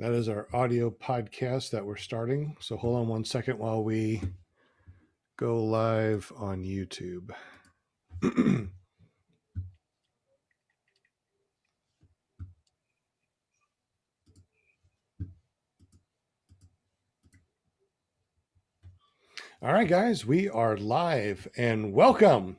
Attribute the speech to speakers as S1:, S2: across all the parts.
S1: That is our audio podcast that we're starting. So hold on one second while we go live on YouTube. All right, guys, we are live and welcome.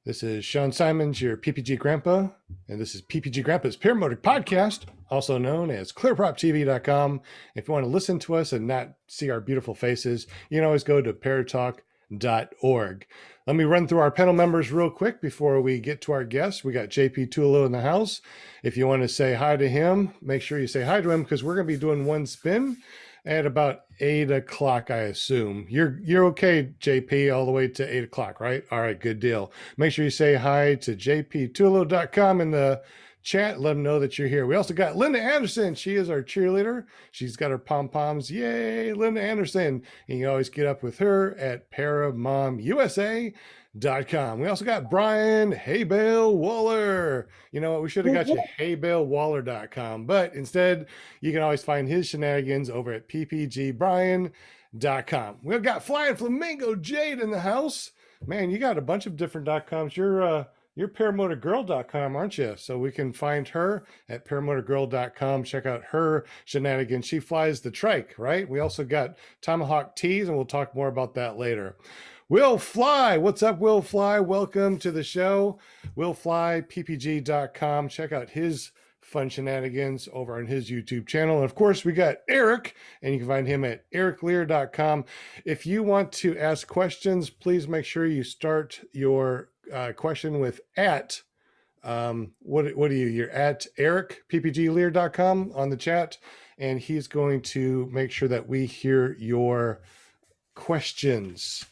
S1: This is Sean Symons, your PPG Grandpa, and this is PPG Grandpa's Paramotor Podcast, also known as clearproptv.com. If you want to listen to us and not see our beautiful faces, you can always go to paratalk.org. Let me run through our panel members real quick before we get to our guests. We got JP Tulo in the house. If you want to say hi to him, make sure you say hi to him because we're going to be doing one spin at about 8 o'clock, I assume. You're okay, JP, all the way to 8 o'clock, right? All right, good deal. Make sure you say hi to jptulo.com in the chat. Let them know that you're here. We also got Linda Anderson. She is our cheerleader. She's got her pom-poms. Yay, Linda Anderson. And you can always get up with her at paramomusa.com. We also got Brian Haybale Waller. You know what? We should have got you haybalewaller.com, but instead, you can always find his shenanigans over at ppgbrian.com. We've got Flying Flamingo Jade in the house. Man, you got a bunch of different .coms. You're paramotorgirl.com, aren't you? So we can find her at paramotorgirl.com. Check out her shenanigans. She flies the trike, right? We also got Tomahawk Tees, and we'll talk more about that later. Will Fly, what's up, Will Fly? Welcome to the show. Will Fly, ppg.com. Check out his fun shenanigans over on his YouTube channel. And of course, we got Eric, and you can find him at ericlear.com. If you want to ask questions, please make sure you start your question with at what are you? You're at ericppglear.com on the chat, and he's going to make sure that we hear your questions.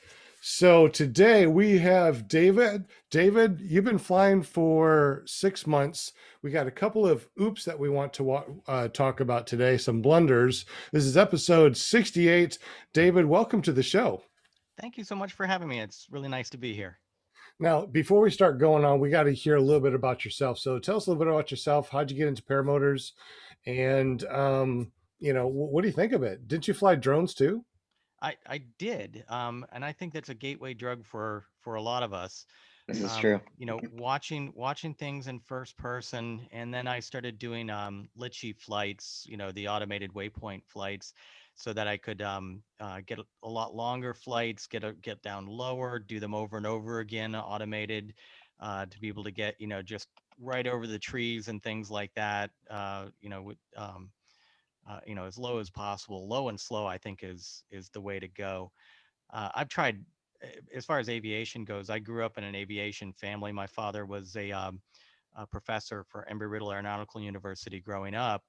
S1: So today we have David. David, you've been flying for 6 months. We got a couple of oops that we want to talk about today, some blunders. This is episode 68. David, welcome to the show.
S2: Thank you so much for having me. It's really nice to be here.
S1: Now, before we start going on, we got to hear a little bit about yourself. So tell us a little bit about yourself. How'd you get into paramotors? And, what do you think of it? Didn't you fly drones too?
S2: I did, and I think that's a gateway drug for a lot of us.
S3: This is true.
S2: Watching things in first person, and then I started doing litchi flights, the automated waypoint flights, so that I could get a lot longer flights, get down lower, do them over and over again, automated, to be able to get just right over the trees and things like that. With as low as possible. Low and slow, I think, is the way to go. I've tried, as far as aviation goes. I grew up in an aviation family. My father was a professor for Embry-Riddle Aeronautical University growing up,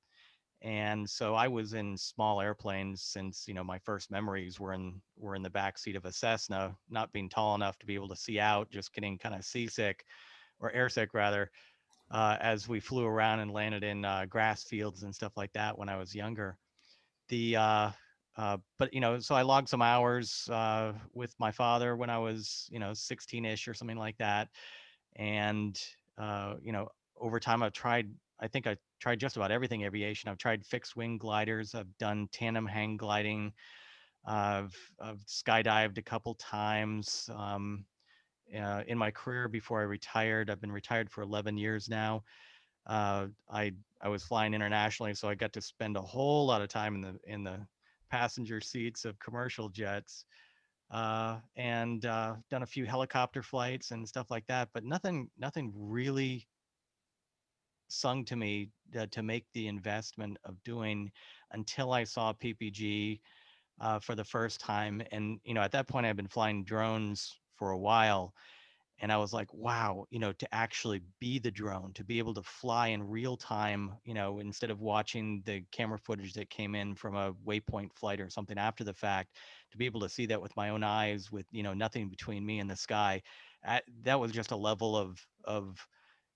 S2: and so I was in small airplanes since my first memories were in the back seat of a Cessna, not being tall enough to be able to see out, just getting kind of seasick or airsick rather, as we flew around and landed in grass fields and stuff like that when I was younger. But so I logged some hours with my father when I was 16ish or something like that, and over time I think I tried just about everything aviation. I've tried fixed wing gliders. I've done tandem hang gliding. I've skydived a couple times. In my career before I retired, I've been retired for 11 years now. I was flying internationally, so I got to spend a whole lot of time in the passenger seats of commercial jets, and done a few helicopter flights and stuff like that. But nothing really sung to me to make the investment of doing until I saw PPG for the first time. And at that point, I've been flying drones for a while. And I was like, wow, to actually be the drone, to be able to fly in real time, instead of watching the camera footage that came in from a waypoint flight or something after the fact, to be able to see that with my own eyes with, nothing between me and the sky. That was just a level of,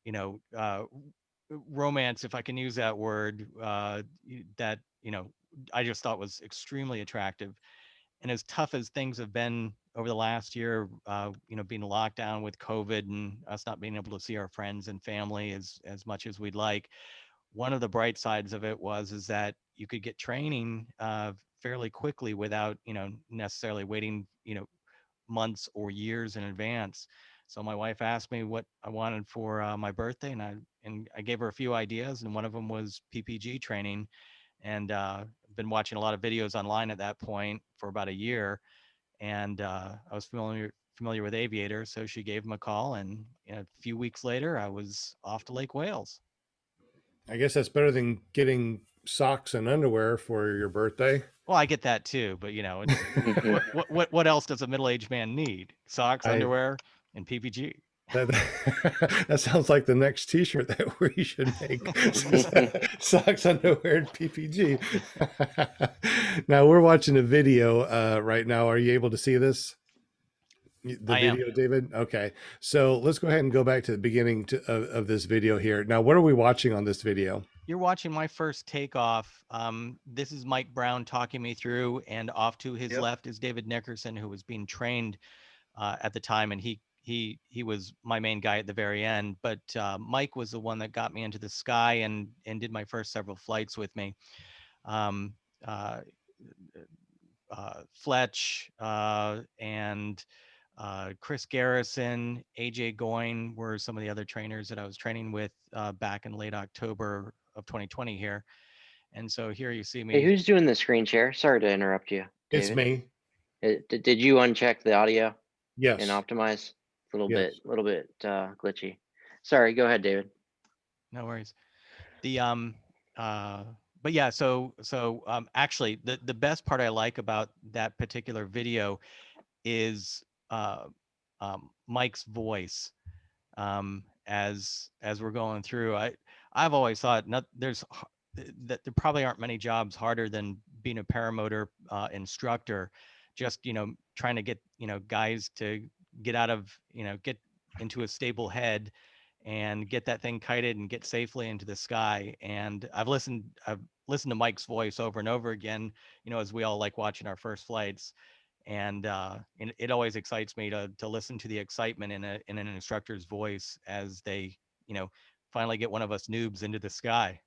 S2: you know, uh, romance, if I can use that word, that, I just thought was extremely attractive. And as tough as things have been over the last year, being locked down with COVID and us not being able to see our friends and family as much as we'd like, one of the bright sides of it is that you could get training fairly quickly without, necessarily waiting, months or years in advance. So my wife asked me what I wanted for my birthday, and I gave her a few ideas, and one of them was PPG training. And been watching a lot of videos online at that point for about a year, and I was familiar with Aviator, so she gave him a call, and a few weeks later, I was off to Lake Wales.
S1: I guess that's better than getting socks and underwear for your birthday.
S2: Well, I get that too, but it's what else does a middle-aged man need? Socks,
S1: I
S2: underwear, and PPG.
S1: that that sounds like the next T-shirt that we should make: socks, underwear, and PPG. Now we're watching a video right now. Are you able to see this? The
S2: I am.
S1: video, David? Okay, so let's go ahead and go back to the beginning of this video here. Now, what are we watching on this video?
S2: You're watching my first takeoff. This is Mike Brown talking me through, and off to his
S3: Yep.
S2: left is David Nickerson, who was being trained at the time, and he was my main guy at the very end. But Mike was the one that got me into the sky and did my first several flights with me. Um, uh, Fletch and Chris Garrison, AJ Goyne were some of the other trainers that I was training with back in late October of 2020 here. And so here you see
S4: Hey,
S2: me.
S4: who's doing the screen share? Sorry to interrupt you,
S1: It's
S4: David.
S1: me.
S4: Did you uncheck the audio
S1: Yes.
S4: and optimize? A
S1: Yes.
S4: little bit glitchy. Sorry, go ahead, David.
S2: No worries. The but yeah, so actually the best part I like about that particular video is Mike's voice. As we're going through, I've always thought that there probably aren't many jobs harder than being a paramotor instructor. Just trying to get guys to get out of get into a stable head and get that thing kited and get safely into the sky. And I've listened to Mike's voice over and over again, as we all like watching our first flights. And it always excites me to listen to the excitement in an instructor's voice as they, finally get one of us noobs into the sky.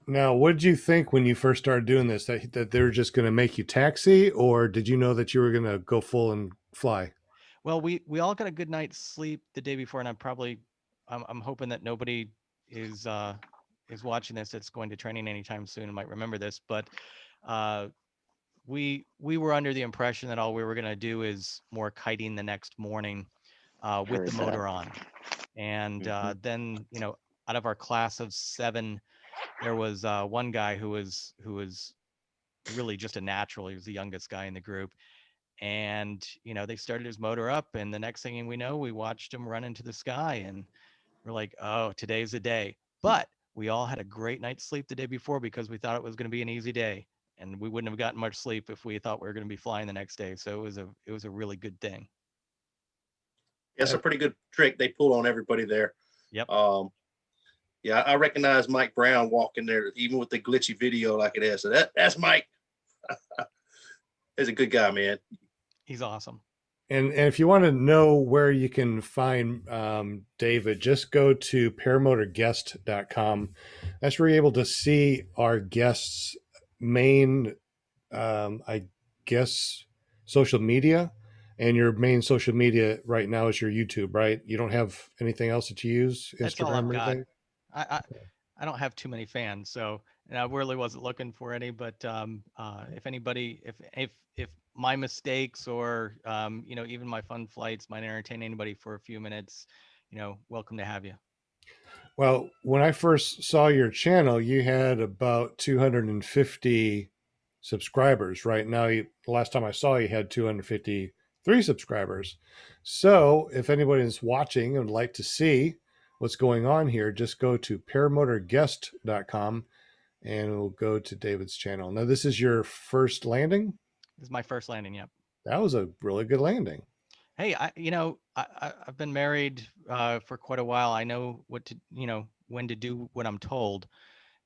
S1: Now, what did you think when you first started doing this? That they were just going to make you taxi, or did you know that you were going to go full and fly?
S2: Well, we all got a good night's sleep the day before, and I'm hoping that nobody is watching this that's going to training anytime soon and might remember this, but uh, we were under the impression that all we were going to do is more kiting the next morning with the
S4: Heard
S2: motor
S4: that.
S2: on. And
S4: Mhm.
S2: then, out of our class of 7, there was one guy who was really just a natural. He was the youngest guy in the group. And, they started his motor up, and the next thing we know, we watched him run into the sky, and we're like, oh, today's the day. But we all had a great night's sleep the day before because we thought it was going to be an easy day. And we wouldn't have gotten much sleep if we thought we were going to be flying the next day. So it was a really good thing.
S3: It's a pretty good trick they pull on everybody there.
S2: Yep.
S3: Yeah, I recognize Mike Brown walking there, even with the glitchy video like it is. So that's Mike. He's a good guy, man.
S2: He's awesome.
S1: And if you want to know where you can find David, just go to paramotorguest.com. That's where you're able to see our guests' main, I guess, social media. And your main social media right now is your YouTube, right? You don't have anything else that you use,
S2: That's all I've
S1: Instagram or
S2: got.
S1: anything?
S2: I don't have too many fans, so and I really wasn't looking for any. But if anybody, if my mistakes or even my fun flights might entertain anybody for a few minutes, welcome to have you.
S1: Well, when I first saw your channel, you had about 250 subscribers. Right now, the last time I saw you had 253 subscribers. So, if anybody is watching and would like to see what's going on here, just go to paramotorguest.com and we'll go to David's channel. Now, this is your first landing.
S2: This is my first landing. Yep.
S1: That was a really good landing.
S2: Hey, I've been married for quite a while. I know what to, when to do what I'm told.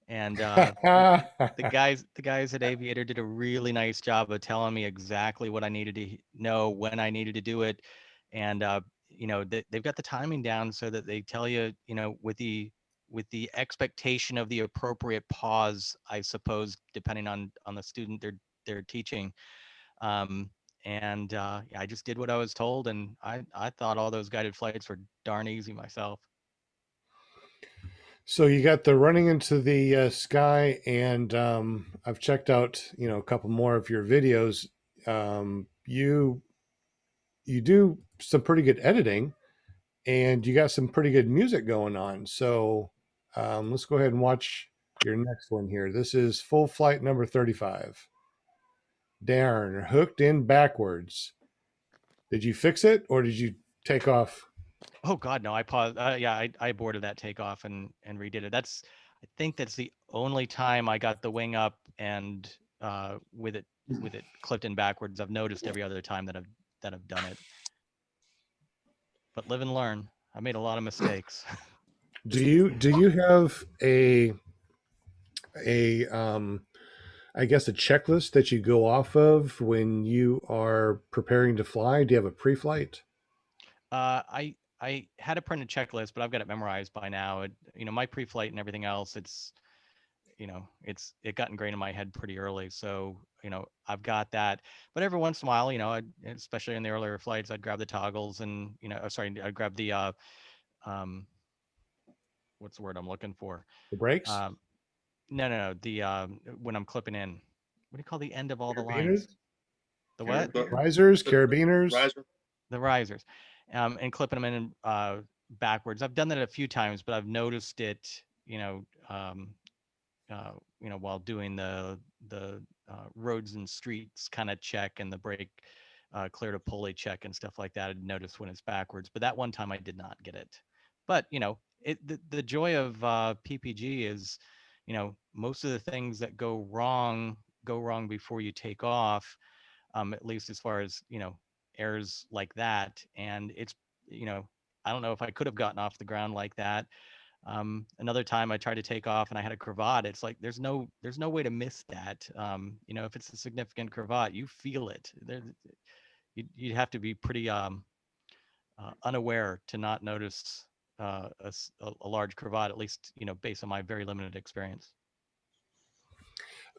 S2: And the guys at Aviator did a really nice job of telling me exactly what I needed to know when I needed to do it. And they've got the timing down so that they tell you, with the with the expectation of the appropriate pause, I suppose, depending on the student they're teaching. Um, and yeah, I just did what I was told, and I thought all those guided flights were darn easy myself.
S1: So you got the running into the sky, and I've checked out, a couple more of your videos. You do some pretty good editing, and you got some pretty good music going on. So let's go ahead and watch your next one here. This is full flight number 35. Darn, hooked in backwards. Did you fix it or did you take off?
S2: Oh God, no! I paused. Yeah, I aborted that takeoff and redid it. I think that's the only time I got the wing up and with it clipped in backwards. I've noticed every other time that I've done it. But live and learn. I made a lot of mistakes.
S1: Do you have a I guess a checklist that you go off of when you are preparing to fly? Do you have a pre-flight?
S2: I had a printed checklist, but I've got it memorized by now. My pre-flight and everything else, it got ingrained in my head pretty early. So, I've got that. But every once in a while, especially in the earlier flights, I'd grab the toggles and, I'd grab the, um, what's the word I'm looking for?
S1: The brakes?
S2: Um, no, when I'm clipping in, what do you call the end of all the
S1: Carabiners?
S2: lines? The what?
S1: Risers, carabiners?
S3: Riser.
S2: The risers, and clipping them in backwards. I've done that a few times, but I've noticed it, while doing the roads and streets kind of check and the brake clear to pulley check and stuff like that. I'd notice when it's backwards, but that one time I did not get it. But the joy of PPG is, most of the things that go wrong before you take off, at least as far as errors like that. And it's you know I don't know if I could have gotten off the ground like that. Another time I tried to take off and I had a cravat. It's like there's no way to miss that. If it's a significant cravat, you feel it. You'd have to be pretty unaware to not notice a large cravat, at least based on my very limited experience.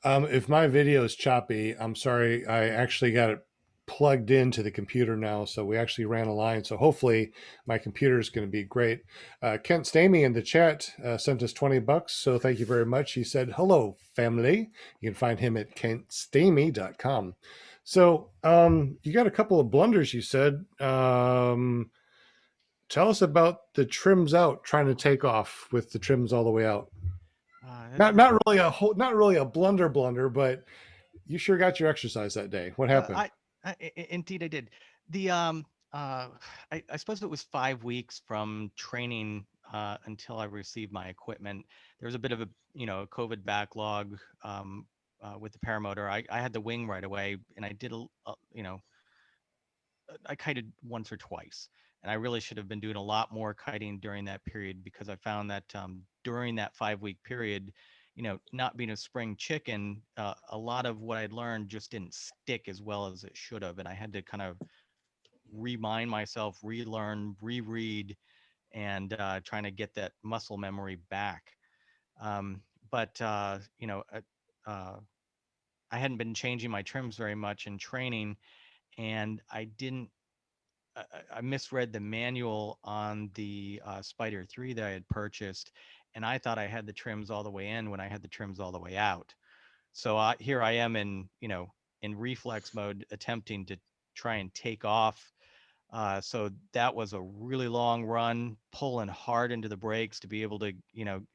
S1: If my video is choppy, I'm sorry. I actually got it plugged into the computer now, so we actually ran a line. So hopefully my computer is going to be great. Kent Stamey in the chat sent us $20, so thank you very much. He said, "Hello, family." You can find him at kentstamey.com. So you got a couple of blunders. You said. Tell us about the trims out, trying to take off with the trims all the way out. Not really a blunder, but you sure got your exercise that day. What happened?
S2: Indeed I did. The I suppose it was 5 weeks from training until I received my equipment. There was a bit of a COVID backlog with the paramotor. I had the wing right away, and I did I kited once or twice, and I really should have been doing a lot more kiting during that period, because I found that during that 5 week period, not being a spring chicken, a lot of what I'd learned just didn't stick as well as it should have, and I had to kind of remind myself, relearn, reread, and trying to get that muscle memory back. But I hadn't been changing my trims very much in training, and I didn't I misread the manual on the Spider 3 that I had purchased, and I thought I had the trims all the way in when I had the trims all the way out. So here I am in reflex mode, attempting to try and take off. So that was a really long run, pulling hard into the brakes to be able to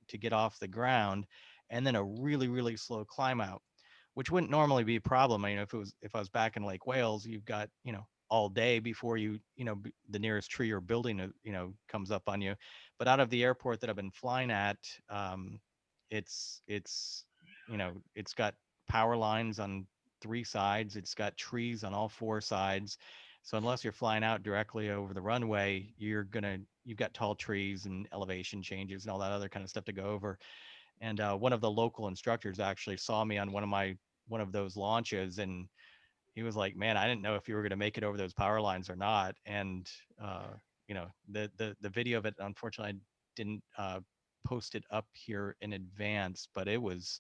S2: to get off the ground, and then a really really slow climb out, which wouldn't normally be a problem. If I was back in Lake Wales, you've got all day before the nearest tree or building comes up on you. But out of the airport that I've been flying at, it's got power lines on 3 sides. It's got trees on all 4 sides. So unless you're flying out directly over the runway, you've got tall trees and elevation changes and all that other kind of stuff to go over. And one of the local instructors actually saw me on one of those launches, and he was like, "Man, I didn't know if you were going to make it over those power lines or not." And the video of it, unfortunately, I didn't post it up here in advance, but it was,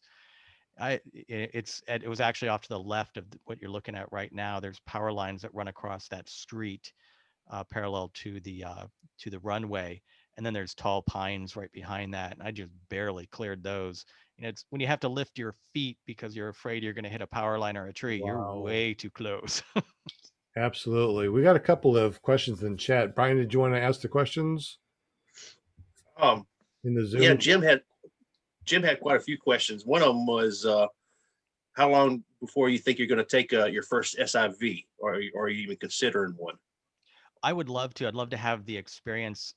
S2: it was actually off to the left of what you're looking at right now. There's power lines that run across that street, parallel to the runway, and then there's tall pines right behind that, and I just barely cleared those. It's when you have to lift your feet because you're afraid you're going to hit a power line or a tree. You're
S1: Wow.
S2: way too close.
S1: Absolutely. We got a couple of questions in chat. Brian, did you want to ask the questions in the Zoom?
S3: Yeah, Jim had quite a few questions. One of them was, how long before you think you're going to take your first SIV, or are you even considering one?
S2: I would love to. I'd love to have the experience.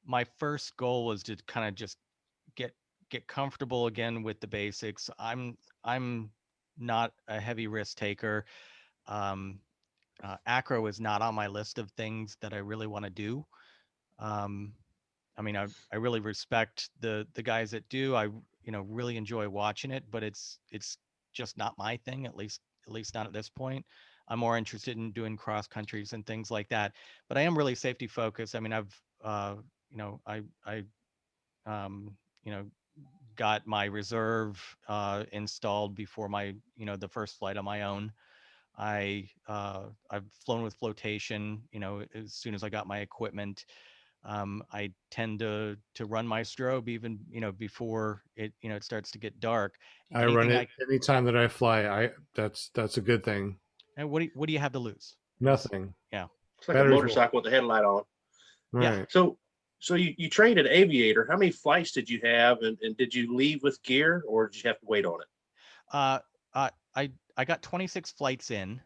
S2: My first goal was to kind of just get comfortable again with the basics. I'm not a heavy risk taker. Acro is not on my list of things that I really want to do. I mean, I really respect the guys that do. I really enjoy watching it, but it's just not my thing. At least not at this point. I'm more interested in doing cross countries and things like that. But I am really safety focused. I mean, I've I got my reserve installed before my the first flight on my own. I've flown with flotation, as soon as I got my equipment. I tend to run my strobe even, before it starts to get dark.
S1: I run it anytime that I fly. That's a good thing.
S2: And what do you have to lose?
S1: Nothing.
S2: Yeah.
S3: It's like a motorcycle with the headlight on.
S1: Right.
S2: Yeah.
S3: So you trained at Aviator. How many flights did you have, and did you leave with gear, or did you have to wait on it?
S2: I got 26 flights in,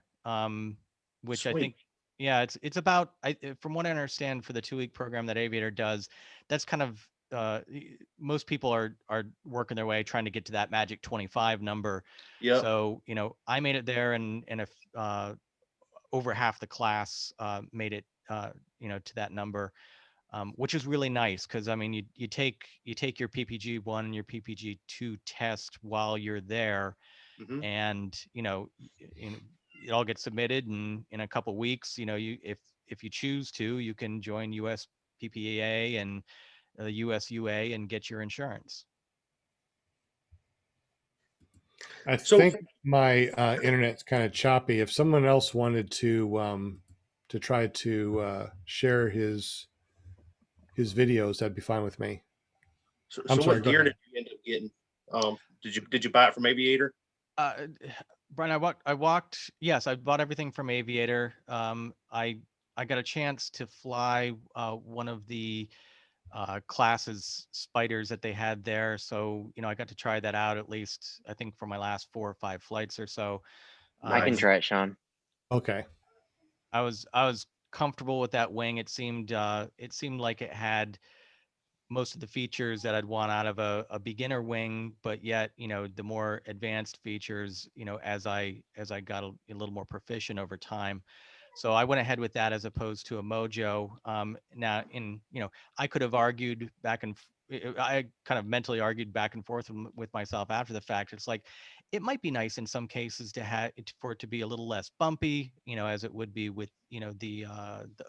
S2: which
S3: Sweet.
S2: I think, yeah, it's about, from what I understand for the 2-week program that Aviator does, that's kind of, most people are working their way trying to get to that magic 25 number.
S3: Yeah.
S2: So, I made it there, and over half the class made it, to that number. Which is really nice because I mean you take your PPG 1 and your PPG 2 test while you're there,
S3: Mm-hmm.
S2: and it all gets submitted, and in a couple weeks, you if you choose to, you can join US PPA and USUA and get your insurance.
S1: I think my internet's kind of choppy. If someone else wanted to try to share his videos, that'd be fine with me.
S3: So
S1: sorry,
S3: what gear did you end up getting? Did you buy it from Aviator?
S2: Brian, yes, I bought everything from Aviator. I got a chance to fly one of the classes spiders that they had there, so I got to try that out, at least I think for my last 4 or 5 flights or so.
S4: I can try it, Sean.
S1: Okay.
S2: I was comfortable with that wing. It seemed like it had most of the features that I'd want out of a beginner wing, but yet, the more advanced features, as I got a little more proficient over time. So I went ahead with that as opposed to a Mojo. Now, I could have argued I kind of mentally argued back and forth with myself after the fact. It's like, it might be nice in some cases for it to be a little less bumpy, as it would be with, the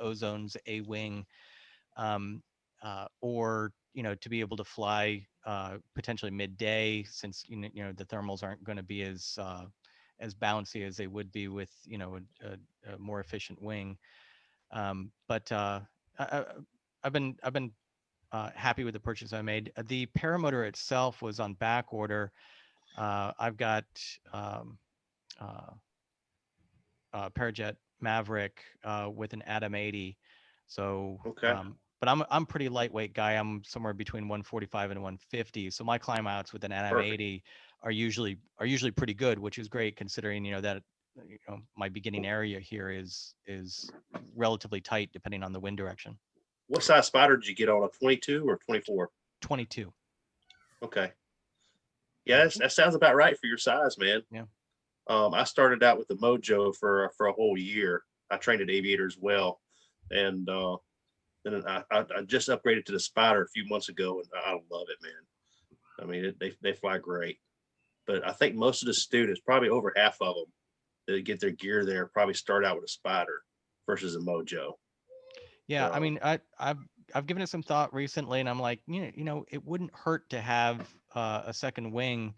S2: Ozone's A-wing. Or to be able to fly potentially midday, since the thermals aren't going to be as bouncy as they would be with a more efficient wing. But I've been happy with the purchase I made. The Paramotor itself was on back order. I've got Parajet Maverick with an Atom 80. So,
S3: Okay.
S2: but I'm pretty lightweight guy. I'm somewhere between 145 and 150. So my climb outs with an Atom 80 are usually pretty good, which is great considering that my beginning area here is relatively tight depending on the wind direction.
S3: What size spider did you get on, a 22 or 24?
S2: 22.
S3: Okay. Yeah, that sounds about right for your size, man.
S2: Yeah.
S3: I started out with the Mojo for a whole year. I trained at Aviator as well, and then I just upgraded to the Spider a few months ago, and I love it, man. I mean, they fly great. But I think most of the students, probably over half of them, that get their gear there, probably start out with a Spider versus a Mojo.
S2: Yeah,
S3: So,
S2: I mean, I've given it some thought recently, and I'm like, it wouldn't hurt to have a second wing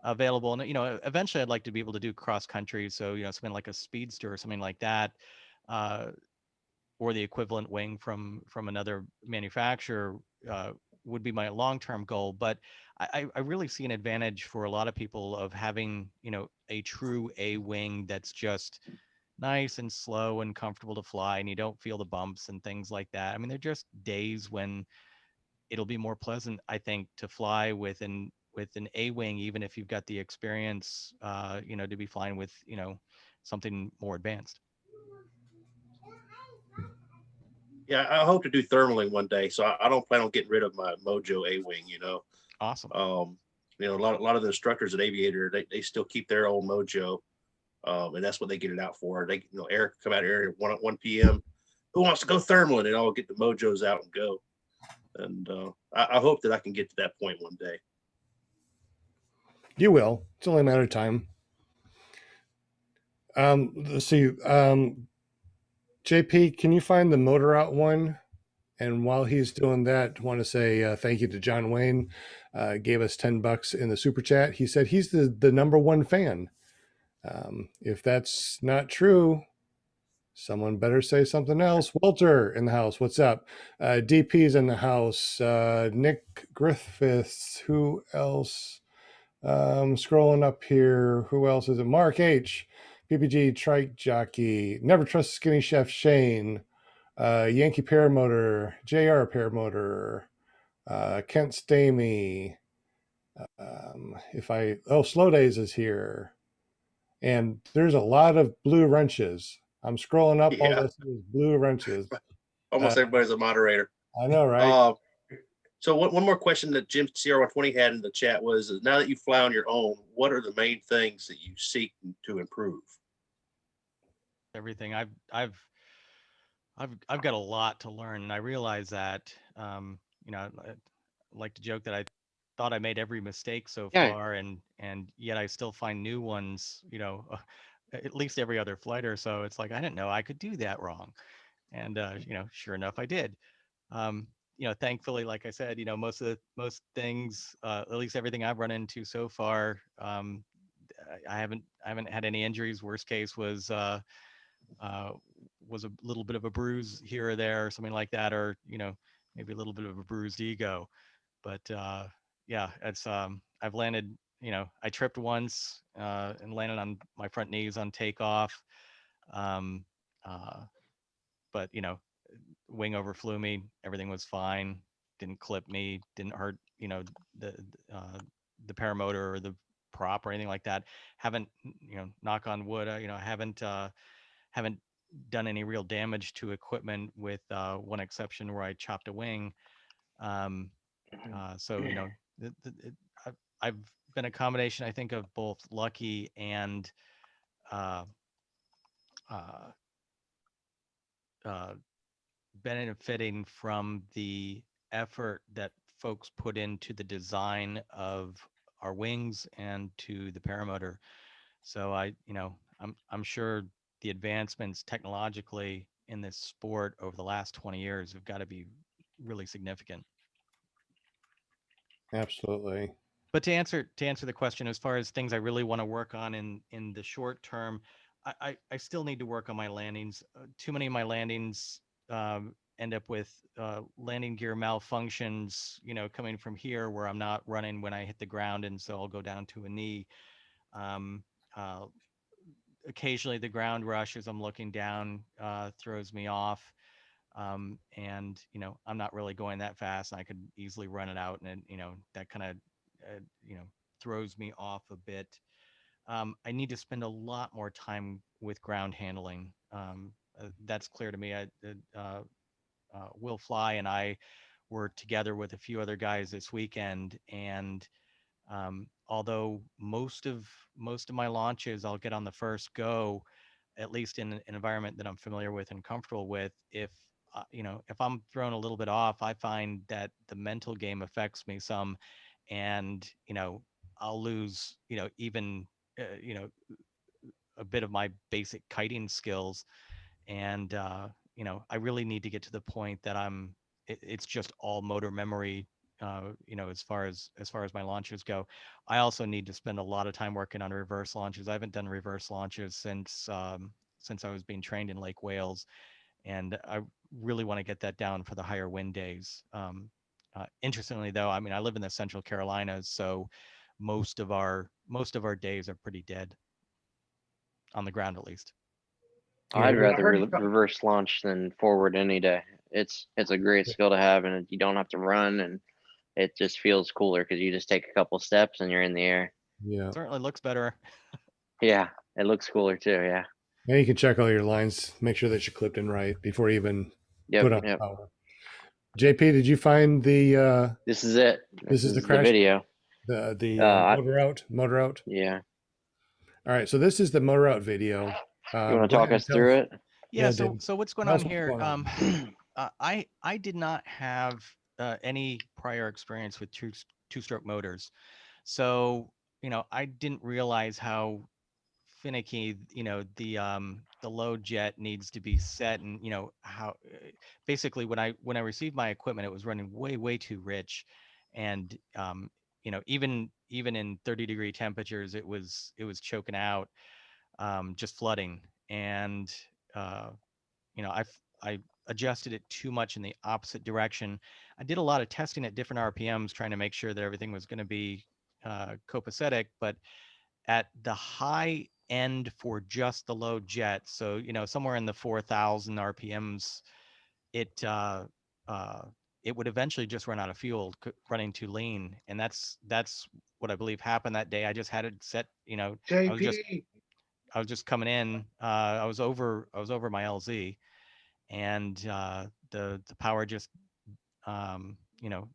S2: available. And eventually, I'd like to be able to do cross country. So something like a speedster or something like that, uh, or the equivalent wing from another manufacturer would be my long-term goal. But I really see an advantage for a lot of people of having a true A wing that's just nice and slow and comfortable to fly, and you don't feel the bumps and things like that. I mean, they're just days when it'll be more pleasant, I think, to fly with an A wing, even if you've got the experience, to be flying with something more advanced.
S3: Yeah, I hope to do thermaling one day. So I don't plan on getting rid of my Mojo A-wing.
S2: Awesome.
S3: A lot of the instructors at Aviator, they still keep their old Mojo, and that's what they get it out for. They, Eric come out here at 1 p.m. Who wants to go thermaling? And I'll get the Mojos out and go. And I hope that I can get to that point one day.
S1: You will. It's only a matter of time. Let's see. JP, can you find the motor out one? And while he's doing that, I want to say thank you to John Wayne. Gave us $10 in the super chat. He said he's the number one fan. If that's not true, someone better say something else. Walter in the house. What's up? DP's in the house. Nick Griffiths. Who else? Scrolling up here. Who else is it? Mark H. PPG Trike Jockey. Never Trust Skinny Chef Shane. Yankee Paramotor. JR Paramotor. Kent Stamey. Slow Days is here. And there's a lot of blue wrenches. I'm scrolling up, all
S3: Yeah,
S1: this is blue wrenches.
S3: almost everybody's a moderator.
S1: I know, right?
S3: So one more question that Jim Sierra 20 had in the chat was, now that you fly on your own, what are the main things that you seek to improve?
S2: Everything. I've got a lot to learn, and I realize that. I like to joke that I thought I made every mistake so
S4: Yeah.
S2: far, and yet I still find new ones. At least every other flight or so. It's like I didn't know I could do that wrong, and sure enough, I did. Thankfully, like I said, most things, at least everything I've run into so far, I haven't had any injuries. Worst case was a little bit of a bruise here or there, or something like that, or maybe a little bit of a bruised ego. But yeah, it's I've landed. I tripped once and landed on my front knees on takeoff. Um, uh, but wing overflew me. Everything was fine. Didn't clip me. Didn't hurt. The uh, the paramotor or the prop or anything like that. Haven't knock on wood. Haven't done any real damage to equipment, with one exception where I chopped a wing. Um, so I've been a combination, I think, of both lucky and uh, uh, uh, benefiting from the effort that folks put into the design of our wings and to the paramotor. So I'm sure the advancements technologically in this sport over the last 20 years have got to be really significant.
S1: Absolutely.
S2: But to answer the question, as far as things I really want to work on in the short term, I still need to work on my landings. Too many of my landings end up with landing gear malfunctions, coming from here where I'm not running when I hit the ground, and so I'll go down to a knee. Um, uh, Occasionally the ground rush as I'm looking down throws me off. And I'm not really going that fast, and I could easily run it out, and that kind of you know throws me off a bit. I need to spend a lot more time with ground handling. That's clear to me. Will Fly and I were together with a few other guys this weekend, and although most of my launches I'll get on the first go, at least in an environment that I'm familiar with and comfortable with. If I'm thrown a little bit off, I find that the mental game affects me some, and I'll lose even a bit of my basic kiting skills. And I really need to get to the point that I'm it's just all motor memory. As far as my launches go, I also need to spend a lot of time working on reverse launches. I haven't done reverse launches since I was being trained in Lake Wales, and I really want to get that down for the higher wind days. Interestingly, though, I mean, I live in the Central Carolinas, so most of our days are pretty dead on the ground, at least.
S1: Yeah,
S4: I'd
S1: we-
S4: rather
S3: heard you
S4: reverse launch than forward any day. It's a great skill to have, and you don't have to run, and it just feels cooler because you just take a couple steps and you're in the air.
S1: yeah.
S2: Certainly looks better.
S4: Yeah, it looks cooler too. Yeah.
S1: And you can check all your lines, make sure that you're clipped in right before you even
S4: Yep.
S1: put on
S4: Yep.
S1: power. JP, did you find the
S4: This is it.
S1: This is the
S4: the
S1: crash-
S4: video.
S1: the motor out?
S4: Yeah.
S1: All right, so this is the motor out video.
S4: You want to
S1: Go
S4: talk
S1: ahead and
S4: us
S1: tell
S4: through
S1: us-
S4: it?
S2: Yeah.
S1: Yeah,
S2: So
S1: Dave.
S2: what's going
S1: Tell
S2: on
S1: us what's
S2: here?
S1: going on.
S2: I did not have any prior experience with two-stroke motors, so I didn't realize how finicky the load jet needs to be set, and how basically when I received my equipment, it was running way too rich, and even in 30-degree temperatures, it was choking out, just flooding, and I adjusted it too much in the opposite direction. I did a lot of testing at different RPMs, trying to make sure that everything was going to be copacetic, but at the high end for just the low jet, so somewhere in the 4,000 RPMs, it it would eventually just run out of fuel, running too lean, and that's what I believe happened that day. I just had it set.
S3: JP.
S2: I was just coming in. I was over my LZ, and the power just the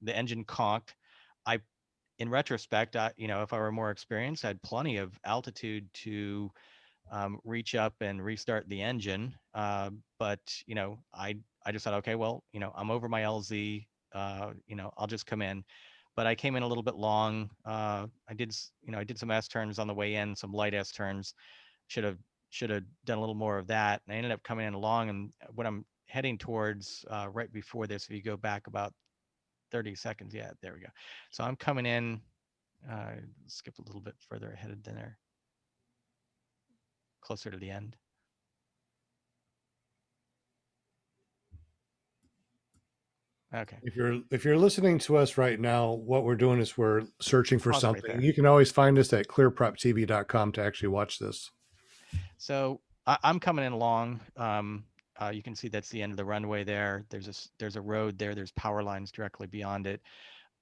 S2: engine conked. I In retrospect, if I were more experienced, I had plenty of altitude to reach up and restart the engine. But I just thought, okay, well, I'm over my LZ. I'll just come in. But I came in a little bit long. I did some S turns on the way in, some light S turns. Should have done a little more of that. And I ended up coming in long. And when I'm heading towards right before this, if you go back about 30 seconds, yeah, there we go. So I'm coming in. Skip a little bit further ahead than there, closer to the end. Okay.
S1: If you're listening to us right now, what we're doing is we're searching for
S2: Pause it right
S1: something.
S2: there.
S1: You can always find us at clearproptv.com to actually watch this.
S2: So I'm coming in long. You can see that's the end of the runway there. There's a road there. There's power lines directly beyond it.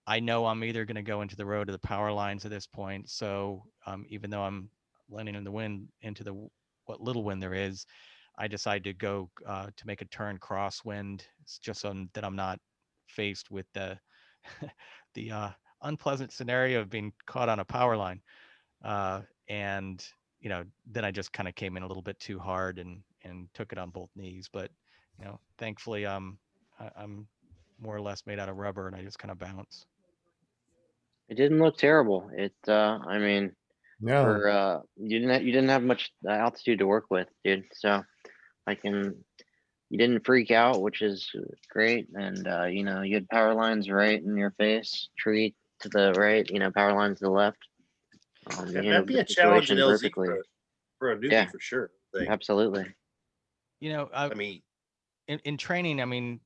S2: I know I'm either going to go into the road or the power lines at this point. So even though I'm landing in the wind, into what little wind there is, I decide to go to make a turn crosswind, just so that I'm not faced with the the unpleasant scenario of being caught on a power line. And then I just kind of came in a little bit too hard and took it on both knees. But thankfully, I'm more or less made out of rubber, and I just kind of bounce.
S4: It didn't look terrible. I mean,
S1: No,
S4: for you didn't have much altitude to work with, dude. So you didn't freak out, which is great. And you had power lines right in your face, tree to the right, power lines to the left. You
S3: That'd
S4: handled
S3: be
S4: the
S3: a challenge in
S4: situation
S3: LZ
S4: perfectly.
S3: for a newbie
S4: Yeah.
S3: for sure. I think.
S4: Absolutely.
S3: I mean,
S2: In training, I mean,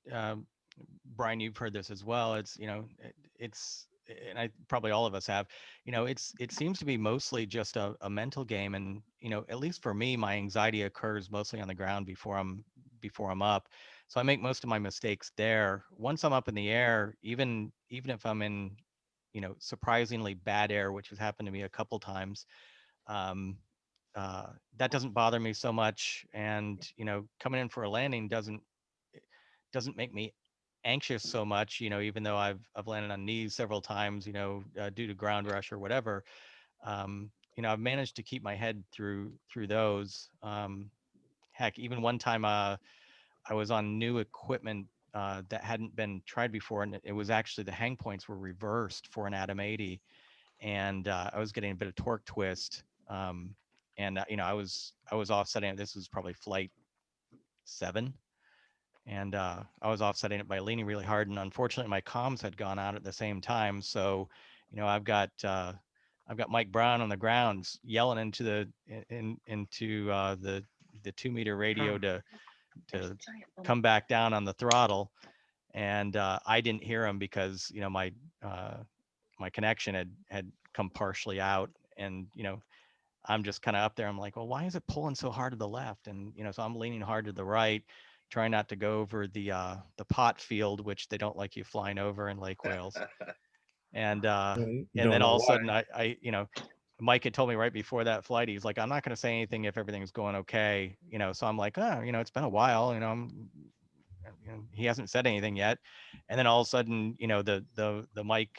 S2: Brian, you've heard this as well. It's it's and I probably all of us have. It seems to be mostly just a mental game, and at least for me, my anxiety occurs mostly on the ground before I'm up. So I make most of my mistakes there. Once I'm up in the air, even if I'm in surprisingly bad air, which has happened to me a couple times, um, that doesn't bother me so much. And coming in for a landing doesn't make me anxious so much, even though I've landed on knees several times, due to ground rush or whatever. I've managed to keep my head through those. Heck, even one time, I was on new equipment that hadn't been tried before, and it was actually the hang points were reversed for an Atom 80, and I was getting a bit of torque twist. And I was offsetting it. This was probably flight 7, and I was offsetting it by leaning really hard. And unfortunately, my comms had gone out at the same time. So, I've got Mike Brown on the ground yelling into the 2-meter radio to come back down on the throttle. And I didn't hear him because my connection had come partially out, and I'm just kind of up there. I'm like, well, why is it pulling so hard to the left? And so I'm leaning hard to the right, trying not to go over the pot field, which they don't like you flying over in Lake Wales. And
S1: You
S2: and
S1: don't
S2: then
S1: know
S2: all of a
S1: why.
S2: sudden, I Mike had told me right before that flight, he's like, I'm not going to say anything if everything's going okay. So I'm like, it's been a while. He hasn't said anything yet. And then all of a sudden, the mic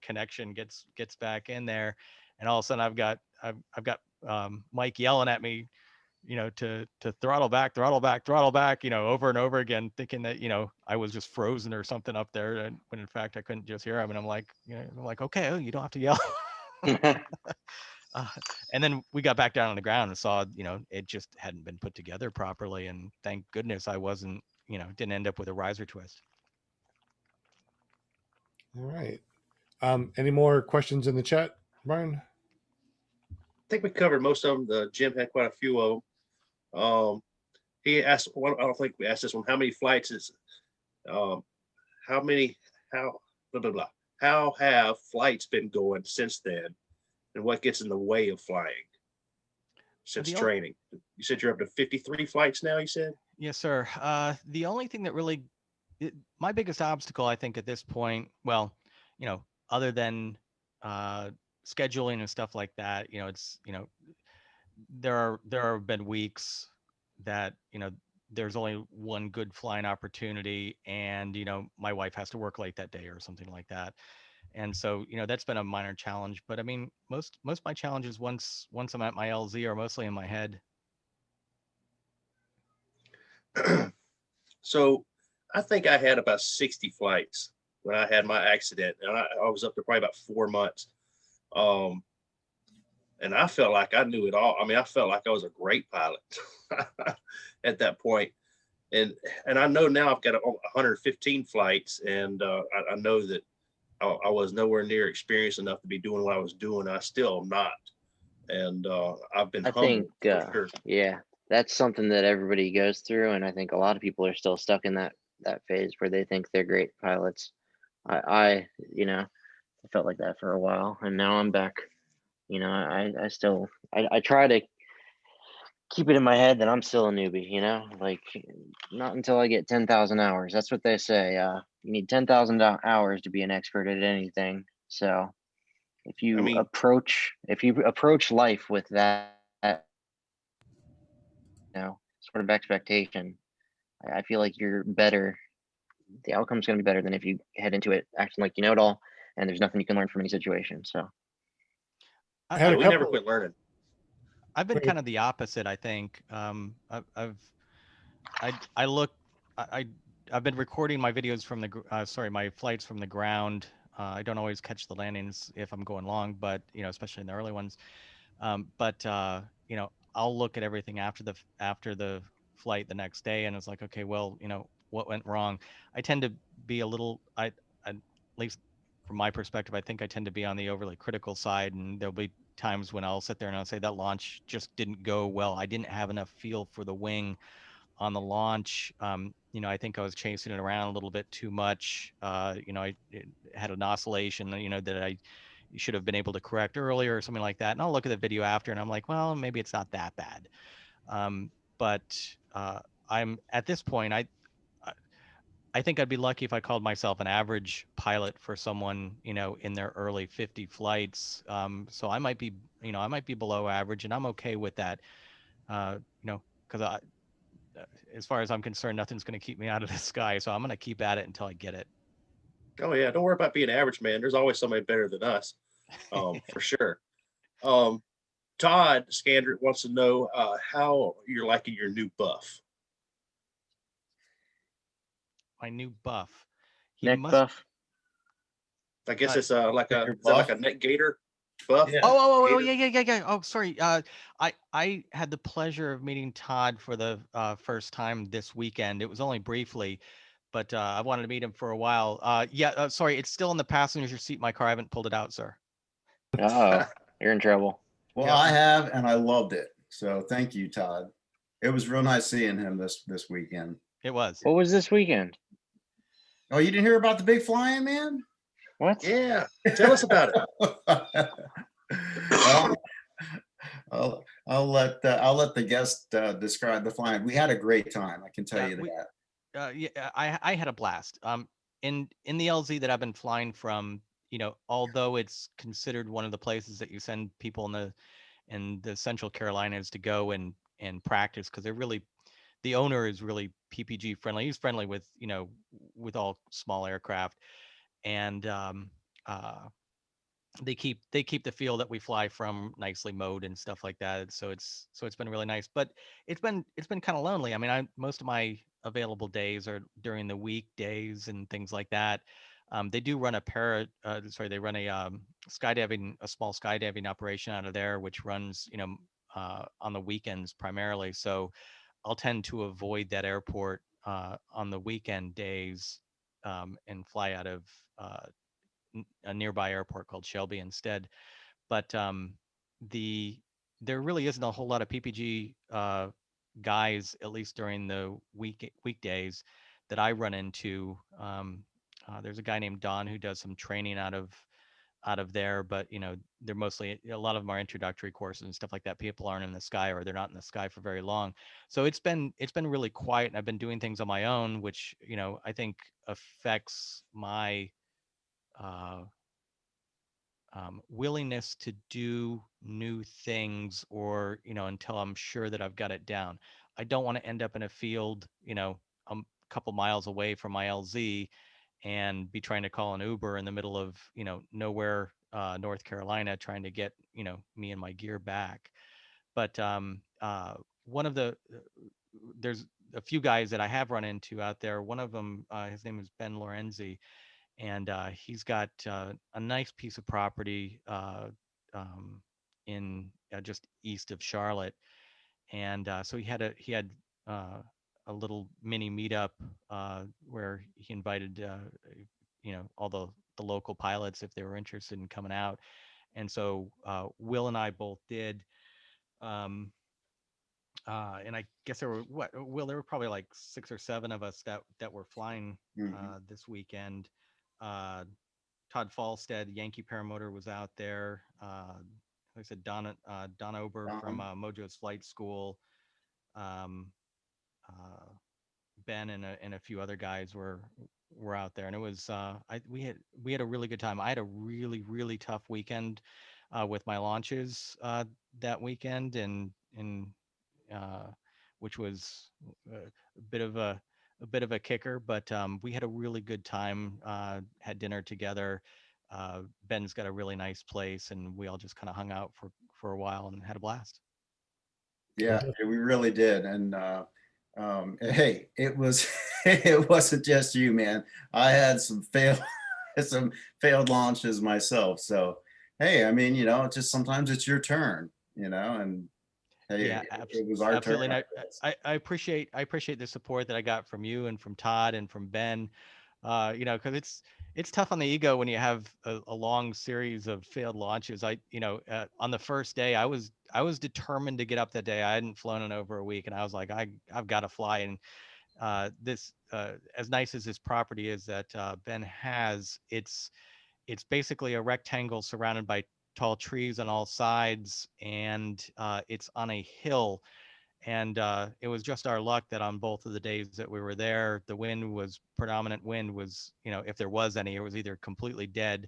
S2: connection gets back in there, and all of a sudden I've got Mike yelling at me, to throttle back, over and over again, thinking that I was just frozen or something up there, and when in fact I couldn't just hear him. And I'm like, okay, oh, you don't have to yell. And then we got back down on the ground and saw, it just hadn't been put together properly. And thank goodness I wasn't, didn't end up with a riser twist.
S1: All right. Any more questions in the chat, Brian?
S3: I think we covered most of them. Jim had quite a few of them. He asked one, I don't think we asked this one, how many flights is, how blah, blah, blah. How have flights been going since then? And what gets in the way of flying since training? You said you're up to 53 flights now, you said?
S2: Yes, sir. The only thing that really, my biggest obstacle, I think at this point, well, other than scheduling and stuff like that, it's, there have been weeks that, there's only one good flying opportunity, and, my wife has to work late that day or something like that. And so, that's been a minor challenge. But I mean, most of my challenges once I'm at my LZ are mostly in my head.
S3: So I think I had about 60 flights when I had my accident, and I was up to probably about 4 months. And I felt like I knew it all. I mean, I felt like I was a great pilot at that point. And I know now I've got 115 flights, and I know that I was nowhere near experienced enough to be doing what I was doing. I still am not. And I've been humbled for sure.
S4: Yeah, that's something that everybody goes through, and I think a lot of people are still stuck in that phase where they think they're great pilots. I felt like that for a while, and now I'm back. I still try to keep it in my head that I'm still a newbie, like not until I get 10,000 hours. That's what they say. You need 10,000 hours to be an expert at anything. So if you approach life with that sort of expectation, I feel like you're better. The outcome's going to be better than if you head into it acting like you know it all and there's nothing you can learn from any situation. So
S3: we never quit learning.
S2: I've been kind of the opposite, I think. I've been recording my videos from my flights from the ground. I don't always catch the landings if I'm going long, but especially in the early ones. But I'll look at everything after the flight the next day, and it's like, okay, well, what went wrong? I tend to be a little, at least from my perspective, I think I tend to be on the overly critical side, and there'll be times when I'll sit there and I'll say that launch just didn't go well. I didn't have enough feel for the wing on the launch. I think I was chasing it around a little bit too much. I had an oscillation, that I should have been able to correct earlier or something like that. And I'll look at the video after and I'm like, well, maybe it's not that bad. But I'm at this point, I think I'd be lucky if I called myself an average pilot for someone, in their early 50 flights. So I might be below average, and I'm okay with that. Because as far as I'm concerned, nothing's going to keep me out of the sky. So I'm going to keep at it until I get it.
S3: Oh yeah, don't worry about being average, man. There's always somebody better than us, for sure. Todd Scandrick wants to know how you're liking your new buff.
S2: My new buff.
S4: Neck buff.
S3: I guess it's like a neck gaiter. Buff.
S5: Yeah.
S2: Oh,
S3: Gator.
S2: yeah. Oh, sorry. I had the pleasure of meeting Todd for the first time this weekend. It was only briefly, but I wanted to meet him for a while. Yeah, sorry, it's still in the passenger seat in my car. I haven't pulled it out, sir.
S4: Oh, you're in trouble.
S5: Well,
S2: Yeah.
S5: I have, and I loved it. So thank you, Todd. It was real nice seeing him this weekend.
S2: It was.
S4: What was this weekend?
S5: Oh, you didn't hear about the big flying man?
S4: What?
S3: Yeah. Tell us about it.
S5: Well, I'll let the guest describe the flying. We had a great time. I can tell
S2: Yeah,
S5: you
S2: we-
S5: that.
S2: Yeah, I had a blast. In the LZ that I've been flying from, although it's considered one of the places that you send people in the Central Carolinas to go and practice, because the owner is really PPG friendly. He's friendly with with all small aircraft, and they keep the field that we fly from nicely mowed and stuff like that. So it's been really nice, but it's been kind of lonely. I mean, most of my available days are during the weekdays and things like that. They do run they run a small skydiving operation out of there, which runs on the weekends primarily. So I'll tend to avoid that airport on the weekend days, and fly out of a nearby airport called Shelby instead. But there really isn't a whole lot of PPG guys, at least during the weekdays, that I run into. There's a guy named Don who does some training out of there, but they're mostly, a lot of them are introductory courses and stuff like that. People aren't in the sky, or they're not in the sky for very long. So it's been really quiet, and I've been doing things on my own, which I think affects my uh, willingness to do new things, or until I'm sure that I've got it down. I don't want to end up in a field a couple miles away from my LZ and be trying to call an Uber in the middle of nowhere, North Carolina, trying to get me and my gear back. But one of the there's a few guys that I have run into out there. One of them, his name is Ben Lorenzi, and he's got a nice piece of property in just east of Charlotte. And so he had a little mini meetup where he invited all the local pilots if they were interested in coming out. And so Will and I both did. Um, and I guess there were there were probably like 6 or 7 of us that were flying
S5: Mhm.
S2: this weekend. Todd Falstead, Yankee Paramotor, was out there. Like I said, Don Ober from Mojo's Flight School. Um, uh, Ben and a few other guys were out there, and it was we had a really good time. I had a really tough weekend with my launches that weekend, and uh, which was a bit of a kicker, but we had a really good time. Had dinner together. Ben's got a really nice place, and we all just kind of hung out for a while and had a blast.
S5: Yeah, we really did. And hey, it was it wasn't just you, man. I had some failed launches myself. So hey, I mean, just sometimes it's your turn, and hey,
S2: Yeah,
S5: it was our
S2: absolutely.
S5: turn.
S2: And I appreciate the support that I got from you and from Todd and from Ben. Because it's tough on the ego when you have a long series of failed launches. On the first day, I was determined to get up that day. I hadn't flown in over a week, and I was like, I've got to fly. And this, as nice as this property is that Ben has, it's basically a rectangle surrounded by tall trees on all sides, and it's on a hill. And it was just our luck that on both of the days that we were there, the predominant wind was, if there was any, it was either completely dead,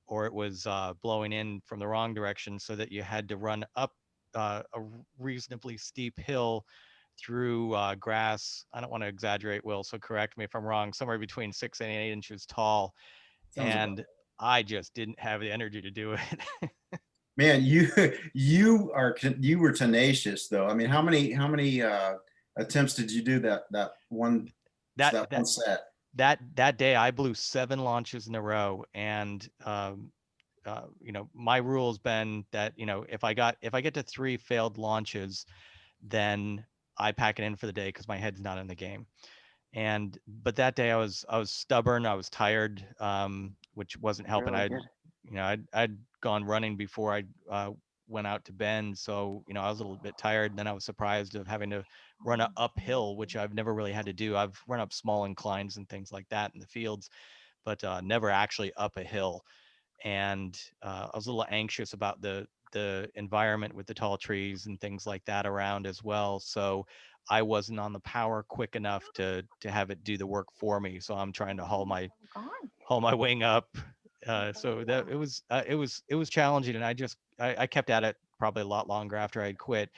S2: or it was blowing in from the wrong direction, so that you had to run up a reasonably steep hill through grass. I don't want to exaggerate, Will, so correct me if I'm wrong, somewhere between 6 and 8 inches tall.
S5: Sounds about
S2: And I just didn't have the energy to do it.
S5: Man, you were tenacious though. I mean, how many attempts did you do that one
S2: that
S5: set?
S2: that day I blew 7 launches in a row, and my rule has been that, if I get to 3 failed launches, then I pack it in for the day because my head's not in the game. But that day I was stubborn. I was tired, which wasn't helping.
S4: Really good.
S2: I'd gone running before I went out to Bend, so I was a little bit tired. And then I was surprised of having to run uphill, which I've never really had to do. I've run up small inclines and things like that in the fields, but never actually up a hill. And I was a little anxious about the environment with the tall trees and things like that around as well. So I wasn't on the power quick enough to have it do the work for me. So I'm trying to haul my wing up. So that it was challenging, and I kept at it probably a lot longer after I'd quit.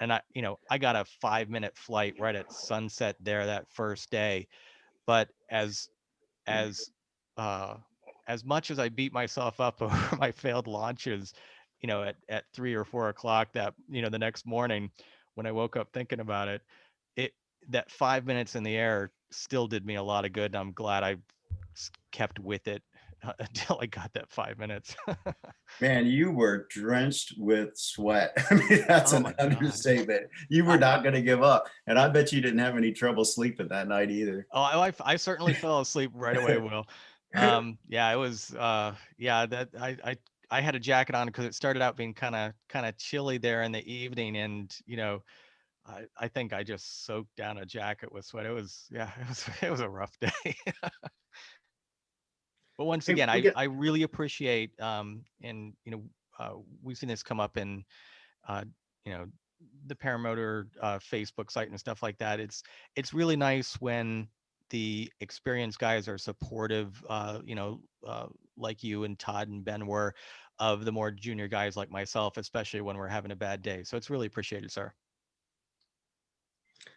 S2: And I got a 5-minute flight right at sunset there that first day. But as uh as much as I beat myself up over my failed launches, at 3 or 4 o'clock the next morning, when I woke up thinking about it, that 5 minutes in the air still did me a lot of good. And I'm glad I kept with it until I got that 5 minutes.
S5: Man, you were drenched with sweat. I mean, that's
S2: Oh
S5: an
S2: my God.
S5: understatement. You were not going to give up. And I bet you didn't have any trouble sleeping that night either.
S2: Oh, I certainly fell asleep right away, Will. Yeah, it was that I had a jacket on because it started out being kind of chilly there in the evening, and I think I just soaked down a jacket with sweat. It was it was a rough day. But once
S3: Hey,
S2: again,
S3: we got
S2: I really appreciate and we've seen this come up in uh, you know the Paramotor Facebook site and stuff like that. It's really nice when the experienced guys are supportive, like you and Todd and Ben were, of the more junior guys like myself, especially when we're having a bad day. So it's really appreciated, sir.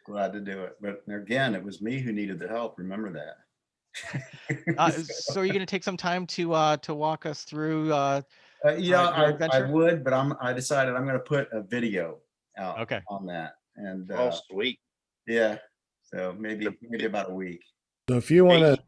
S5: Glad to do it. But again, it was me who needed the help. Remember that.
S2: So are you going to take some time to walk us through
S5: You know,
S2: your
S5: I
S2: adventure?
S5: would, but I decided I'm going to put a video out
S2: Okay.
S5: on that. And
S3: oh sweet.
S5: yeah, so maybe about a week.
S1: So if you want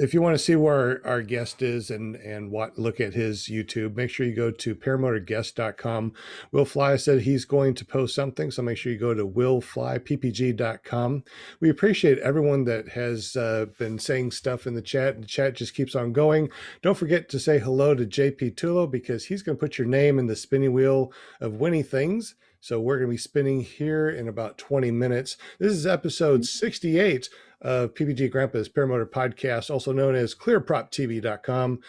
S1: to see where our guest is and look at his YouTube, make sure you go to paramotorguest.com. Will Fly said he's going to post something, so make sure you go to willflyppg.com. We appreciate everyone that has been saying stuff in the chat. The chat just keeps on going. Don't forget to say hello to JP Tulo, because he's going to put your name in the spinning wheel of winning things. So we're going to be spinning here in about 20 minutes. This is episode 68 of PPG Grandpa's Paramotor Podcast, also known as clearproptv.com.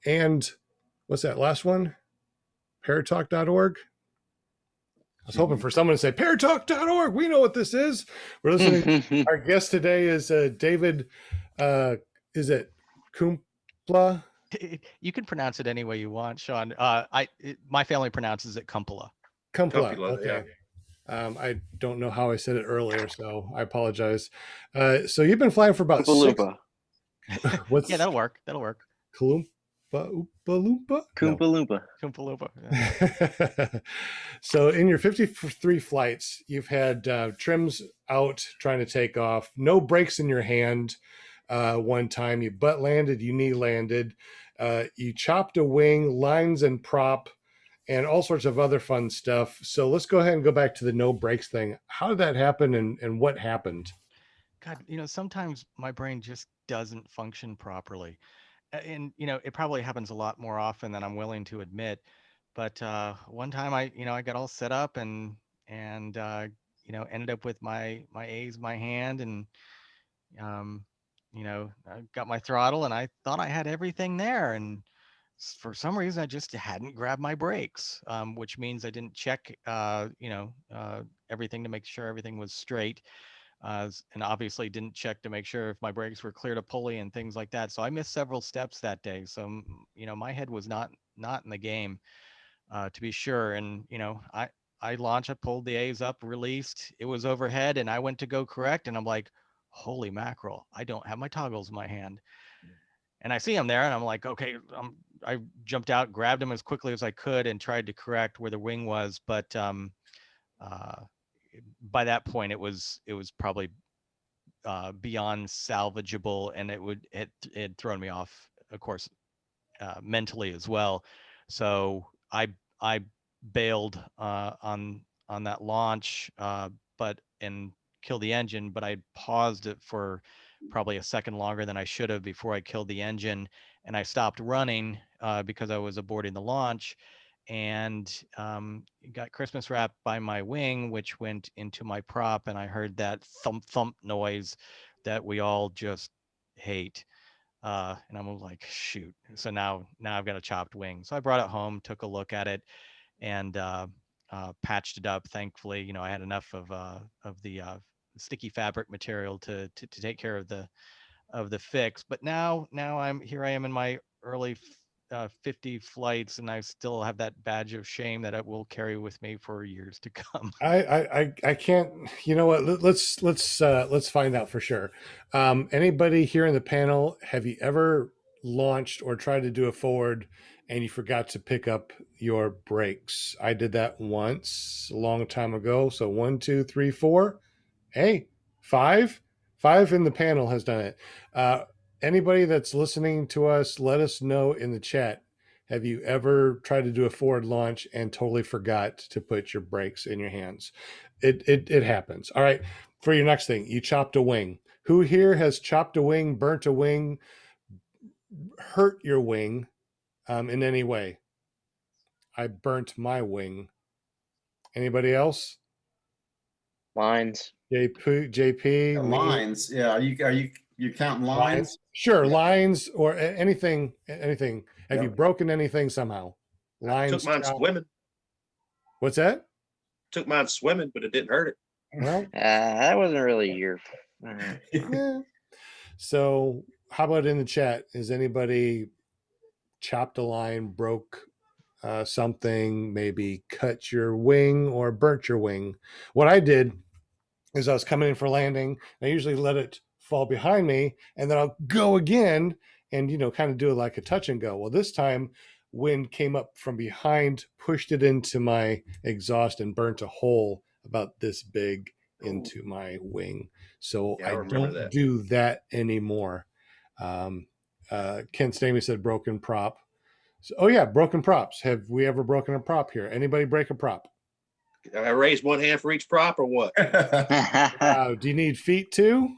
S1: And what's that last one? Paratalk.org. I was hoping for someone to say paratalk.org. We know what this is. We're listening. Our guest today is David. Is it Kumpla?
S2: You can pronounce it any way you want, Sean. My family pronounces it Kumpala.
S1: Kumpla.
S3: Kumpla,
S1: Okay. I don't know how I said it earlier, so I apologize. So you've been flying for about
S4: Oompa Loompa.
S1: What's
S2: Yeah, that'll work. That'll work.
S1: Oompa Loompa?
S4: Oompa Loompa.
S2: Oompa Loompa. Yeah.
S1: So in your 53 flights, you've had trims out trying to take off, no brakes in your hand. One time you butt landed, you knee landed, you chopped a wing, lines and prop, and all sorts of other fun stuff. So let's go ahead and go back to the no brakes thing. How did that happen, and what happened?
S2: God, sometimes my brain just doesn't function properly. And it probably happens a lot more often than I'm willing to admit. But one time I got all set up and ended up with my A's in my hand, and um, I got my throttle, and I thought I had everything there, and for some reason I just hadn't grabbed my brakes, which means I didn't check everything to make sure everything was straight, and obviously didn't check to make sure if my brakes were clear to pulley and things like that. So I missed several steps that day. So my head was not in the game, to be sure. And I launched, I pulled the A's up, released, it was overhead, and I went to go correct, and I'm like, holy mackerel, I don't have my toggles in my hand. And I see him there, and I'm like, okay, I jumped out, grabbed him as quickly as I could, and tried to correct where the wing was. But by that point, it was probably beyond salvageable, and it had thrown me off, of course, mentally as well. So I bailed on that launch, but and killed the engine, but I paused it for probably a second longer than I should have before I killed the engine, and I stopped running because I was aborting the launch, and got Christmas wrap by my wing, which went into my prop, and I heard that thump thump noise that we all just hate. And I'm like, shoot. So now I've got a chopped wing. So I brought it home, took a look at it, and patched it up. Thankfully, I had enough of the sticky fabric material to take care of the fix. But now I am in my early 50 flights, and I still have that badge of shame that I will carry with me for years to come.
S1: I can't. You know what? Let's find out for sure. Anybody here in the panel, have you ever launched or tried to do a forward and you forgot to pick up your brakes? I did that once a long time ago. So 1, 2, 3, 4. Hey, five in the panel has done it. Anybody that's listening to us, let us know in the chat. Have you ever tried to do a forward launch and totally forgot to put your brakes in your hands? It happens. All right. For your next thing, you chopped a wing. Who here has chopped a wing, burnt a wing, hurt your wing in any way? I burnt my wing. Anybody else?
S4: Lines.
S1: JP, me,
S5: Lines. Yeah. You counting lines?
S1: Sure,
S5: Yeah.
S1: lines or anything. Have you
S5: Yep.
S1: broken anything somehow?
S3: I
S1: Lines.
S3: took mine
S1: chopped.
S3: swimming.
S1: What's that?
S3: Took mine swimming, but it didn't hurt it.
S1: Well,
S4: That wasn't really your.
S1: yeah. So, how about in the chat? Is anybody chopped a line, broke something, maybe cut your wing or burnt your wing? What I did is I was coming in for landing. I usually let it fall behind me, and then I'll go again and kind of do it like a touch and go. Well, this time wind came up from behind, pushed it into my exhaust, and burnt a hole about this big into my wing. So
S3: Yeah, I
S1: I
S3: remember
S1: don't
S3: that.
S1: do that anymore. Ken Stamey said broken prop. So, oh yeah, broken props. Have we ever broken a prop here? Anybody break a prop?
S3: I raised one hand for each prop or what?
S1: Do you need feet too?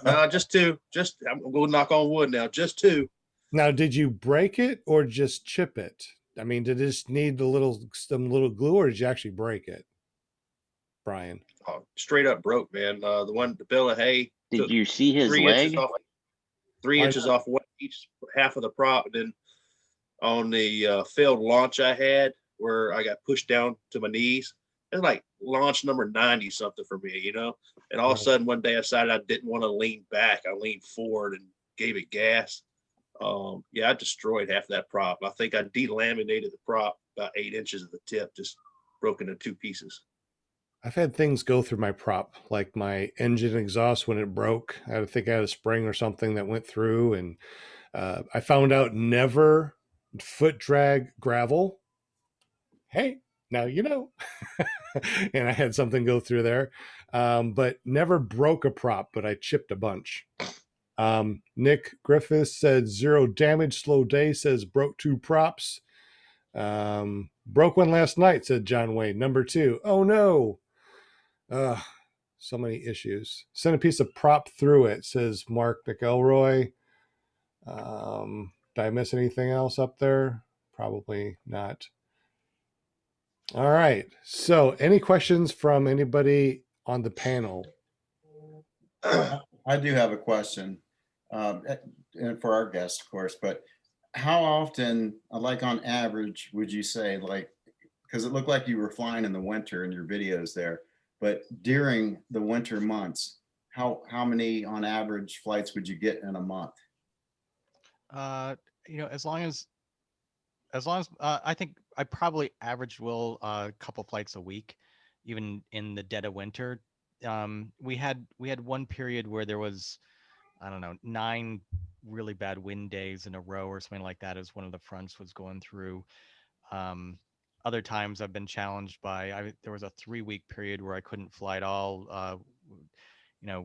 S3: No, just two. Just I'm gonna knock on wood now. Just two.
S1: Now, did you break it or just chip it? I mean, did this need some little glue, or did you actually break it, Brian?
S3: Oh, straight up broke, man. The bale of hay
S4: Did
S3: took
S4: you see his
S3: 3 inches
S4: leg?
S3: off. 3 inches
S1: I-
S3: off each half of the prop. And then on the failed launch I had, where I got pushed down to my knees, it's like launch number 90 something for me, And all of a sudden one day I decided I didn't want to lean back. I leaned forward and gave it gas. Yeah, I destroyed half that prop. I think I delaminated the prop about 8 inches of the tip, just broken into 2 pieces.
S1: I've had things go through my prop, like my engine exhaust when it broke. I think I had a spring or something that went through, and I found out never foot drag gravel. Hey, now you know. And I had something go through there, but never broke a prop, but I chipped a bunch. Nick Griffiths said 0 damage. Slow Day says broke 2 props. Broke one last night, said John Wayne. Number 2. Oh no. So many issues. Sent a piece of prop through it, says Mark McElroy. Did I miss anything else up there? Probably not. All right. So, any questions from anybody on the panel?
S5: I do have a question, and for our guest, of course, but how often, like on average, would you say, like, because it looked like you were flying in the winter in your videos there, but during the winter months, how many on average flights would you get in a month?
S2: As long as I think I probably averaged a couple flights a week, even in the dead of winter. We had one period where there was, I don't know, 9 really bad wind days in a row or something like that, as one of the fronts was going through. Other times I've been challenged by, there was a 3-week period where I couldn't fly at all.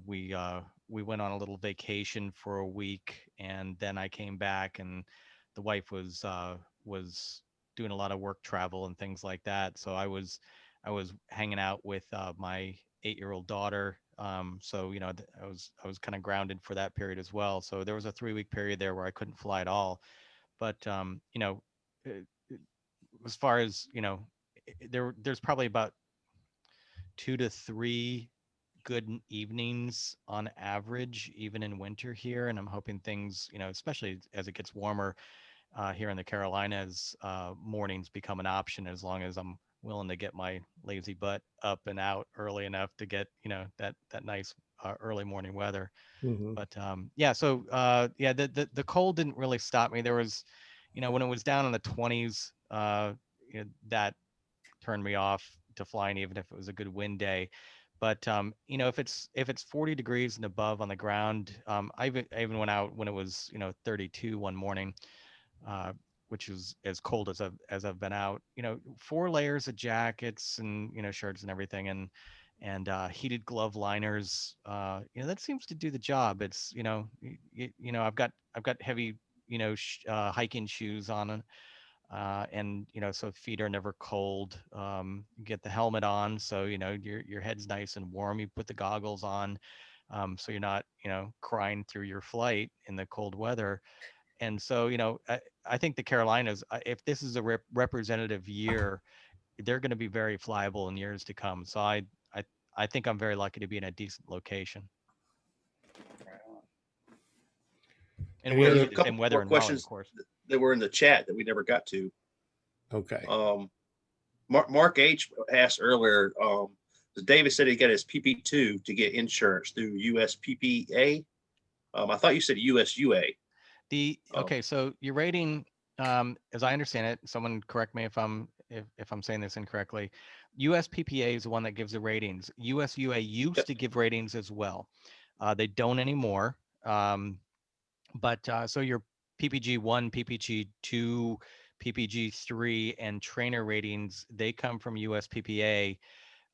S2: We went on a little vacation for a week, and then I came back, and the wife was doing a lot of work travel and things like that. So I was hanging out with my 8-year-old daughter. So I was kind of grounded for that period as well. So there was a 3-week period there where I couldn't fly at all. But uh, as far as there's probably about 2 to 3 good evenings on average, even in winter here. And I'm hoping things, especially as it gets warmer here in the Carolinas, mornings become an option as long as I'm willing to get my lazy butt up and out early enough to get, that nice early morning weather.
S1: Mhm.
S2: But yeah, so yeah, the cold didn't really stop me. There was, when it was down in the 20s, that turned me off to flying, even if it was a good wind day. But if it's 40 degrees and above on the ground, I even went out when it was 32 one morning, uh, which is as cold as I've been out. 4 layers of jackets and shirts and everything, and heated glove liners. That seems to do the job. It's I've got heavy hiking shoes on, and so feet are never cold. You get the helmet on, so your head's nice and warm. You put the goggles on, so you're not crying through your flight in the cold weather. And so I think the Carolinas, if this is a representative year, they're going to be very flyable in years to come. So I I think I'm very lucky to be in a decent location. And
S1: Any
S2: we're
S3: There's
S1: other?
S3: a
S2: usually the
S3: couple
S2: same weather
S3: more
S2: in Raleigh, of
S3: questions
S2: course.
S3: that were in the chat that we never got to.
S1: Okay.
S3: Mark H asked earlier, David said he got his PP2 to get insurance through USPPA. I thought you said USUA.
S2: Okay, so your rating, as I understand it, someone correct me if I'm saying this incorrectly. USPPA is the one that gives the ratings. USUA used to give ratings as well. They don't anymore. But so your PPG 1, PPG 2, PPG 3, and trainer ratings, they come from USPPA.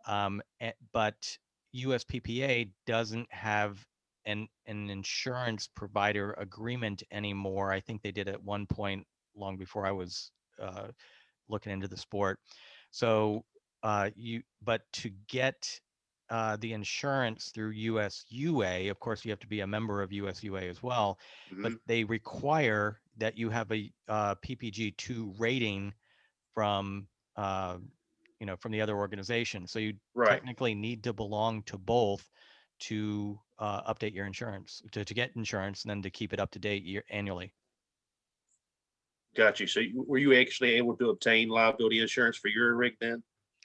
S2: But USPPA doesn't have an insurance provider agreement anymore. I think they did at one point long before I was uh, looking into the sport. So but to get the insurance through USUA, of course, you have to be a member of USUA as well, but
S3: Mhm.
S2: they require that you have a PPG 2 rating from uh, from the other organization. So you
S3: Right.
S2: technically need to belong to both to update your insurance, to get insurance, and then to keep it up to date annually.
S3: Got you. So were you actually able to obtain liability insurance for your rig then?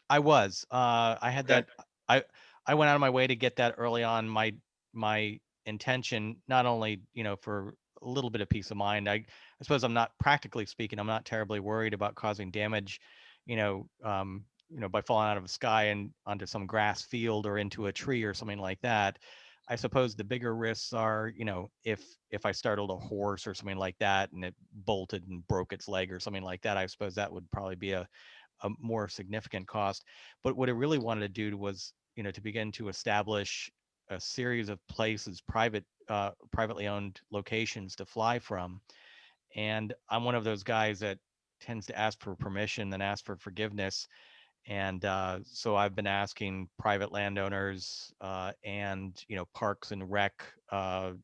S2: I was. I had
S3: Okay.
S2: that. I I went out of my way to get that early on. My intention, not only for a little bit of peace of mind. I suppose I'm not, practically speaking, I'm not terribly worried about causing damage, by falling out of the sky and onto some grass field or into a tree or something like that. I suppose the bigger risks are, if I startled a horse or something like that and it bolted and broke its leg or something like that. I suppose that would probably be a more significant cost. But what it really wanted to do was, to begin to establish a series of places, privately owned locations to fly from. And I'm one of those guys that tends to ask for permission, then ask for forgiveness. And so I've been asking private landowners and parks and rec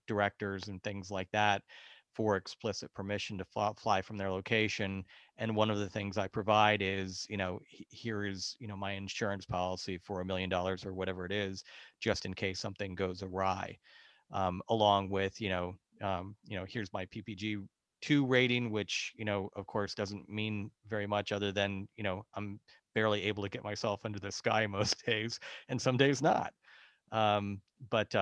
S2: directors and things like that for explicit permission to fly from their location. And one of the things I provide is, here is my insurance policy for $1 million or whatever it is, just in case something goes awry. Along with here's my PPG 2 rating, which of course doesn't mean very much other than I'm barely able to get myself into the sky most days, and some days not. But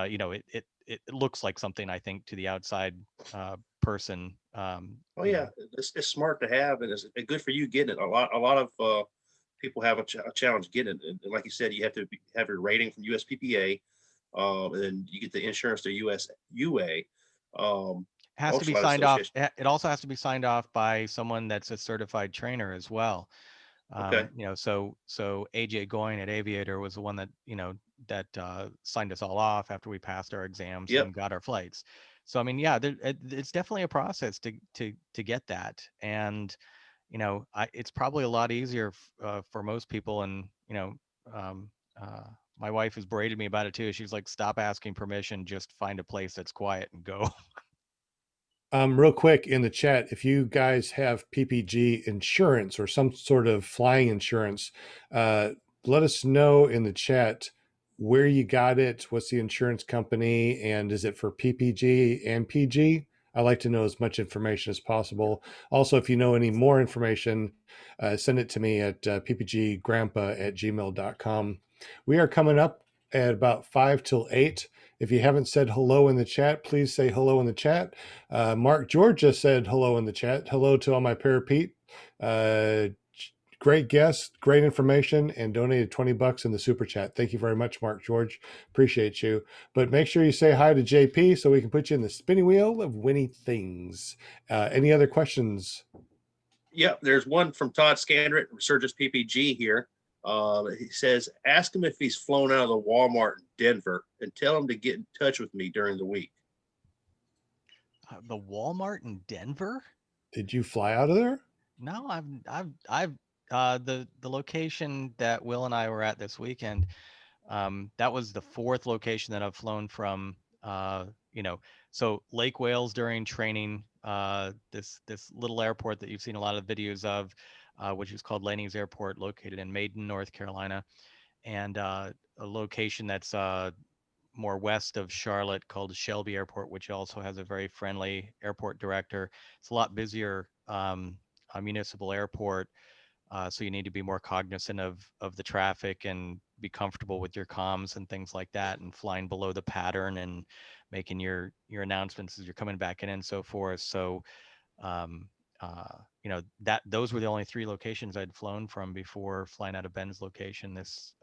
S2: it looks like something, I think, to the outside person.
S3: Oh yeah, it's smart to have, and it's good for you getting it. A lot of people have a challenge getting it, and like you said, you have to have your rating from USPPA, and then you get the insurance to USUA.
S2: Has to
S3: Most
S2: be
S3: flight
S2: signed off.
S3: associations.
S2: It also has to be signed off by someone that's a certified trainer as well.
S3: Okay.
S2: So AJ Goyne at Aviator was the one that signed us all off after we passed our exams
S3: Yep.
S2: and got our flights. So I mean, yeah, it's definitely a process to get that. And it's probably a lot easier for most people. And, um, my wife has braided me about it too. She's like, stop asking permission, just find a place that's quiet and go.
S1: Real quick in the chat, if you guys have PPG insurance or some sort of flying insurance, let us know in the chat where you got it, what's the insurance company, and is it for PPG and PG? I like to know as much information as possible. Also, if you know any more information, send it to me at ppggrandpa@gmail.com. We are coming up at about 5 till 8. If you haven't said hello in the chat, please say hello in the chat. Mark George just said hello in the chat. Hello to all my parapete. Great guest, great information, and donated $20 in the super chat. Thank you very much, Mark George. Appreciate you. But make sure you say hi to JP so we can put you in the spinning wheel of winning things. Any other questions?
S3: Yep, there's one from Todd Scandrett, Resurgence PPG here. He says, ask him if he's flown out of the Walmart in Denver and tell him to get in touch with me during the week.
S2: The Walmart in Denver?
S1: Did you fly out of there?
S2: No, I've the location that Will and I were at this weekend. That was the 4th location that I've flown from. So Lake Wales during training, this little airport that you've seen a lot of videos of, which is called Laney's Airport, located in Maiden, North Carolina, and a location that's more west of Charlotte called Shelby Airport, which also has a very friendly airport director. It's a lot busier a municipal airport, so you need to be more cognizant of the traffic and be comfortable with your comms and things like that, and flying below the pattern and making your announcements as you're coming back in and so forth. So that those were the only 3 locations I'd flown from before flying out of Ben's location this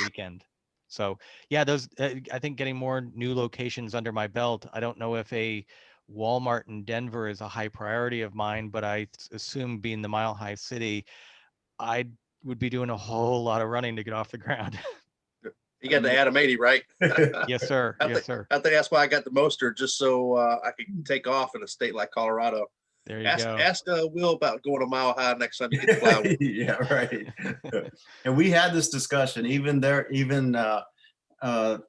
S2: weekend. So yeah, those I think getting more new locations under my belt. I don't know if a Walmart in Denver is a high priority of mine, but I assume being the Mile High City, I would be doing a whole lot of running to get off the ground.
S3: You got the Adam 80, right?
S2: Yes, sir. Yes, sir.
S3: I think that's why I got the Moster, just so I could take off in a state like Colorado.
S2: There you
S3: Ask
S2: go.
S3: Ask Will about going a Mile High next time you get to fly with him.
S5: Yeah, right. And we had this discussion at our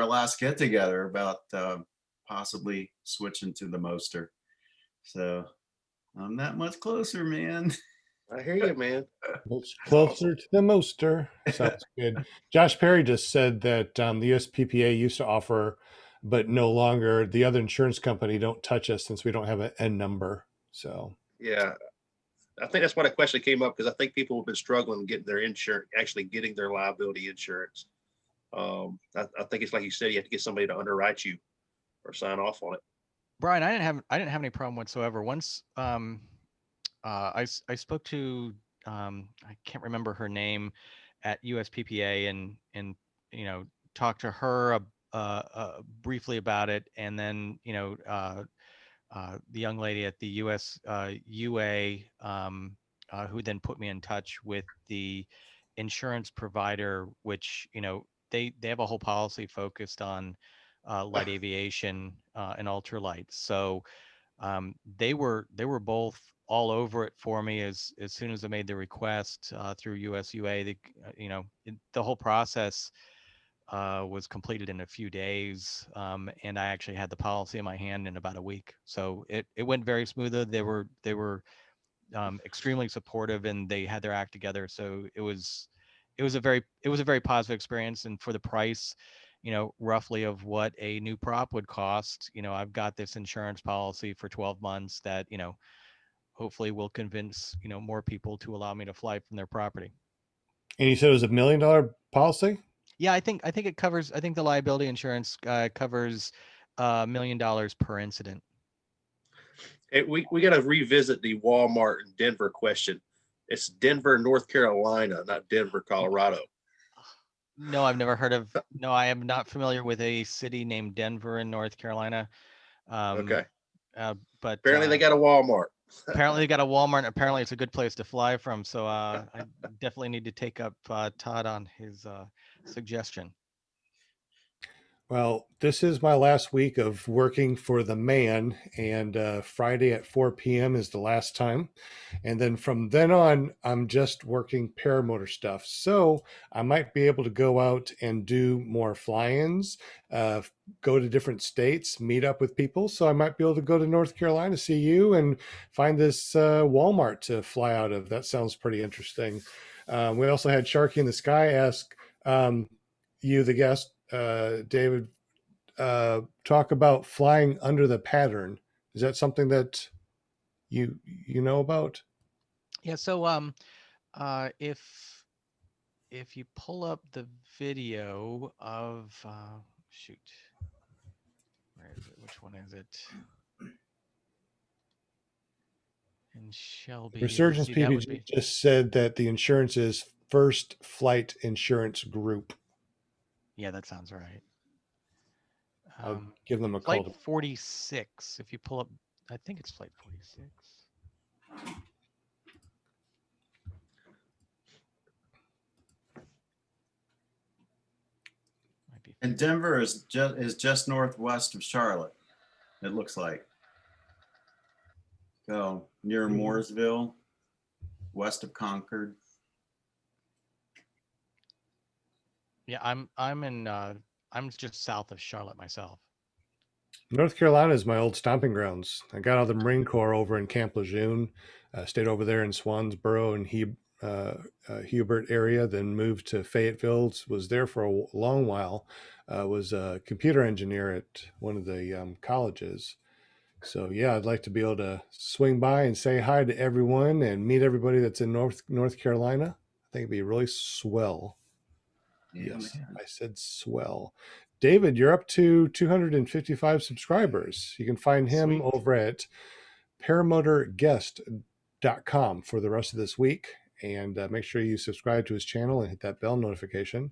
S5: last get together about possibly switching to the Moster. So I'm that much closer, man.
S3: I hear you, man.
S1: It's closer to the Moster. Sounds good. Josh Perry just said that the USPPA used to offer, but no longer. The other insurance company don't touch us since we don't have an N number. So
S3: yeah, I think that's why the question came up, because I think people have been struggling getting their insurance, actually getting their liability insurance. I think it's like you said, you have to get somebody to underwrite you or sign off on it.
S2: Brian, I didn't have any problem whatsoever. Once I spoke to I can't remember her name at USPPA and talked to her briefly about it, and then the young lady at the US UA who then put me in touch with the insurance provider, which they have a whole policy focused on light aviation and ultralight. So they were both all over it for me as soon as I made the request through USUA. The whole process was completed in a few days, and I actually had the policy in my hand in about a week. So it went very smoothly. They were extremely supportive, and they had their act together. So it was a very positive experience. And for the price, roughly of what a new prop would cost, I've got this insurance policy for 12 months that, hopefully will convince, more people to allow me to fly from their property.
S1: And you said it was $1 million policy?
S2: Yeah, I think it covers, I think the liability insurance covers $1 million per incident.
S3: Hey, we got to revisit the Walmart in Denver question. It's Denver, North Carolina, not Denver, Colorado.
S2: No, I've never heard of. No, I am not familiar with a city named Denver in North Carolina.
S3: Okay.
S2: But
S3: apparently they got a Walmart.
S2: Apparently they got a Walmart. And apparently it's a good place to fly from. So I definitely need to take up Todd on his suggestion.
S1: Well, this is my last week of working for the man, and Friday at 4 p.m. is the last time. And then from then on, I'm just working paramotor stuff. So I might be able to go out and do more fly-ins, uh, go to different states, meet up with people. So I might be able to go to North Carolina, see you, and find this Walmart to fly out of. That sounds pretty interesting. We also had Sharky in the Sky ask you, the guest, David, talk about flying under the pattern. Is that something that you know about?
S2: Yeah. So if you pull up the video of shoot, where is it? Which one is it? In Shelby. Let's
S1: Resurgence
S2: see. That would
S1: PPG
S2: be.
S1: just said that the insurance is First Flight Insurance Group.
S2: Yeah, that sounds right.
S1: I'll give them a
S2: Flight
S1: call.
S2: 46. If you pull up, I think it's Flight 46. Might be.
S5: And Denver is just northwest of Charlotte. It looks like. So near Mooresville, west of Concord.
S2: Yeah, I'm just south of Charlotte myself.
S1: North Carolina is my old stomping grounds. I got out of the Marine Corps over in Camp Lejeune, stayed over there in Swansboro and Hubert area, then moved to Fayetteville. Was there for a long while. Was a computer engineer at one of the colleges. So yeah, I'd like to be able to swing by and say hi to everyone and meet everybody that's in North Carolina. I think it'd be really swell.
S5: Yeah,
S1: Yes,
S5: man.
S1: I said swell. David, you're up to 255 subscribers. You can find him
S2: Sweet.
S1: over at paramotorguest.com for the rest of this week. And make sure you subscribe to his channel and hit that bell notification.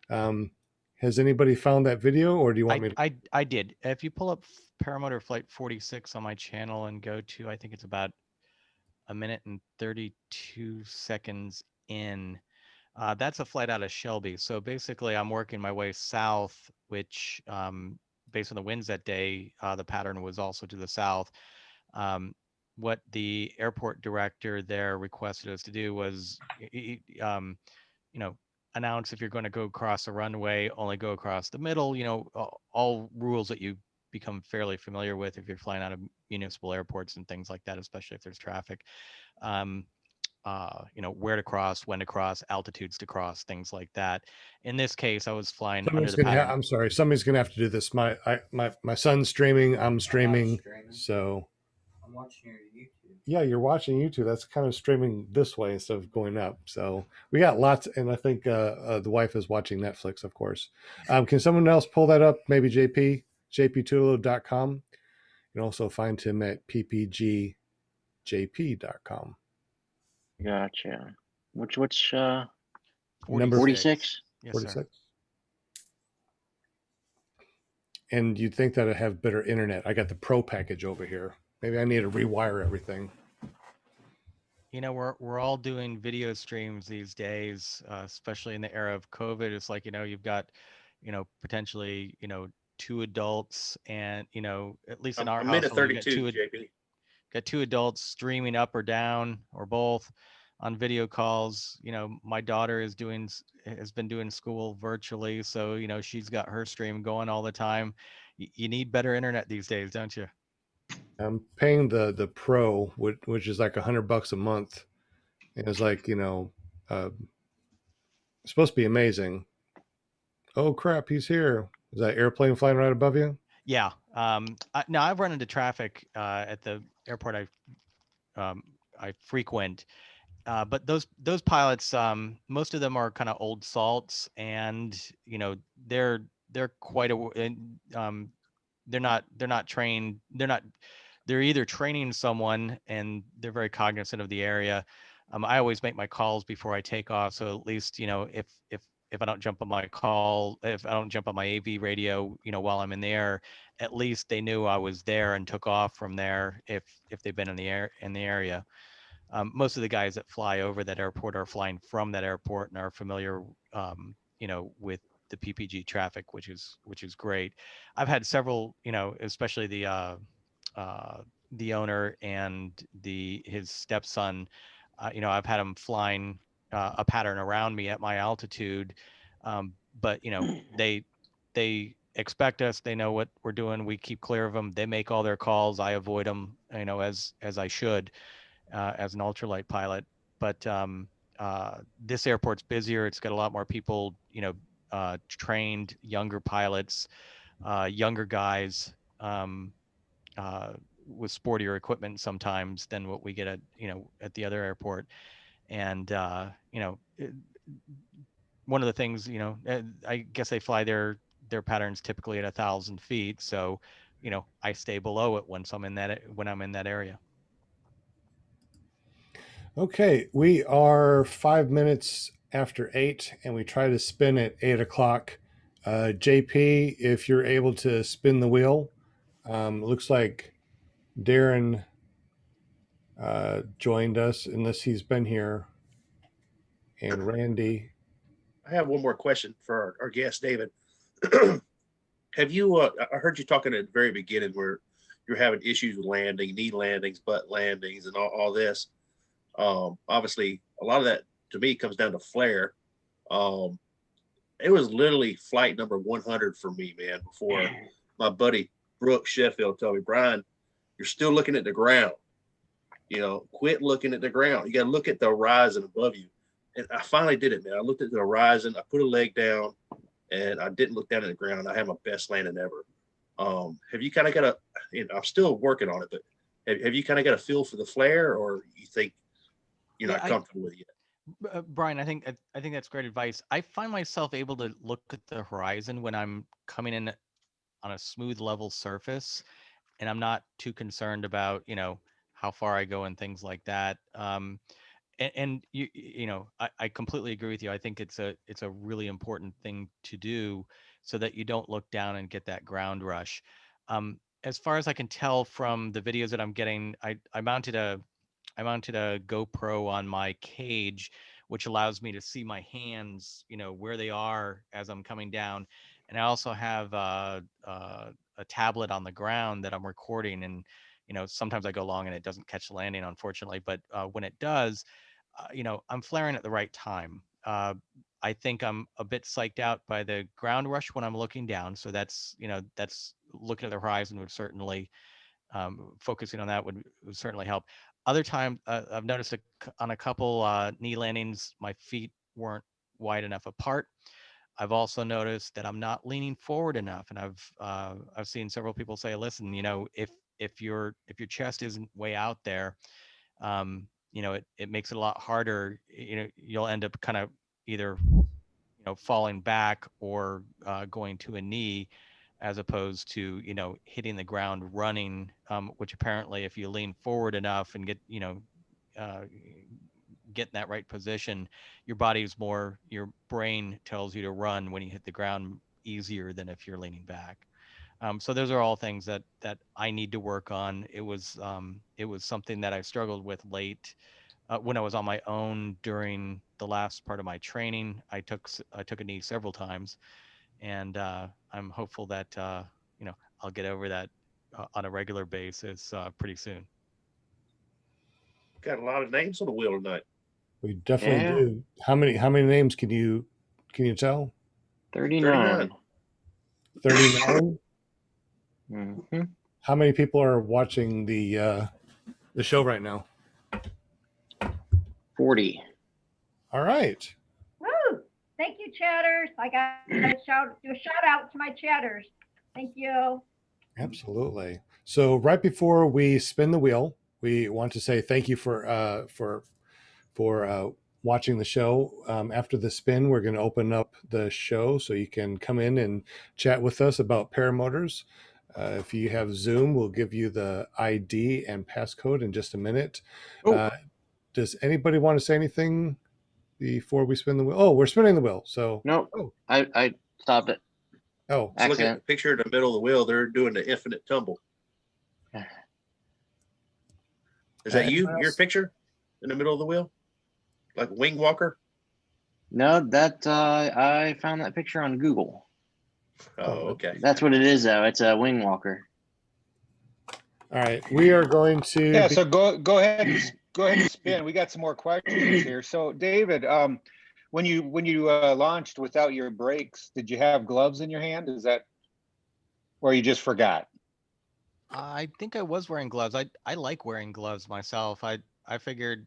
S1: Has anybody found that video, or do you want me to?
S2: I did. If you pull up Paramotor Flight 46 on my channel and go to, I think it's about a minute and 32 seconds in. That's a flight out of Shelby. So basically, I'm working my way south, which, based on the winds that day, the pattern was also to the south. What the airport director there requested us to do was, announce if you're going to go across the runway, only go across the middle. All rules that you become fairly familiar with if you're flying out of municipal airports and things like that, especially if there's traffic. Where to cross, when to cross, altitudes to cross, things like that. In this case, I was flying under the pattern.
S1: I'm sorry, somebody's gonna have to do this. My son's streaming. I'm streaming. So
S6: I'm watching your YouTube.
S1: yeah, you're watching YouTube. That's kind of streaming this way instead of going up. So we got lots, and I think the wife is watching Netflix, of course. Can someone else pull that up? Maybe jptullo.com. You can also find him at ppgjp.com.
S4: Gotcha. Which
S1: Number
S4: 46?
S2: Yes,
S1: 46.
S2: sir.
S1: And you'd think that I'd have better internet. I got the pro package over here. Maybe I need to rewire everything.
S2: We're all doing video streams these days, especially in the era of COVID. It's like, you've got, potentially, two adults and, at least in our
S3: I'm minute
S2: household, we
S3: 32, JP.
S2: got two adults streaming up or down or both on video calls. My daughter has been doing school virtually. So, she's got her stream going all the time. You need better internet these days, don't you?
S1: I'm paying the pro, which is like $100 a month. And it's like, it's supposed to be amazing. Oh crap, he's here. Is that airplane flying right above you?
S2: Yeah. Now I've run into traffic at the airport I frequent, but those pilots, most of them are kind of old salts, and they're quite they're not trained. They're either training someone and they're very cognizant of the area. I always make my calls before I take off, so at least if I don't jump on my call, if I don't jump on my AV radio, while I'm in the air, at least they knew I was there and took off from there if they've been in the area. Most of the guys that fly over that airport are flying from that airport and are familiar, with PPG traffic, which is great. I've had several, you know, especially the owner and his stepson, you know, I've had them flying a pattern around me at my altitude, but you know, they expect us. They know what we're doing. We keep clear of them. They make all their calls. I avoid them, you know, as I should, as an ultralight pilot. But this airport's busier. It's got a lot more people, you know, trained younger pilots, younger guys. With sportier equipment sometimes than what we get at, you know, at the other airport. And you know, one of the things, you know, I guess they fly their patterns typically at 1,000 feet, so you know, I stay below it when I'm in that area.
S1: Okay, we are 5 minutes after 8, and we try to spin at 8 o'clock. JP, if you're able to spin the wheel, looks like Darren joined us, unless he's been here, and Randy.
S3: I have one more question for our guest, David. Have you, I heard you talking at the very beginning where you're having issues with landing, knee landings, butt landings, and all this. Obviously, a lot of that to me comes down to flare. It was literally flight number 100 for me, man, before my buddy Brook Sheffield told me, Brian, you're still looking at the ground. You know, quit looking at the ground. You got to look at the horizon above you. And I finally did it, man. I looked at the horizon. I put a leg down, and I didn't look down at the ground. I had my best landing ever. Have you kind of got a, you know, I'm still working on it, but have you kind of got a feel for the flare, or you think you're not comfortable with it yet?
S2: Brian, I think that's great advice. I find myself able to look at the horizon when I'm coming in on a smooth, level surface, and I'm not too concerned about, you know, how far I go and things like that. And you know, I completely agree with you. I think it's a really important thing to do so that you don't look down and get that ground rush. As far as I can tell from the videos that I'm getting, I mounted a GoPro on my cage, which allows me to see my hands, you know, where they are as I'm coming down. And I also have a tablet on the ground that I'm recording. And, you know, sometimes I go long and it doesn't catch the landing, unfortunately. But when it does, you know, I'm flaring at the right time. I think I'm a bit psyched out by the ground rush when I'm looking down. So that's, you know, that's looking at the horizon would certainly, focusing on that would certainly help. Other times, I've noticed on a couple knee landings, my feet weren't wide enough apart. I've also noticed that I'm not leaning forward enough, and I've seen several people say, "Listen, you know, if your chest isn't way out there, you know, it makes it a lot harder. You know, you'll end up kind of either, you know, falling back or going to a knee, as opposed to, you know, hitting the ground running, which apparently if you lean forward enough and get, you know, uh, get in that right position, your brain tells you to run when you hit the ground easier than if you're leaning back. So those are all things that I need to work on. It was something that I struggled with late when I was on my own during the last part of my training. I took a knee several times, and I'm hopeful that you know, I'll get over that on a regular basis pretty soon.
S3: Got a lot of names on the wheel tonight.
S1: We definitely
S4: Yeah.
S1: do. How many names can you tell?
S4: 39.
S1: 39.
S4: Mm-hmm.
S1: How many people are watching the show right now?
S4: 40.
S1: All right.
S7: Woo! Thank you, chatters. I got to do a shout out to my chatters. Thank you.
S1: Absolutely. So right before we spin the wheel, we want to say thank you for watching the show. After the spin, we're going to open up the show so you can come in and chat with us about paramotors. If you have Zoom, we'll give you the ID and passcode in just a minute.
S2: Oh.
S1: Does anybody want to say anything before we spin the wheel? Oh, we're spinning the wheel. So
S4: Nope.
S1: Oh.
S4: I stopped it.
S1: Oh,
S3: So look at the
S4: Accident.
S3: picture in the middle of the wheel. They're doing the infinite tumble. Is that you?
S1: Anyone
S3: Your
S1: else?
S3: picture in the middle of the wheel, like wing walker?
S4: No, that I found that picture on Google.
S3: Oh, okay.
S4: That's what it is, though. It's a wing walker.
S1: All right, we are going to.
S8: Yeah, so go ahead and spin. We got some more questions here. So David, when you launched without your brakes, did you have gloves in your hand? Is that, or you just forgot?
S2: I think I was wearing gloves. I like wearing gloves myself. I figured,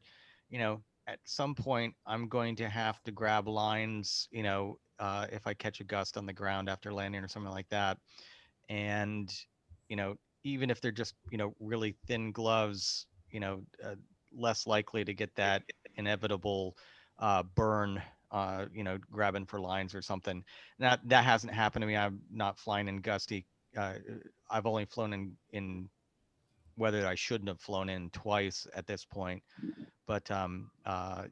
S2: at some point I'm going to have to grab lines, if I catch a gust on the ground after landing or something like that. And, even if they're just, really thin gloves, less likely to get that inevitable burn, grabbing for lines or something. That hasn't happened to me. I'm not flying in gusty. I've only flown in weather I shouldn't have flown in twice at this point. But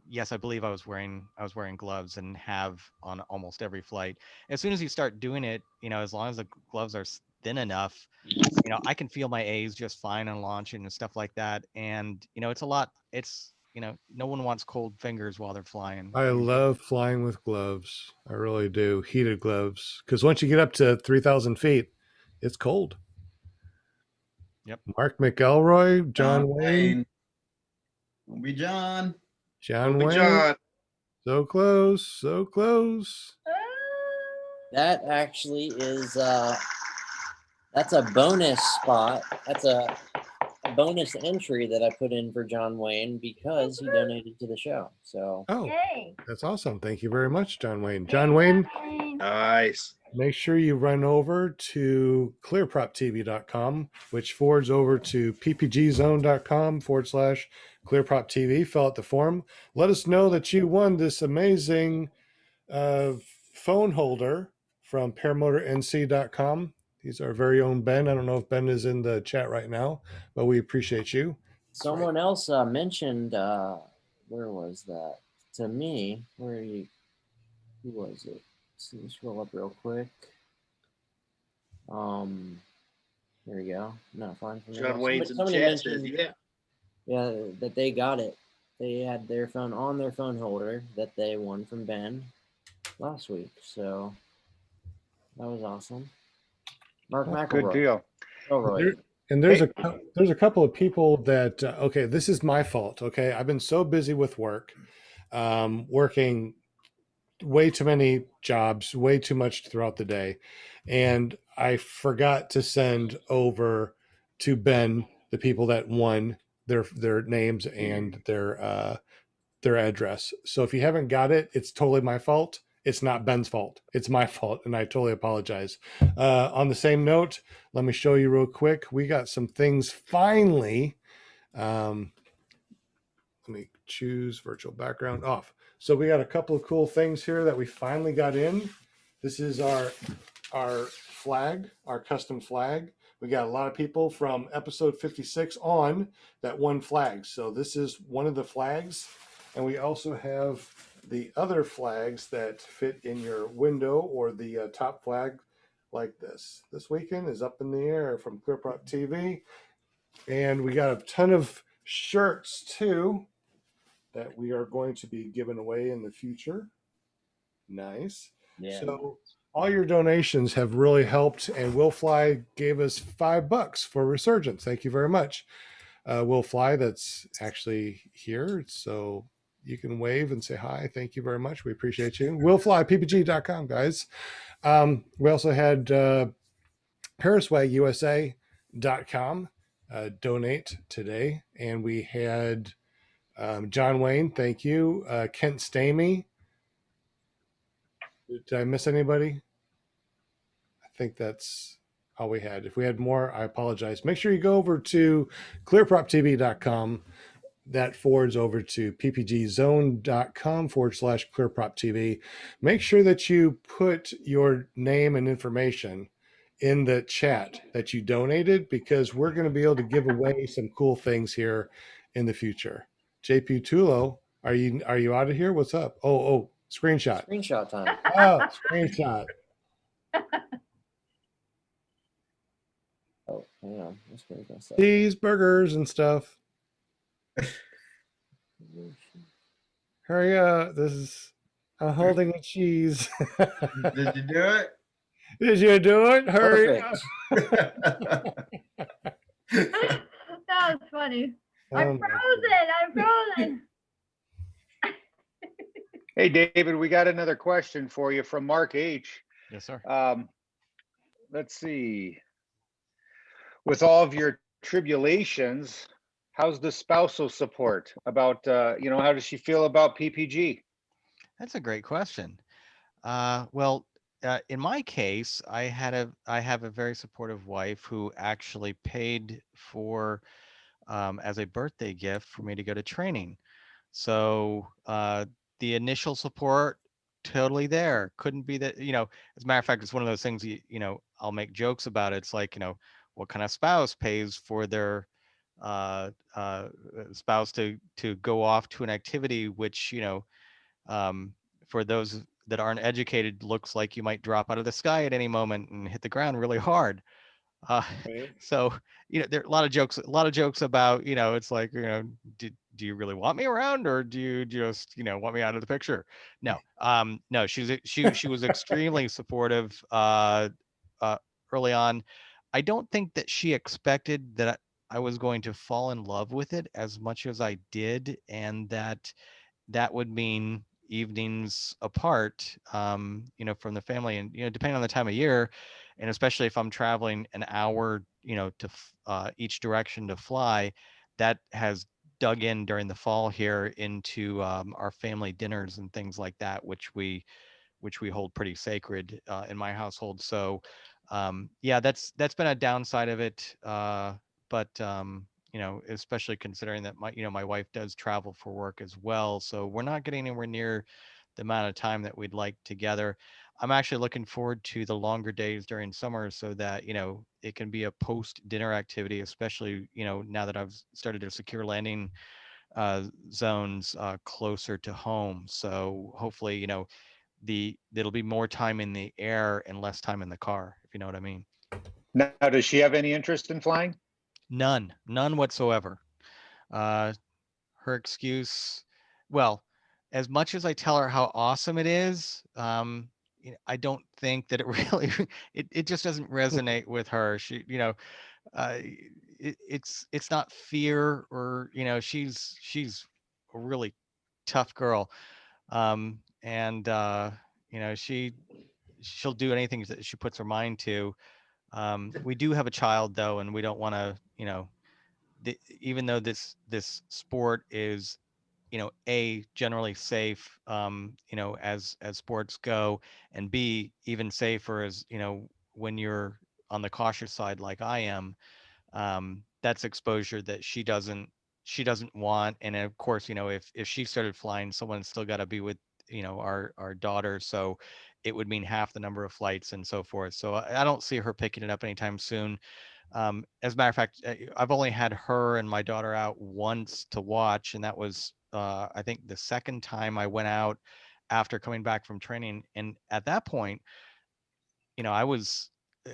S2: yes, I believe I was wearing gloves and have on almost every flight. As soon as you start doing it, as long as the gloves are thin enough, I can feel my A's just fine on launching and stuff like that. And it's a lot. It's no one wants cold fingers while they're flying.
S1: I love flying with gloves. I really do. Heated gloves. Because once you get up to 3,000 feet, it's cold.
S2: Yep.
S1: Mark McElroy, John Wayne.
S5: Won't be John.
S1: John
S3: Big
S1: Wayne.
S3: John.
S1: So close. So close.
S9: That actually is that's a bonus spot. That's a bonus entry that I put in for John Wayne because he donated to the show. So
S1: Oh,
S7: Yay.
S1: that's awesome. Thank you very much, John Wayne. John Wayne,
S3: Nice.
S1: make sure you run over to clearproptv.com, which forwards over to ppgzone.com/clearproptv. Fill out the form. Let us know that you won this amazing phone holder from paramotornc.com. He's our very own Ben. I don't know if Ben is in the chat right now, but we appreciate you.
S9: someone else mentioned where was that to me? Who was it? Let's see, scroll up real quick. There we go. Not fine for me.
S3: John Wayne's in the
S9: Somebody
S3: chat says,
S9: mentioned,
S3: yeah.
S9: yeah, that they got it. They had their phone on their phone holder that they won from Ben last week. So that was awesome. Mark McElroy.
S8: Good deal.
S9: McElroy.
S1: And there's a couple of people that okay, this is my fault. Okay, I've been so busy with work, working way too many jobs, way too much throughout the day, and I forgot to send over to Ben the people that won their names and their address. So if you haven't got it, it's totally my fault. It's not Ben's fault. It's my fault, and I totally apologize. On the same note, let me show you real quick. We got some things finally. Let me choose virtual background off. So we got a couple of cool things here that we finally got in. This is our flag, our custom flag. We got a lot of people from episode 56 on that won flags. So this is one of the flags. And we also have the other flags that fit in your window, or the top flag like this. This weekend is up in the air from ClearProp TV. And we got a ton of shirts too that we are going to be giving away in the future. Nice.
S9: Yeah.
S1: So all your donations have really helped, and Will Fly gave us $5 for Resurgence. Thank you very much. Will Fly, that's actually here. So you can wave and say hi. Thank you very much. We appreciate you. WillFlyPPG.com, guys. We also had ParisWagUSA.com donate today. And we had John Wayne, thank you. Kent Stamey. Did I miss anybody? I think that's all we had. If we had more, I apologize. Make sure you go over to clearproptv.com. That forwards over to ppgzone.com/clearproptv. Make sure that you put your name and information in the chat that you donated, because we're going to be able to give away some cool things here in the future. JP Tulo, are you out of here? What's up? Oh, screenshot.
S9: Screenshot time.
S1: Oh, screenshot.
S9: Oh, hang on. Let's bring this up.
S1: Cheeseburgers and stuff. Hurry up. I'm holding a cheese.
S5: Did you do it?
S1: Did you do it? Hurry.
S9: Perfect.
S7: That was funny.
S1: Oh
S7: I'm
S1: my
S7: frozen. I'm frozen.
S8: Hey, David, we got another question for you from Mark H.
S2: Yes, sir.
S8: Let's see. With all of your tribulations, how's the spousal support about, how does she feel about PPG?
S2: That's a great question. Well, in my case, I have a very supportive wife who actually paid for, as a birthday gift for me to go to training. So the initial support, totally there. Couldn't be that, as a matter of fact, it's one of those things, I'll make jokes about it. It's like, what kind of spouse pays for their spouse to go off to an activity which, for those that aren't educated, looks like you might drop out of the sky at any moment and hit the ground really hard. Uh,
S1: Right.
S2: so, there are a lot of jokes about, it's like, do you really want me around, or do you just, want me out of the picture? No, no, she was extremely supportive, early on. I don't think that she expected that I was going to fall in love with it as much as I did, and that would mean evenings apart, from the family, and depending on the time of year, and especially if I'm traveling an hour, each direction to fly, that has dug in during the fall here into our family dinners and things like that, which we hold pretty sacred in my household. So yeah, that's been a downside of it, but especially considering that my wife does travel for work as well, so we're not getting anywhere near the amount of time that we'd like together. I'm actually looking forward to the longer days during summer so that it can be a post dinner activity, especially now that I've started to secure landing zones closer to home. So hopefully there'll be more time in the air and less time in the car, if you know what I mean.
S8: Now, does she have any interest in flying?
S2: None whatsoever. Her excuse, well, as much as I tell her how awesome it is, I don't think that it really, it just doesn't resonate with her. She, uh, it's not fear, or, she's a really tough girl. And, she'll do anything that she puts her mind to. We do have a child though, and we don't want to, even though this sport is, A, generally safe, as sports go, and B, even safer as, when you're on the cautious side like I am, that's exposure that she doesn't want. And of course, if she started flying, someone's still got to be with, our daughter. So it would mean half the number of flights and so forth. So I don't see her picking it up anytime soon. As a matter of fact, I've only had her and my daughter out once to watch, and that was, I think, the second time I went out after coming back from training. And at that point, I was,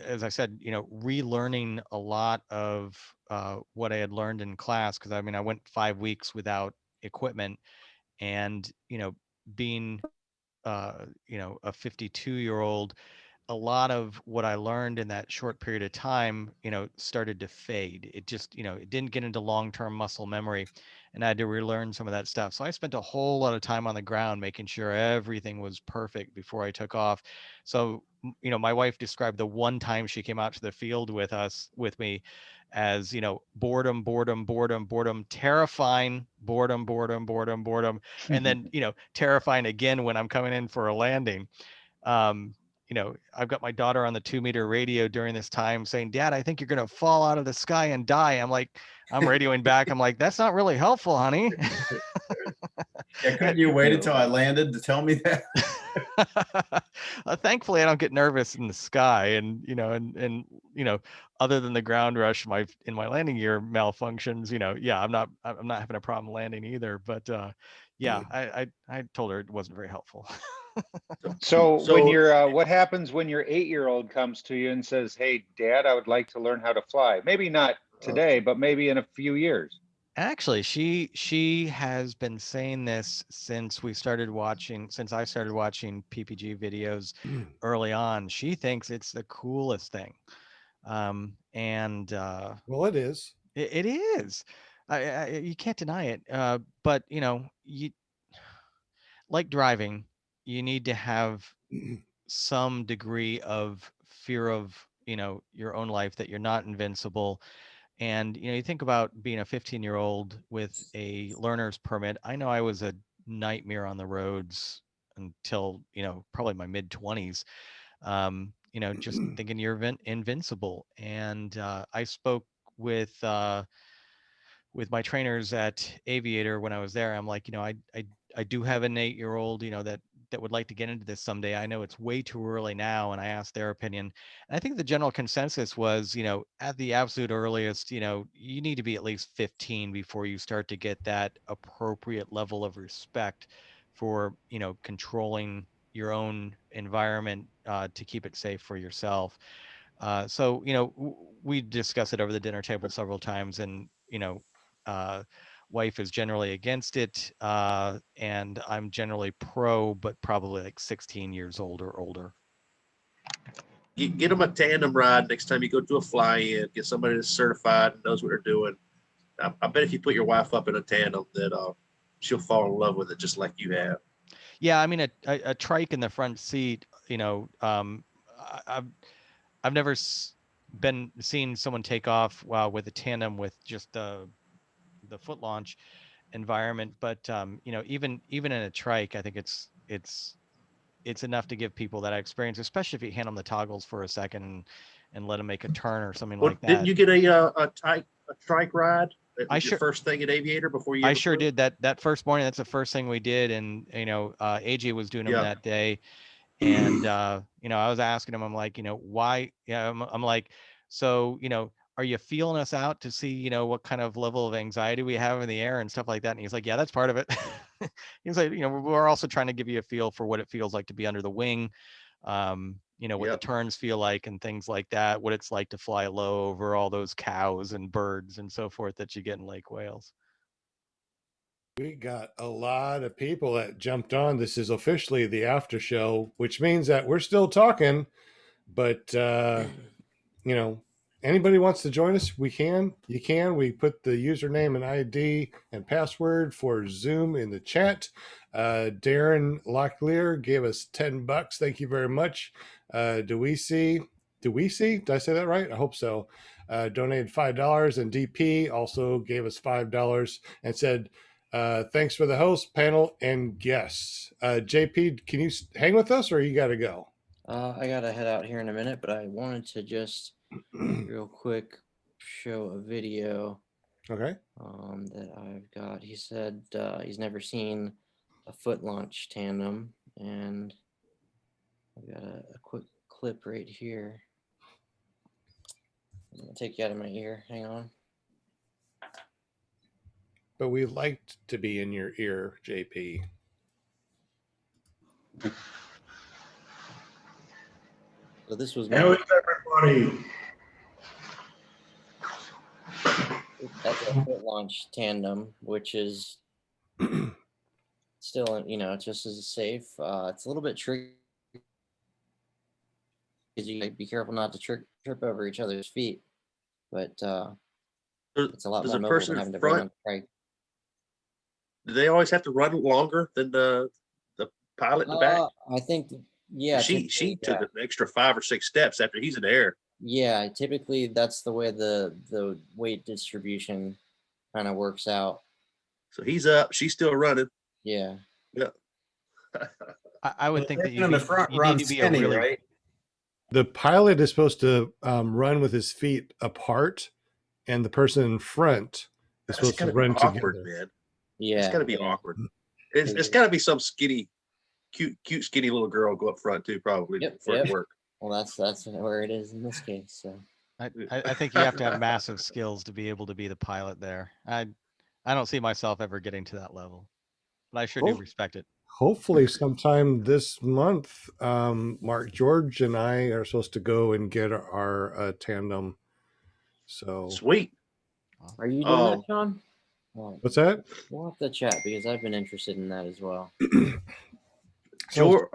S2: as I said, relearning a lot of what I had learned in class, because I went 5 weeks without equipment, and being a 52-year-old, a lot of what I learned in that short period of time, started to fade. It just, it didn't get into long-term muscle memory, and I had to relearn some of that stuff. So I spent a whole lot of time on the ground making sure everything was perfect before I took off. So, my wife described the one time she came out to the field with me as, boredom, boredom, boredom, boredom, terrifying, boredom, boredom, boredom, boredom, and then, terrifying again when I'm coming in for a landing. Um, I've got my daughter on the 2-meter radio during this time saying, "Dad, I think you're going to fall out of the sky and die." I'm radioing back. I'm like, "That's not really helpful, honey."
S5: Yeah, couldn't you wait until I landed to tell me that?
S2: Thankfully, I don't get nervous in the sky, and other than the ground rush, in my landing gear malfunctions, yeah, I'm not having a problem landing either. But yeah, I told her it wasn't very helpful.
S8: So when
S3: So
S8: you're, what happens when your 8-year-old comes to you and says, "Hey, Dad, I would like to learn how to fly"? Maybe not today, but maybe in a few years.
S2: Actually, she has been saying this since I started watching PPG videos early on. She thinks it's the coolest thing.
S1: Well, it is.
S2: It is. You can't deny it. But you know, you like driving, you need to have some degree of fear of, you know, your own life, that you're not invincible. And you know, you think about being a 15-year-old with a learner's permit. I know I was a nightmare on the roads until, you know, probably my mid 20s. You know, just thinking you're invincible. And I spoke with my trainers at Aviator when I was there. I'm like, you know, I do have an 8-year-old, you know, that would like to get into this someday. I know it's way too early now, and I asked their opinion. And I think the general consensus was, you know, at the absolute earliest, you know, you need to be at least 15 before you start to get that appropriate level of respect for, you know, controlling your own environment to keep it safe for yourself. So, you know, we discussed it over the dinner table several times, and, you know, uh, wife is generally against it, and I'm generally pro, but probably like 16 years old or older.
S3: Get them a tandem ride next time you go to a fly-in. Get somebody that's certified and knows what they're doing. I bet if you put your wife up in a tandem, that she'll fall in love with it just like you have.
S2: Yeah, I mean, a trike in the front seat, you know, I've never been seen someone take off with a tandem with just the foot launch environment, but you know, even in a trike, I think it's enough to give people that experience, especially if you hand them the toggles for a second and let them make a turn or something
S3: Well,
S2: like
S3: didn't
S2: that.
S3: you get a trike ride? That
S2: I
S3: was your
S2: sure
S3: first thing at Aviator before you
S2: I
S3: ever
S2: sure
S3: flew?
S2: did that first morning. That's the first thing we did, and you know, AJ was doing them
S3: Yeah.
S2: that day, and you know, I was asking him, I'm like, you know, why? Yeah, I'm like, so you know, are you feeling us out to see, you know, what kind of level of anxiety we have in the air and stuff like that? And he's like, yeah, that's part of it. He's like, you know, we're also trying to give you a feel for what it feels like to be under the wing, you know, what the
S3: Yep.
S2: turns feel like and things like that, what it's like to fly low over all those cows and birds and so forth that you get in Lake Wales.
S1: We got a lot of people that jumped on. This is officially the after show, which means that we're still talking, but you know, anybody wants to join us, we can. You can. We put the username and ID and password for Zoom in the chat. Darren Locklear gave us $10. Thank you very much. Do we see? Did I say that right? I hope so. Donated $5, and DP also gave us $5 and said, thanks for the host, panel, and guests. JP, can you hang with us, or you got to go?
S9: I gotta head out here in a minute, but I wanted to just real quick show a video
S1: Okay.
S9: that I've got. He said he's never seen a foot launch tandem, and I've got a quick clip right here. I'm gonna take you out of my ear. Hang on.
S1: But we liked to be in your ear, JP.
S9: So this was
S10: How is everybody?
S9: that's a foot launch tandem, which is still, you know, just as safe. It's a little bit tricky because you gotta be careful not to trip over each other's feet, but it's a lot
S3: Does
S9: more
S3: a
S9: mobile
S3: person
S9: than
S3: in
S9: having to run
S3: front,
S9: on the trike.
S3: do they always have to run longer than the pilot in the back?
S9: I think, yeah.
S3: She
S9: typically,
S3: took
S9: yeah.
S3: an extra 5 or 6 steps after he's in the air.
S9: Yeah, typically that's the way the weight distribution kind of works out.
S3: So he's up, she's still running.
S9: Yeah.
S3: Yeah.
S2: I would think that
S5: in the front
S2: you
S5: run
S2: need to be
S5: skinny,
S2: a really
S5: right?
S1: The pilot is supposed to run with his feet apart, and the person in front is
S3: That's
S1: supposed to
S3: gotta be
S1: run
S3: awkward,
S1: together.
S3: man.
S9: Yeah.
S3: It's gotta be
S9: yeah.
S3: awkward. It's gotta be some skinny, cute, skinny little girl go up front too, probably
S9: Yep,
S3: for it
S9: yep.
S3: to work.
S9: Well, that's where it is in this case. So
S2: I think you have to have massive skills to be able to be the pilot there. I don't see myself ever getting to that level, but I sure do
S1: Oh.
S2: respect it.
S1: Hopefully, sometime this month, Mark George and I are supposed to go and get our tandem. So
S3: Sweet.
S9: are you doing that,
S3: Oh,
S9: Sean? Well,
S1: What's that?
S9: we'll have to chat because I've been interested in that as well.
S3: George,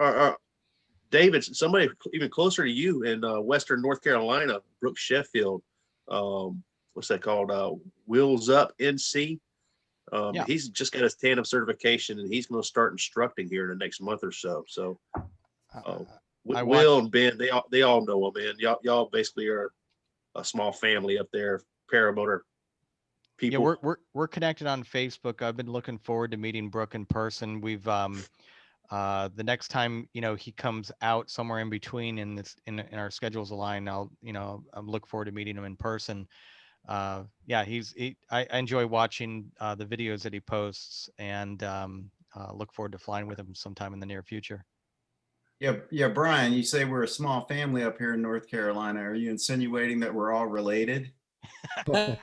S3: David, somebody even closer to you in Western North Carolina, Brook Sheffield. What's that called? Wheels Up NC.
S2: Yeah.
S3: He's just got his tandem certification, and he's going to start instructing here in the next month or so. So,
S2: I
S3: Will
S2: watched-
S3: and Ben, they all know him, man. Y'all basically are a small family up there, paramotor people.
S2: Yeah, we're connected on Facebook. I've been looking forward to meeting Brook in person. We've the next time, you know, he comes out somewhere in between in this in our schedules align, I'll, you know, I'm look forward to meeting him in person. Yeah, I enjoy watching the videos that he posts, and look forward to flying with him sometime in the near future.
S5: Yeah, Brian, you say we're a small family up here in North Carolina. Are you insinuating that we're all related?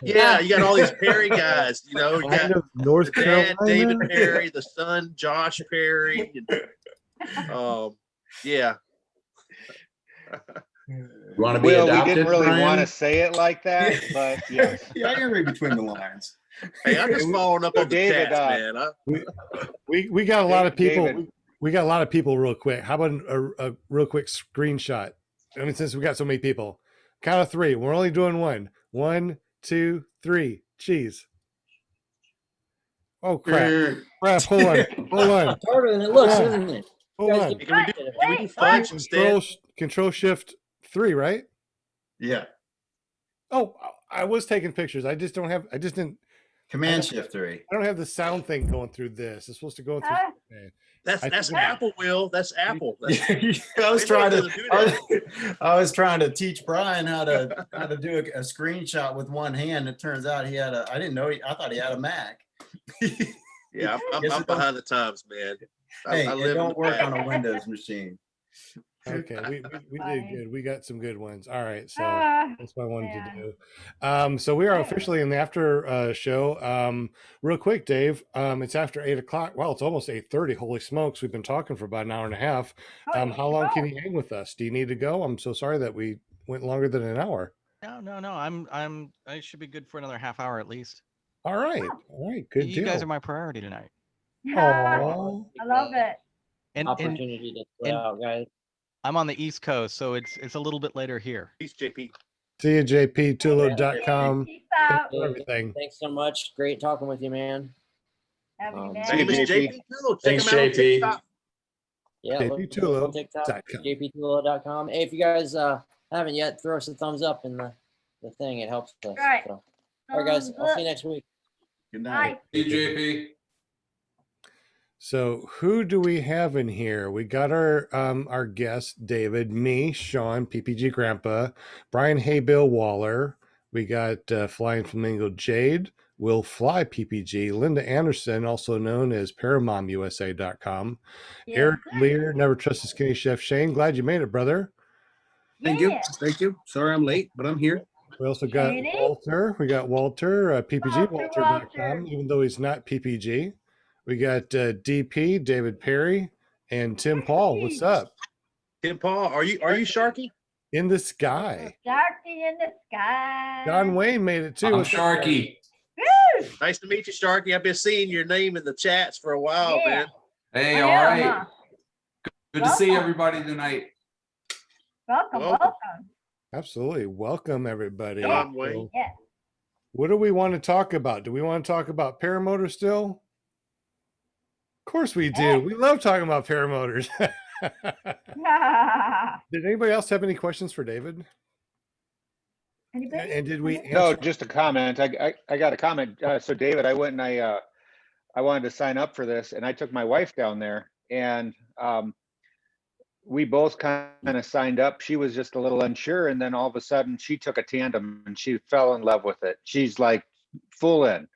S3: Yeah, you got all these Perry guys, you know, you
S1: Kind
S3: got
S1: of North
S3: the dad, David
S1: Carolina.
S3: Perry, the son, Josh Perry. And, yeah.
S10: You want to be
S8: Will, we
S10: adopted,
S8: didn't really want
S10: Brian?
S8: to say it like that, but yes.
S5: Yeah, I can read between the lines.
S3: Hey, I'm just following up
S8: So
S3: on the
S8: David,
S3: chats, man.
S1: We got a lot of people.
S8: David.
S1: We got a lot of people real quick. How about a real quick screenshot? I mean, since we got so many people, count of three. We're only doing one. 1, 2, 3. Cheese. Oh crap! Crap! Hold on. Hold on.
S9: It's harder than it looks,
S1: Yeah.
S9: isn't it?
S1: Hold on.
S3: Can we do fudge instead?
S1: Control Shift 3, right?
S5: Yeah,
S1: Oh, I was taking pictures. I just don't have. I just didn't.
S5: Command Shift 3.
S1: I don't have the sound thing going through this. It's supposed to go through. Okay.
S3: That's Apple, Will. That's Apple. That's,
S5: I was trying
S3: doesn't do that.
S5: I was trying to teach Brian how to do a screenshot with one hand. It turns out he had I didn't know. I thought he had a Mac.
S3: yeah, I'm
S5: Yes, it
S3: behind the times, man.
S5: Hey,
S3: I
S5: it
S3: live in
S5: don't
S3: the
S5: work
S3: past.
S5: on a Windows machine.
S1: Okay, we did good. We got some good ones. All right, so
S7: Ah,
S1: that's what I wanted
S7: man.
S1: to do. So we are officially in the after show. Real quick, Dave. It's after 8:00. Well, it's almost 8:30. Holy smokes! We've been talking for about an hour and a half.
S7: Holy
S1: How long can
S7: smokes.
S1: you hang with us? Do you need to go? I'm so sorry that we went longer than an hour.
S2: No. I should be good for another half hour at least.
S1: All right, good
S2: You
S1: deal.
S2: guys are my priority tonight.
S1: Aw.
S7: I love it.
S2: And
S9: Opportunity to play out, guys.
S2: I'm on the East Coast, so it's a little bit later here.
S3: Peace, JP.
S1: See you, jptulo.com.
S7: Peace
S1: Thanks
S7: out.
S1: for everything.
S9: Thanks so much. Great talking with you, man.
S7: Have a good
S9: Thank
S3: Same
S7: day.
S3: as
S8: JP.
S3: JP Tulo. Check
S10: Thanks,
S3: him out on
S10: JP.
S3: TikTok.
S9: Yeah, look
S1: jptulo.com.
S9: on TikTok, jptulo.com. Hey, if you guys haven't yet, throw us a thumbs up in the thing. It helps us.
S7: Right.
S9: So, all right, guys. I'll see you next week.
S5: Good night.
S7: Bye.
S10: JP.
S1: So who do we have in here? We got our guest, David, me, Sean, PPG Grandpa, Brian Haybill Waller. We got Flying Flamingo Jade, Will Fly PPG, Linda Anderson, also known as ParaMomUSA.com, Eric Lear, Never Trust a Skinny Chef. Shane, glad you made it, brother.
S11: Thank you.
S7: Yeah.
S11: Thank you. Sorry I'm late, but I'm here.
S1: We also got
S7: Shady.
S1: Walter. We got Walter, PPGWalter.com,
S7: Walter.
S1: even though he's not PPG. We got DP, David Perry, and Tim Paul. What's up?
S3: Tim Paul, are you Sharky?
S1: In the sky.
S7: Sharky in the sky.
S1: John Wayne made it too.
S10: I'm
S1: What's up,
S10: Sharky.
S7: Woo!
S3: Nice to meet you, Sharky. I've been seeing your name in the chats for a while,
S7: Yeah.
S3: man.
S10: Hey,
S7: I
S10: all
S7: am,
S10: right.
S7: huh?
S10: Good to see
S7: Welcome.
S10: everybody tonight.
S7: Welcome,
S3: Welcome.
S7: welcome.
S1: Absolutely. Welcome, everybody.
S3: John Wayne.
S1: So,
S7: Yes.
S1: what do we want to talk about? Do we want to talk about paramotor still? Of course we do.
S7: Yeah.
S1: We love talking about paramotors. Did anybody else have any questions for David?
S7: Anybody?
S1: And did we
S8: No,
S1: answer?
S8: just a comment. I got a comment. So David, I went and I wanted to sign up for this, and I took my wife down there, and we both kind of signed up. She was just a little unsure, and then all of a sudden she took a tandem and she fell in love with it. She's like full in.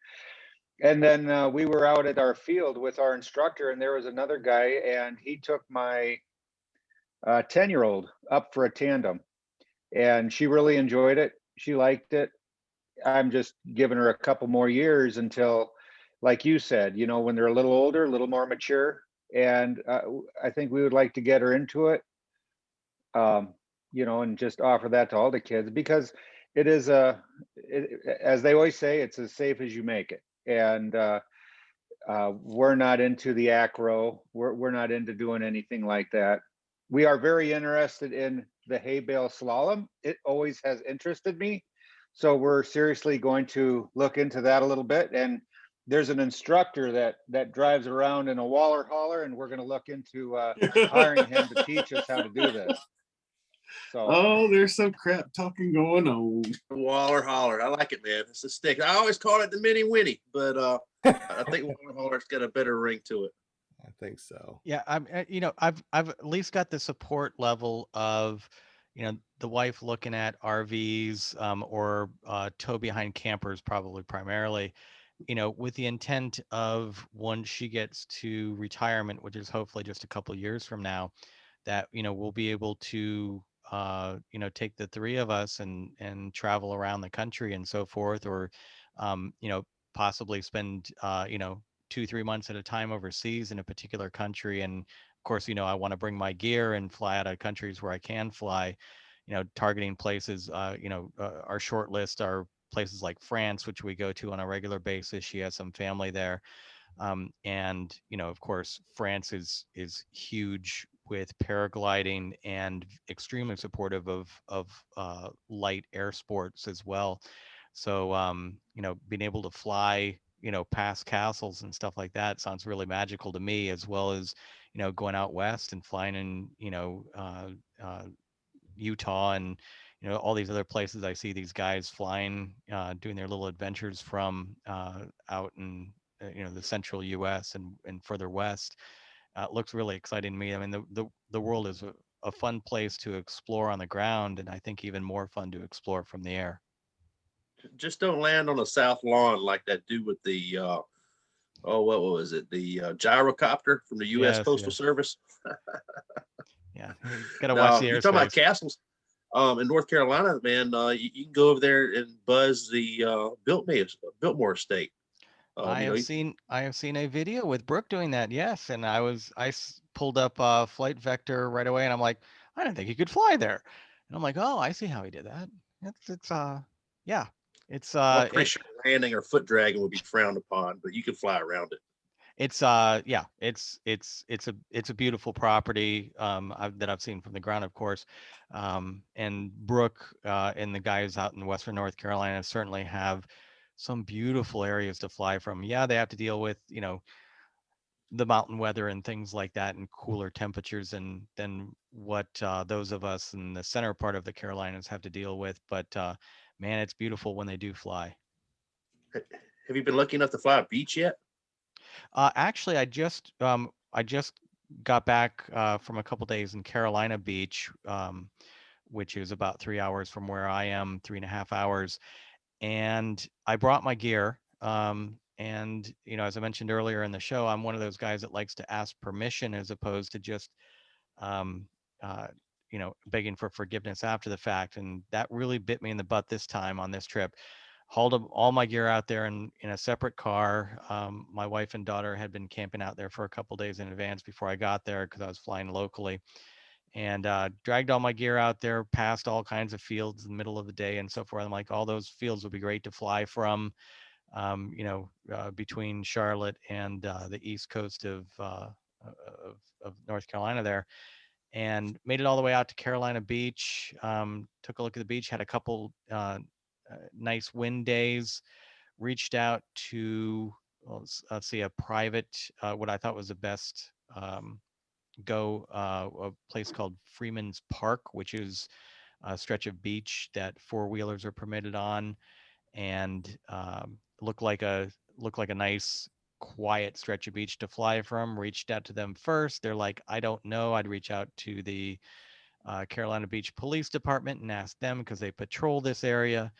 S8: And then we were out at our field with our instructor, and there was another guy, and he took my 10-year-old up for a tandem, and she really enjoyed it. She liked it. I'm just giving her a couple more years until, like you said, you know, when they're a little older, a little more mature. And I think we would like to get her into it, you know, and just offer that to all the kids, because it is as they always say, it's as safe as you make it. and we're not into the acro. We're not into doing anything like that. We are very interested in the hay bale slalom. It always has interested me. So we're seriously going to look into that a little bit. And there's an instructor that drives around in a Waller hauler, and we're going to look into hiring him to teach us how to do this. So
S11: Oh, there's some crap talking going on.
S3: Waller holler. I like it, man. It's a stick. I always call it the mini winnie, but I think Waller holler's got a better ring to it.
S1: I think so.
S2: Yeah, I've at least got the support level of, the wife looking at RVs, or tow behind campers, probably primarily, with the intent of once she gets to retirement, which is hopefully just a couple years from now, that, we'll be able to, take the three of us and travel around the country and so forth, or, possibly spend, 2-3 months at a time overseas in a particular country. And of course, I want to bring my gear and fly out of countries where I can fly, targeting places, our short list are places like France, which we go to on a regular basis. She has some family there. And, of course, France is huge with paragliding and extremely supportive of light air sports as well. So, being able to fly, past castles and stuff like that sounds really magical to me, as well as, going out west and flying in, Utah and, all these other places. I see these guys flying, doing their little adventures from out in, the central U.S. and further west. It looks really exciting to me. I mean, the world is a fun place to explore on the ground, and I think even more fun to explore from the air.
S3: Just don't land on a south lawn like that dude with the what was it? The gyrocopter from the U.S.
S2: Yes,
S3: Postal
S2: yes.
S3: Service.
S2: Yeah, gotta watch the
S3: You're talking about
S2: airspace.
S3: castles. In North Carolina, man, you can go over there and buzz the Biltmore estate.
S2: I have seen a video with Brook doing that. Yes, and pulled up Flight Vector right away, and I'm like, I didn't think he could fly there. And I'm like, oh, I see how he did that. Yeah, it's
S3: I'm pretty sure landing or foot dragging would be frowned upon, but you can fly around it.
S2: it's yeah, it's a beautiful property that I've seen from the ground, of course. And Brook and the guys out in Western North Carolina certainly have some beautiful areas to fly from. Yeah, they have to deal with, the mountain weather and things like that, and cooler temperatures than what those of us in the center part of the Carolinas have to deal with. But man, it's beautiful when they do fly.
S3: Have you been lucky enough to fly a beach yet?
S2: Actually, I just got back from a couple days in Carolina Beach, which is about 3 hours from where I am, 3.5 hours, and I brought my gear. And as I mentioned earlier in the show, I'm one of those guys that likes to ask permission as opposed to just um, begging for forgiveness after the fact. And that really bit me in the butt this time on this trip. Hauled all my gear out there in a separate car. My wife and daughter had been camping out there for a couple days in advance before I got there, because I was flying locally, and dragged all my gear out there past all kinds of fields in the middle of the day and so forth. I'm like, all those fields would be great to fly from, between Charlotte and the east coast of North Carolina there, and made it all the way out to Carolina Beach. Took a look at the beach, had a couple nice wind days, reached out to, let's see, a private, what I thought was the best a place called Freeman's Park, which is a stretch of beach that four-wheelers are permitted on, and looked like a nice quiet stretch of beach to fly from. Reached out to them first. They're like, I don't know. I'd reach out to the Carolina Beach Police Department and ask them, because they patrol this area.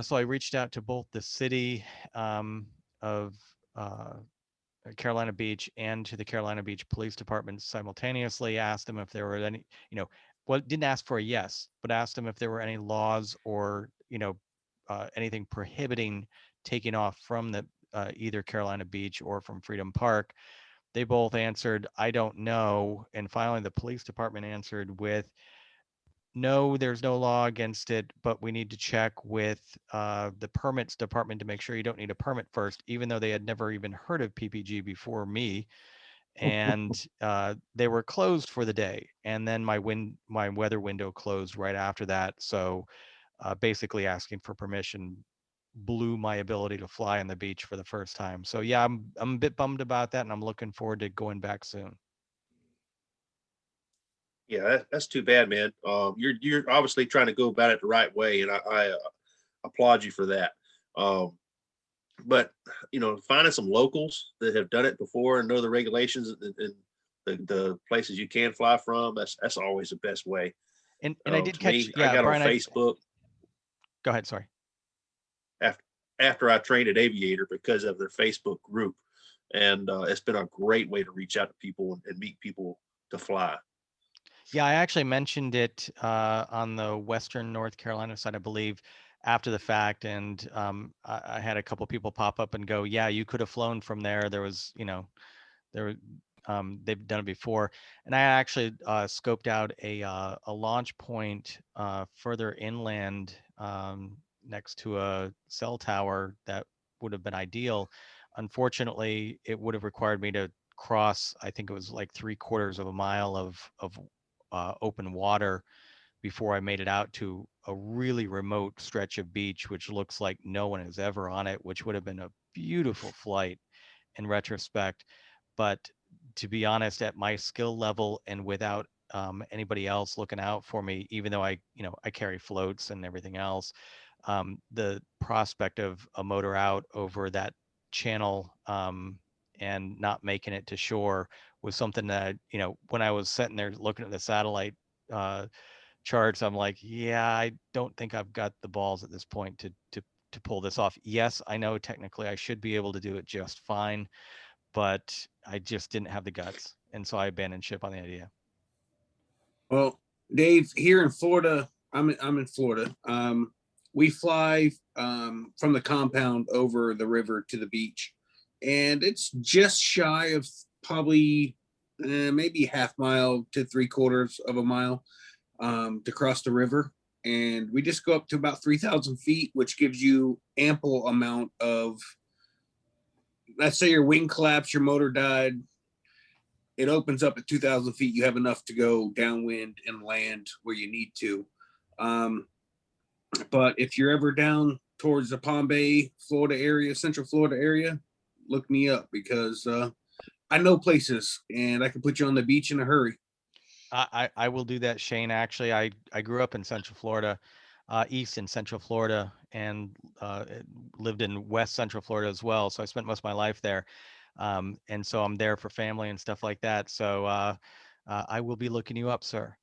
S2: So I reached out to both the city of Carolina Beach and to the Carolina Beach Police Department simultaneously, asked them if there were any, didn't ask for a yes, but asked them if there were any laws or, anything prohibiting taking off from the either Carolina Beach or from Freedom Park. They both answered, I don't know. And finally, the police department answered with, no, there's no law against it, but we need to check with the permits department to make sure you don't need a permit first, even though they had never even heard of PPG before me. And they were closed for the day. And then my weather window closed right after that. So basically asking for permission blew my ability to fly on the beach for the first time. So yeah, I'm a bit bummed about that, and I'm looking forward to going back soon.
S3: Yeah, that's too bad, man. You're obviously trying to go about it the right way, and I applaud you for that. But finding some locals that have done it before and know the regulations and the places you can fly from, that's always the best way.
S2: And I did
S3: To
S2: catch,
S3: me,
S2: yeah,
S3: I got
S2: Brian,
S3: on Facebook
S2: go ahead, sorry.
S3: after I trained at Aviator because of their Facebook group, and it's been a great way to reach out to people and meet people to fly.
S2: Yeah, I actually mentioned it on the Western North Carolina side, I believe, after the fact, and I had a couple people pop up and go, "Yeah, you could have flown from there. There was, there, they've done it before." And I actually scoped out a launch point further inland next to a cell tower that would have been ideal. Unfortunately, it would have required me to cross, I think it was like 3/4 of a mile of open water before I made it out to a really remote stretch of beach, which looks like no one is ever on it, which would have been a beautiful flight in retrospect. But to be honest, at my skill level and without anybody else looking out for me, even though I carry floats and everything else, the prospect of a motor out over that channel and not making it to shore was something that, when I was sitting there looking at the satellite charts, I'm like, yeah, I don't think I've got the balls at this point to pull this off. Yes, I know technically I should be able to do it just fine, but I just didn't have the guts. And so I abandoned ship on the idea.
S11: Well, Dave, here in Florida, I'm in Florida. We fly from the compound over the river to the beach, and it's just shy of probably maybe half mile to 3/4 of a mile to cross the river. And we just go up to about 3,000 feet, which gives you ample amount of, let's say your wing collapsed, your motor died. It opens up at 2,000 feet. You have enough to go downwind and land where you need to. But if you're ever down towards the Palm Bay, Florida area, Central Florida area, look me up because I know places and I can put you on the beach in a hurry.
S2: I will do that, Shane. Actually, I grew up in Central Florida, East and Central Florida, and lived in West Central Florida as well. So I spent most of my life there. And so I'm there for family and stuff like that. So I will be looking you up, sir.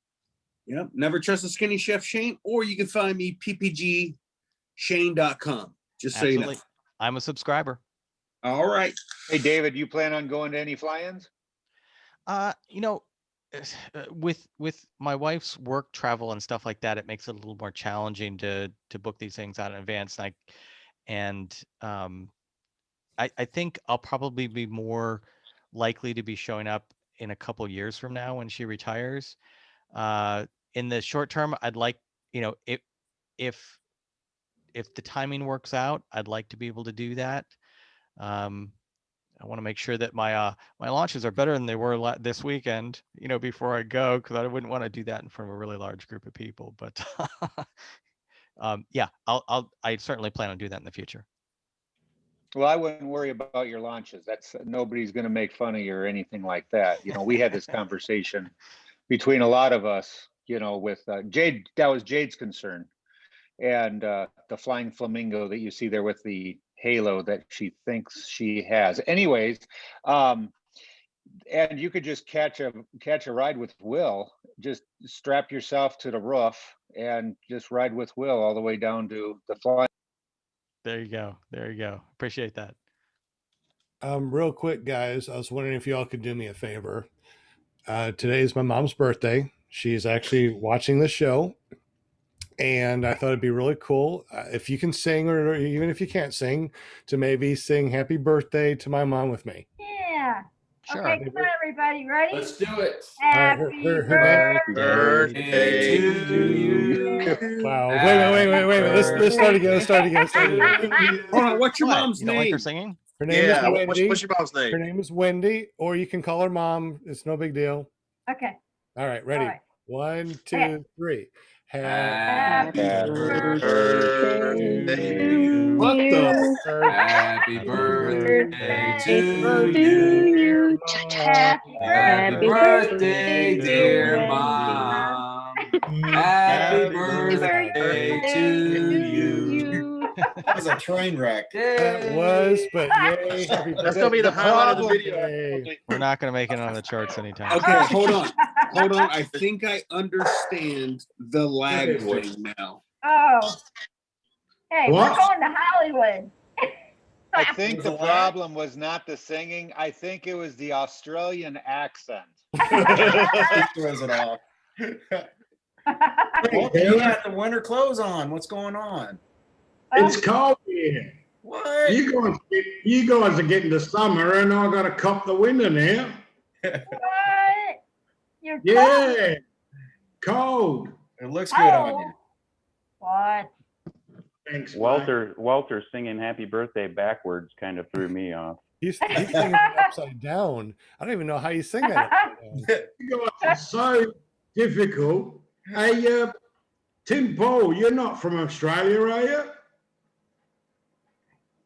S11: Yep. Never trust a skinny chef, Shane, or you can find me ppgshane.com. Just so you know.
S2: Absolutely. I'm a subscriber.
S11: All right.
S8: Hey, David, you plan on going to any fly-ins?
S2: With my wife's work travel and stuff like that, it makes it a little more challenging to book these things out in advance. I think I'll probably be more likely to be showing up in a couple years from now when she retires. In the short term, I'd like, if the timing works out, I'd like to be able to do that. I want to make sure that my launches are better than they were this weekend, before I go, because I wouldn't want to do that in front of a really large group of people. But yeah, I certainly plan on doing that in the future.
S8: Well, I wouldn't worry about your launches. That's nobody's going to make fun of you or anything like that. We had this conversation between a lot of us, with Jade. That was Jade's concern, and the flying flamingo that you see there with the halo that she thinks she has. Anyways, and you could just catch a ride with Will. Just strap yourself to the roof and just ride with Will all the way down to the flying.
S2: There you go. There you go. Appreciate that.
S1: Real quick, guys, I was wondering if y'all could do me a favor. Today is my mom's birthday. She's actually watching the show, and I thought it'd be really cool if you can sing, or even if you can't sing, to maybe sing "Happy Birthday" to my mom with me.
S7: Yeah.
S2: Sure.
S7: Okay, come on, everybody, ready?
S10: Let's do it.
S7: Happy
S1: her
S7: birthday.
S10: Birthday to you.
S1: Wow. Wait a minute. Let's start again. Let's start again.
S11: Hold on, what's your
S2: What?
S11: mom's
S2: You don't like her
S11: name?
S2: singing?
S1: Her name is
S3: Yeah.
S1: Wendy.
S3: What's your mom's name?
S1: Her name is Wendy, or you can call her mom. It's no big deal.
S7: Okay.
S1: All right, ready?
S7: All right.
S1: 1, 2,
S7: Okay.
S1: 3.
S10: Happy
S7: birthday
S10: birthday.
S11: What the?
S10: Happy birthday to
S7: to
S10: you.
S7: you.
S10: Happy
S7: Happy
S10: birthday, dear
S7: Wendy.
S10: mom. Happy birthday to you.
S5: That was a train wreck.
S1: That was, but yay. Happy
S3: That's gonna be the highlight of the video.
S1: birthday.
S2: We're not going to make it on the charts anytime soon.
S11: Okay, hold on. I think I understand the lag thing now.
S7: Oh. Hey,
S1: What?
S7: we're going to Hollywood.
S8: I think the
S5: Was it loud?
S8: problem was not the singing. I think it was the Australian accent.
S5: Throws it off. Well, you got the winter clothes on. What's going on?
S12: It's cold here.
S5: What?
S12: You guys are getting to summer, and I got to cop the winter now.
S7: What? You're cold.
S12: Yeah, cold.
S5: It looks good on you.
S7: What?
S12: Thanks, mate.
S13: Walter singing happy birthday backwards kind of threw me off.
S1: He's singing it upside down. I don't even know how you sing that upside down.
S12: You guys are so difficult. Hey, Tim Paul, you're not from Australia, are you?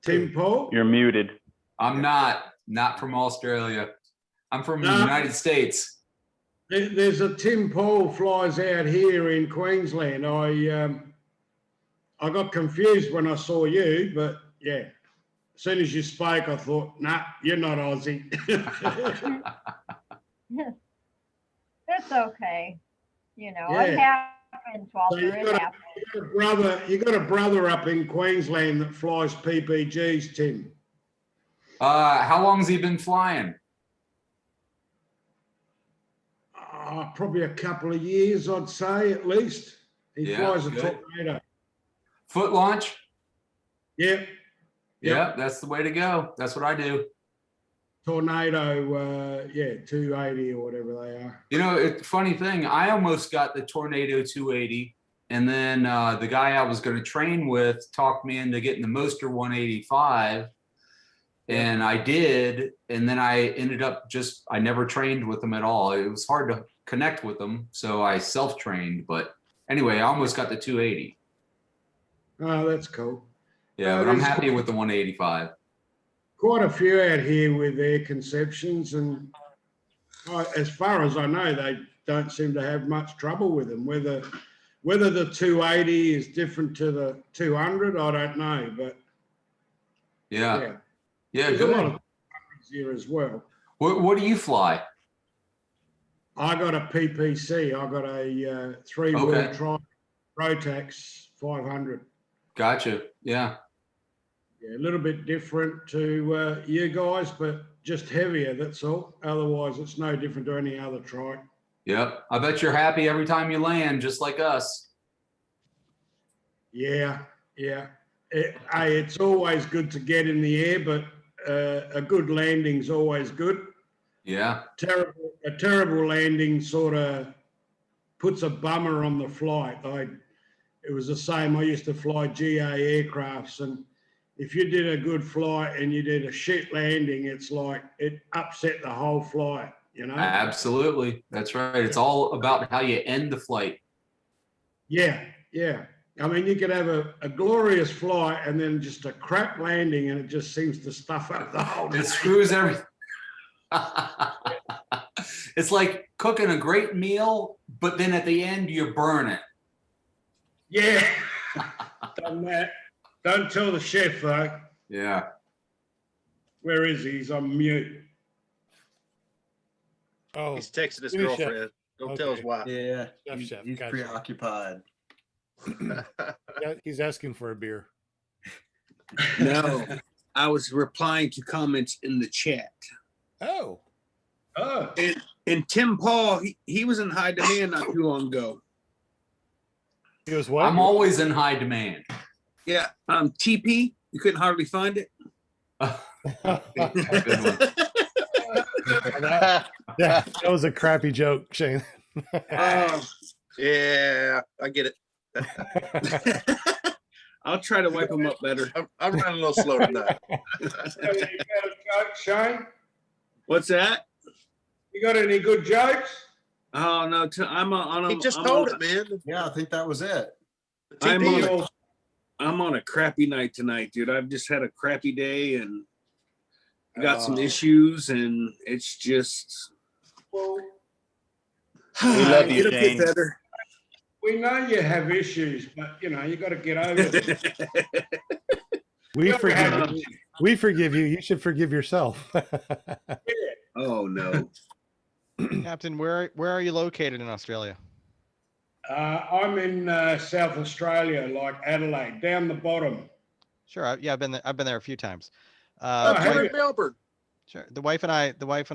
S12: Tim Paul?
S13: You're muted.
S10: I'm not from Australia. I'm from the
S12: No.
S10: United States.
S12: There's a Tim Paul flies out here in Queensland. I got confused when I saw you, but yeah. As soon as you spoke, I thought, nah, you're not Aussie.
S7: It's okay. You know,
S12: Yeah.
S7: it happens,
S12: So
S7: Walter.
S12: you
S7: It
S12: got
S7: happens.
S12: you got a brother up in Queensland that flies PPGs, Tim.
S10: How long's he been flying?
S12: Probably a couple of years, I'd say, at least. He
S10: Yeah,
S12: flies a
S10: good.
S12: Tornado.
S10: Foot launch?
S12: Yep.
S10: Yeah, that's the way to go. That's what I do.
S12: Tornado, 280 or whatever they are.
S10: You know, it's funny thing. I almost got the Tornado 280, and then the guy I was going to train with talked me into getting the Moster 185, and I did. And then I ended up I never trained with them at all. It was hard to connect with them, so I self-trained. But anyway, I almost got the 280.
S12: Oh, that's cool.
S10: Yeah, but I'm
S12: there's
S10: happy with the 185.
S12: Quite a few out here with their conceptions, and as far as I know, they don't seem to have much trouble with them. Whether the 280 is different to the 200, I don't know, but
S10: Yeah,
S12: there's a lot of
S10: good.
S12: here as well.
S10: What do you fly?
S12: I got a PPC. I got a three-wheel
S10: Okay.
S12: Rotax 500.
S10: Gotcha. Yeah.
S12: Yeah, a little bit different to you guys, but just heavier, that's all. Otherwise, it's no different to any other trike.
S10: Yep. I bet you're happy every time you land, just like us.
S12: Yeah. It's always good to get in the air, but a good landing's always good.
S10: Yeah.
S12: A terrible landing sort of puts a bummer on the flight. It was the same. I used to fly GA aircrafts, and if you did a good flight and you did a shit landing, it's like it upset the whole flight, you know?
S10: Absolutely. That's right. It's all about how you end the flight.
S12: Yeah. I mean, you could have a glorious flight and then just a crap landing, and it just seems to stuff up the whole
S10: It screws everything. It's like cooking a great meal, but then at the end you burn it.
S12: Yeah. Done that. Don't tell the chef, though.
S10: Yeah.
S12: Where is he? He's on mute.
S1: Oh,
S3: He's texting his
S1: give me a chef.
S3: girlfriend. Don't tell his wife.
S5: Yeah,
S1: Chef,
S5: he's
S1: gotcha.
S5: preoccupied.
S1: Yeah, he's asking for a beer.
S11: No, I was replying to comments in the chat.
S1: Oh,
S11: And Tim Paul, he was in high demand not too long ago.
S1: he was what?
S10: I'm always in high demand.
S11: Yeah, TP, you couldn't hardly find it.
S10: Good one.
S1: Yeah, that was a crappy joke, Shane.
S3: Yeah, I get it.
S11: I'll try to wipe them up better.
S3: I'm running a little slow tonight.
S12: You got a joke, Shane?
S11: What's that?
S12: You got any good jokes?
S11: Oh no,
S3: He just told it, man.
S5: Yeah, I think that was it.
S11: I'm on a crappy night tonight, dude. I've just had a crappy day and got some issues, and it's just.
S12: Well,
S13: We love you,
S11: it'll
S13: Shane.
S11: get better.
S12: we know you have issues, but you know you got to get over it.
S1: We forgive you. We forgive you. You should forgive yourself.
S11: Oh no.
S2: Captain, where are you located in Australia?
S12: I'm in South Australia, like Adelaide, down the bottom.
S2: Sure. Yeah, I've been there a few times.
S3: We're in Melbourne.
S2: Sure. The wife and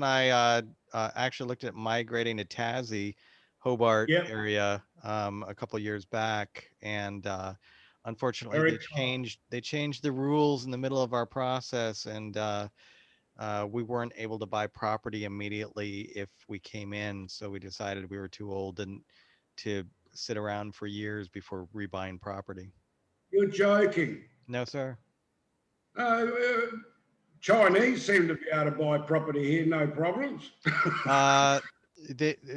S2: I actually looked at migrating to Tassie, Hobart area a couple of years back, and unfortunately they changed the rules in the middle of our process, and we weren't able to buy property immediately if we came in, so we decided we were too old and to sit around for years before rebuying property.
S12: You're joking.
S2: No, sir.
S12: Chinese seem to be able to buy property here, no problems.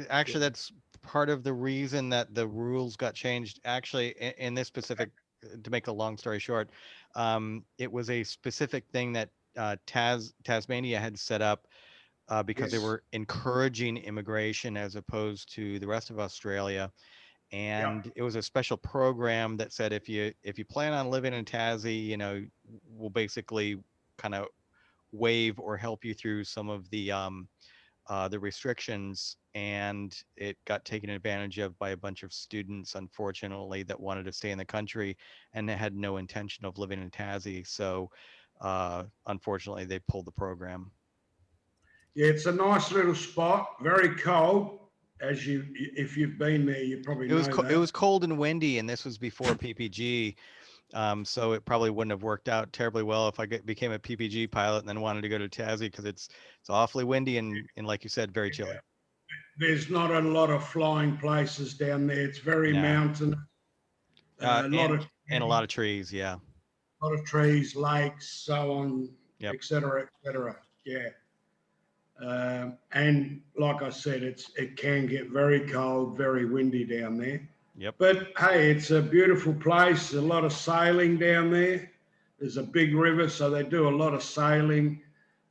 S2: Actually, that's part of the reason that the rules got changed. Actually, in this specific, to make a long story short, it was a specific thing that Tasmania had set up because they were encouraging immigration as opposed to the rest of Australia. And it was a special program that said if you plan on living in Tassie, you know, we'll basically kind of waive or help you through some of the restrictions. And it got taken advantage of by a bunch of students, unfortunately, that wanted to stay in the country and had no intention of living in Tassie. So unfortunately, they pulled the program.
S12: Yeah, it's a nice little spot, very cold. If you've been there, you probably know that.
S2: It was cold and windy, and this was before PPG. So it probably wouldn't have worked out terribly well if I became a PPG pilot and then wanted to go to Tassie, because it's awfully windy and like you said, very chilly.
S12: There's not a lot of flying places down there. It's very mountainous.
S2: And a lot of trees, yeah.
S12: A lot of trees, lakes, so on, et cetera, et cetera. Yeah. And like I said, it can get very cold, very windy down there.
S2: Yep.
S12: But hey, it's a beautiful place. A lot of sailing down there. There's a big river, so they do a lot of sailing.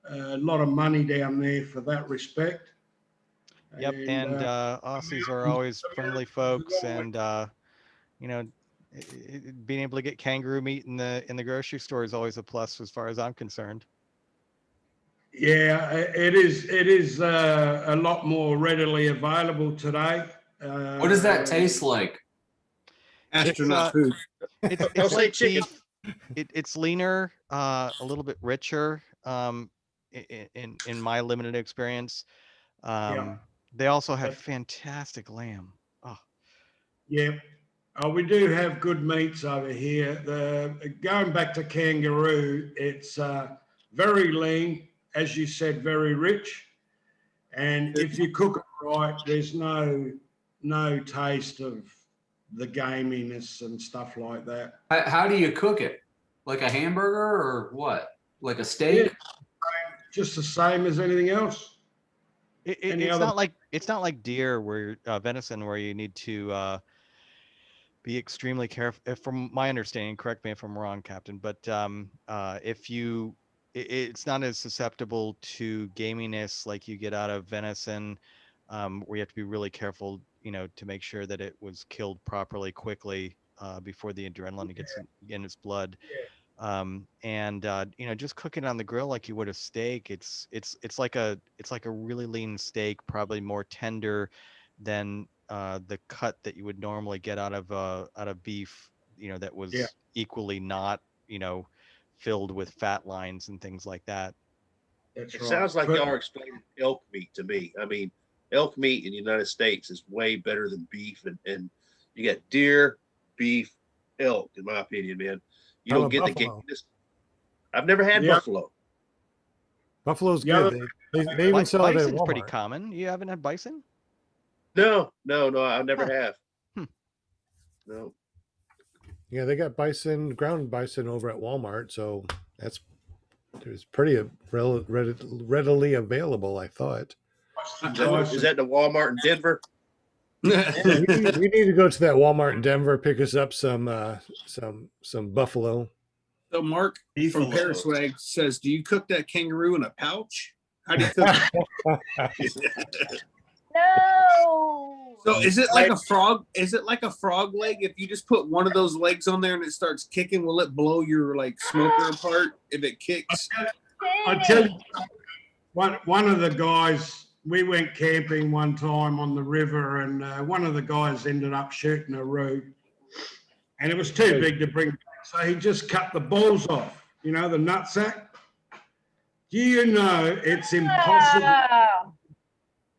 S12: A lot of money down there for that respect.
S2: Yep. And Aussies are always friendly folks, and you know, being able to get kangaroo meat in the grocery store is always a plus as far as I'm concerned.
S12: Yeah, it is a lot more readily available today.
S10: What does that taste like?
S11: Astronaut food.
S2: It's like beef. It's leaner, a little bit richer. In my limited experience, they also have fantastic lamb. Oh,
S12: yeah. We do have good meats over here. Going back to kangaroo, it's very lean, as you said, very rich. And if you cook it right, there's no taste of the gaminess and stuff like that.
S10: How do you cook it? Like a hamburger or what? Like a steak?
S12: Yeah, just the same as anything else.
S2: It's not like deer where venison, where you need to be extremely careful. From my understanding, correct me if I'm wrong, Captain, but it's not as susceptible to gaminess like you get out of venison, where you have to be really careful, you know, to make sure that it was killed properly, quickly, before the adrenaline gets in its blood. You know, just cooking it on the grill like you would a steak, it's like a really lean steak, probably more tender than the cut that you would normally get out of beef, you know, that was equally not, you know, filled with fat lines and things like that.
S12: That's
S3: It
S12: right.
S3: sounds like y'all are explaining elk meat to me. I mean, elk meat in the United States is way better than beef, and you got deer, beef, elk, in my opinion, man. You don't get the gaminess. I've never had buffalo.
S1: Buffalo's good. They even sell it at
S2: Bison's pretty
S1: Walmart.
S2: common. You haven't had bison?
S3: No, I never
S2: Huh.
S3: have.
S2: Hmm.
S3: No.
S1: Yeah, they got bison, ground bison over at Walmart, so there's pretty readily available, I thought.
S3: Is that the Walmart in Denver?
S1: Yeah, we need to go to that Walmart in Denver, pick us up some buffalo.
S11: So Mark
S5: Beef
S11: from
S5: a
S11: Paris
S5: loaf.
S11: Swag says, "Do you cook that kangaroo in a pouch? How do you cook it?"
S7: No.
S11: So is it like a frog? Is it like a frog leg? If you just put one of those legs on there and it starts kicking, will it blow your like smoker apart if it kicks?
S12: I tell you, one of the guys, we went camping one time on the river, and one of the guys ended up shooting a roo, and it was too big to bring back, so he just cut the balls off, you know, the nutsack. Do you know it's impossible?
S7: Wow.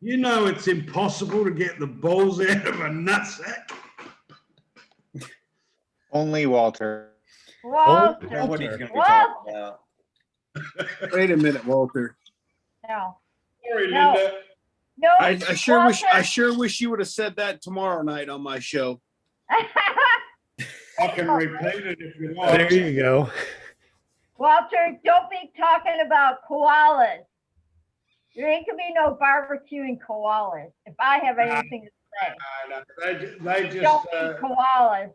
S12: You know it's impossible to get the balls out of a nutsack.
S8: Only Walter.
S7: Walter.
S5: Now what he's gonna be
S7: Walter.
S5: talking about.
S11: Wait a minute, Walter.
S7: No.
S12: Sorry,
S7: No.
S12: Linda.
S7: No.
S11: I sure wish
S7: Walter.
S11: you would have said that tomorrow night on my show.
S12: I can repeat it if you want.
S1: There you go.
S7: Walter, don't be talking about koalas. There ain't gonna be no barbecuing koalas. If I have anything to say,
S12: They just,
S7: don't eat koalas.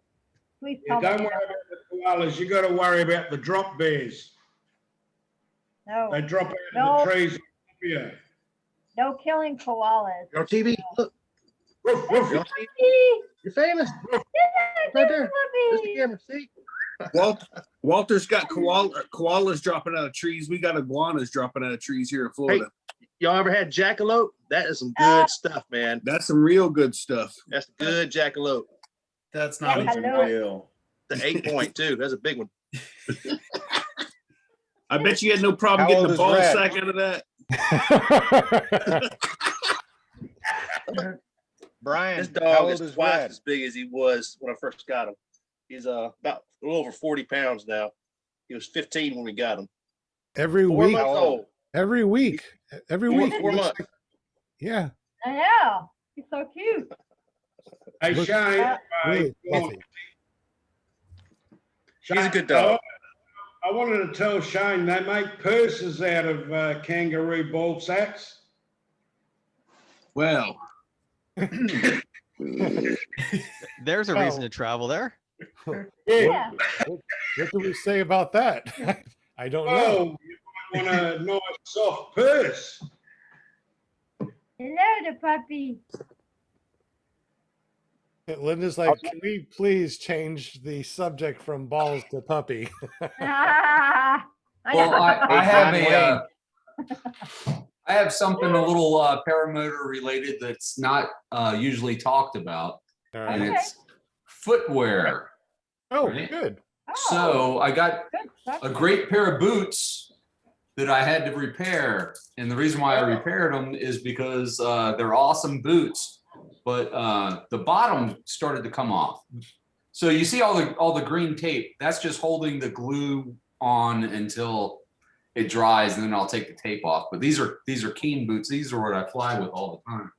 S7: Please
S12: you
S7: tell
S12: don't
S7: me.
S12: worry about the koalas. You got to worry about the drop bears.
S7: No,
S12: They drop out
S7: No.
S12: of the trees. Yeah.
S7: no killing koalas.
S3: You're on TV. Look,
S12: Woof, woof.
S3: you're on TV.
S7: Puppy.
S3: You're famous.
S7: Yeah,
S3: Right
S7: there's
S3: there. There's the
S7: Puppy.
S3: camera. See?
S11: Walter's got koalas dropping out of trees. We got iguanas dropping out of trees here in Florida.
S3: Y'all ever had jackalope? That is some
S7: Uh,
S3: good stuff, man.
S11: That's some real good stuff.
S3: That's good jackalope.
S5: That's not
S7: Yeah,
S5: even
S7: hello.
S5: real.
S3: The 8 point too. That's a big one.
S11: I bet you had no problem
S8: How
S11: getting
S8: old
S11: the
S8: is
S11: ball
S8: Red?
S11: sack out of that.
S8: Brian,
S3: This
S8: how
S3: dog
S8: old
S3: is
S8: is
S3: twice
S8: Red?
S3: as big as he was when I first got him. He's about a little over 40 pounds now. He was 15 when we got him.
S1: Every
S3: 4
S1: week,
S3: months old.
S1: every week.
S3: Four
S1: Looks
S3: months.
S1: like- yeah,
S7: I know. He's so cute.
S12: Hey,
S1: Look-
S12: Shane.
S1: really
S12: hey,
S1: fluffy.
S3: He's a good dog.
S12: I wanted to tell Shane they make purses out of kangaroo ball sacks.
S11: Well,
S2: There's a reason to travel there.
S7: Yeah.
S1: What do we say about that? I don't know.
S12: Oh, you might want a nice soft purse.
S7: Hello, the puppy.
S1: Linda's like, can we please change the subject from balls to puppy?
S7: I
S10: Well,
S7: know.
S10: I have
S8: John
S10: I have something a little paramotor related that's not usually talked about,
S1: All
S10: and
S1: right.
S7: Okay.
S10: it's footwear.
S1: Oh,
S10: Right.
S1: good.
S7: Oh,
S10: So I got
S7: good stuff.
S10: a great pair of boots that I had to repair. And the reason why I repaired them is because they're awesome boots, but the bottom started to come off. So you see all the green tape, that's just holding the glue on until it dries, and then I'll take the tape off. But these are Keen boots. These are what I fly with all the time.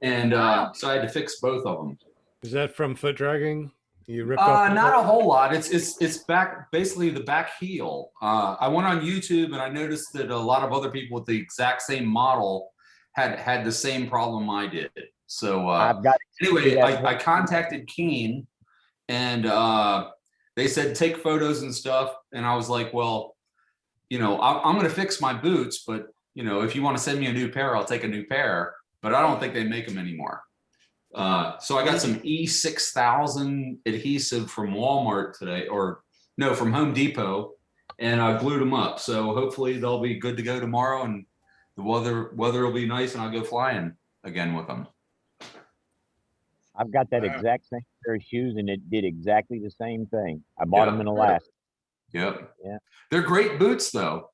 S10: And so I had to fix both of them.
S1: Is that from foot dragging? You ripped off the
S10: Not
S1: foot?
S10: a whole lot. It's back, basically the back heel. I went on YouTube and I noticed that a lot of other people with the exact same model had the same problem I did. So
S14: I've got
S10: anyway, I contacted Keen, and they said take photos and stuff. And I was like, well, you know, I'm going to fix my boots, but you know, if you want to send me a new pair, I'll take a new pair. But I don't think they make them anymore. So I got some E6000 adhesive from Walmart today, or no, from Home Depot, and I glued them up. So hopefully they'll be good to go tomorrow, and the weather will be nice, and I'll go flying again with them.
S14: I've got that exact same pair of shoes, and it did exactly the same thing. I bought them in Alaska.
S10: Yep.
S14: Yeah.
S10: They're great boots, though.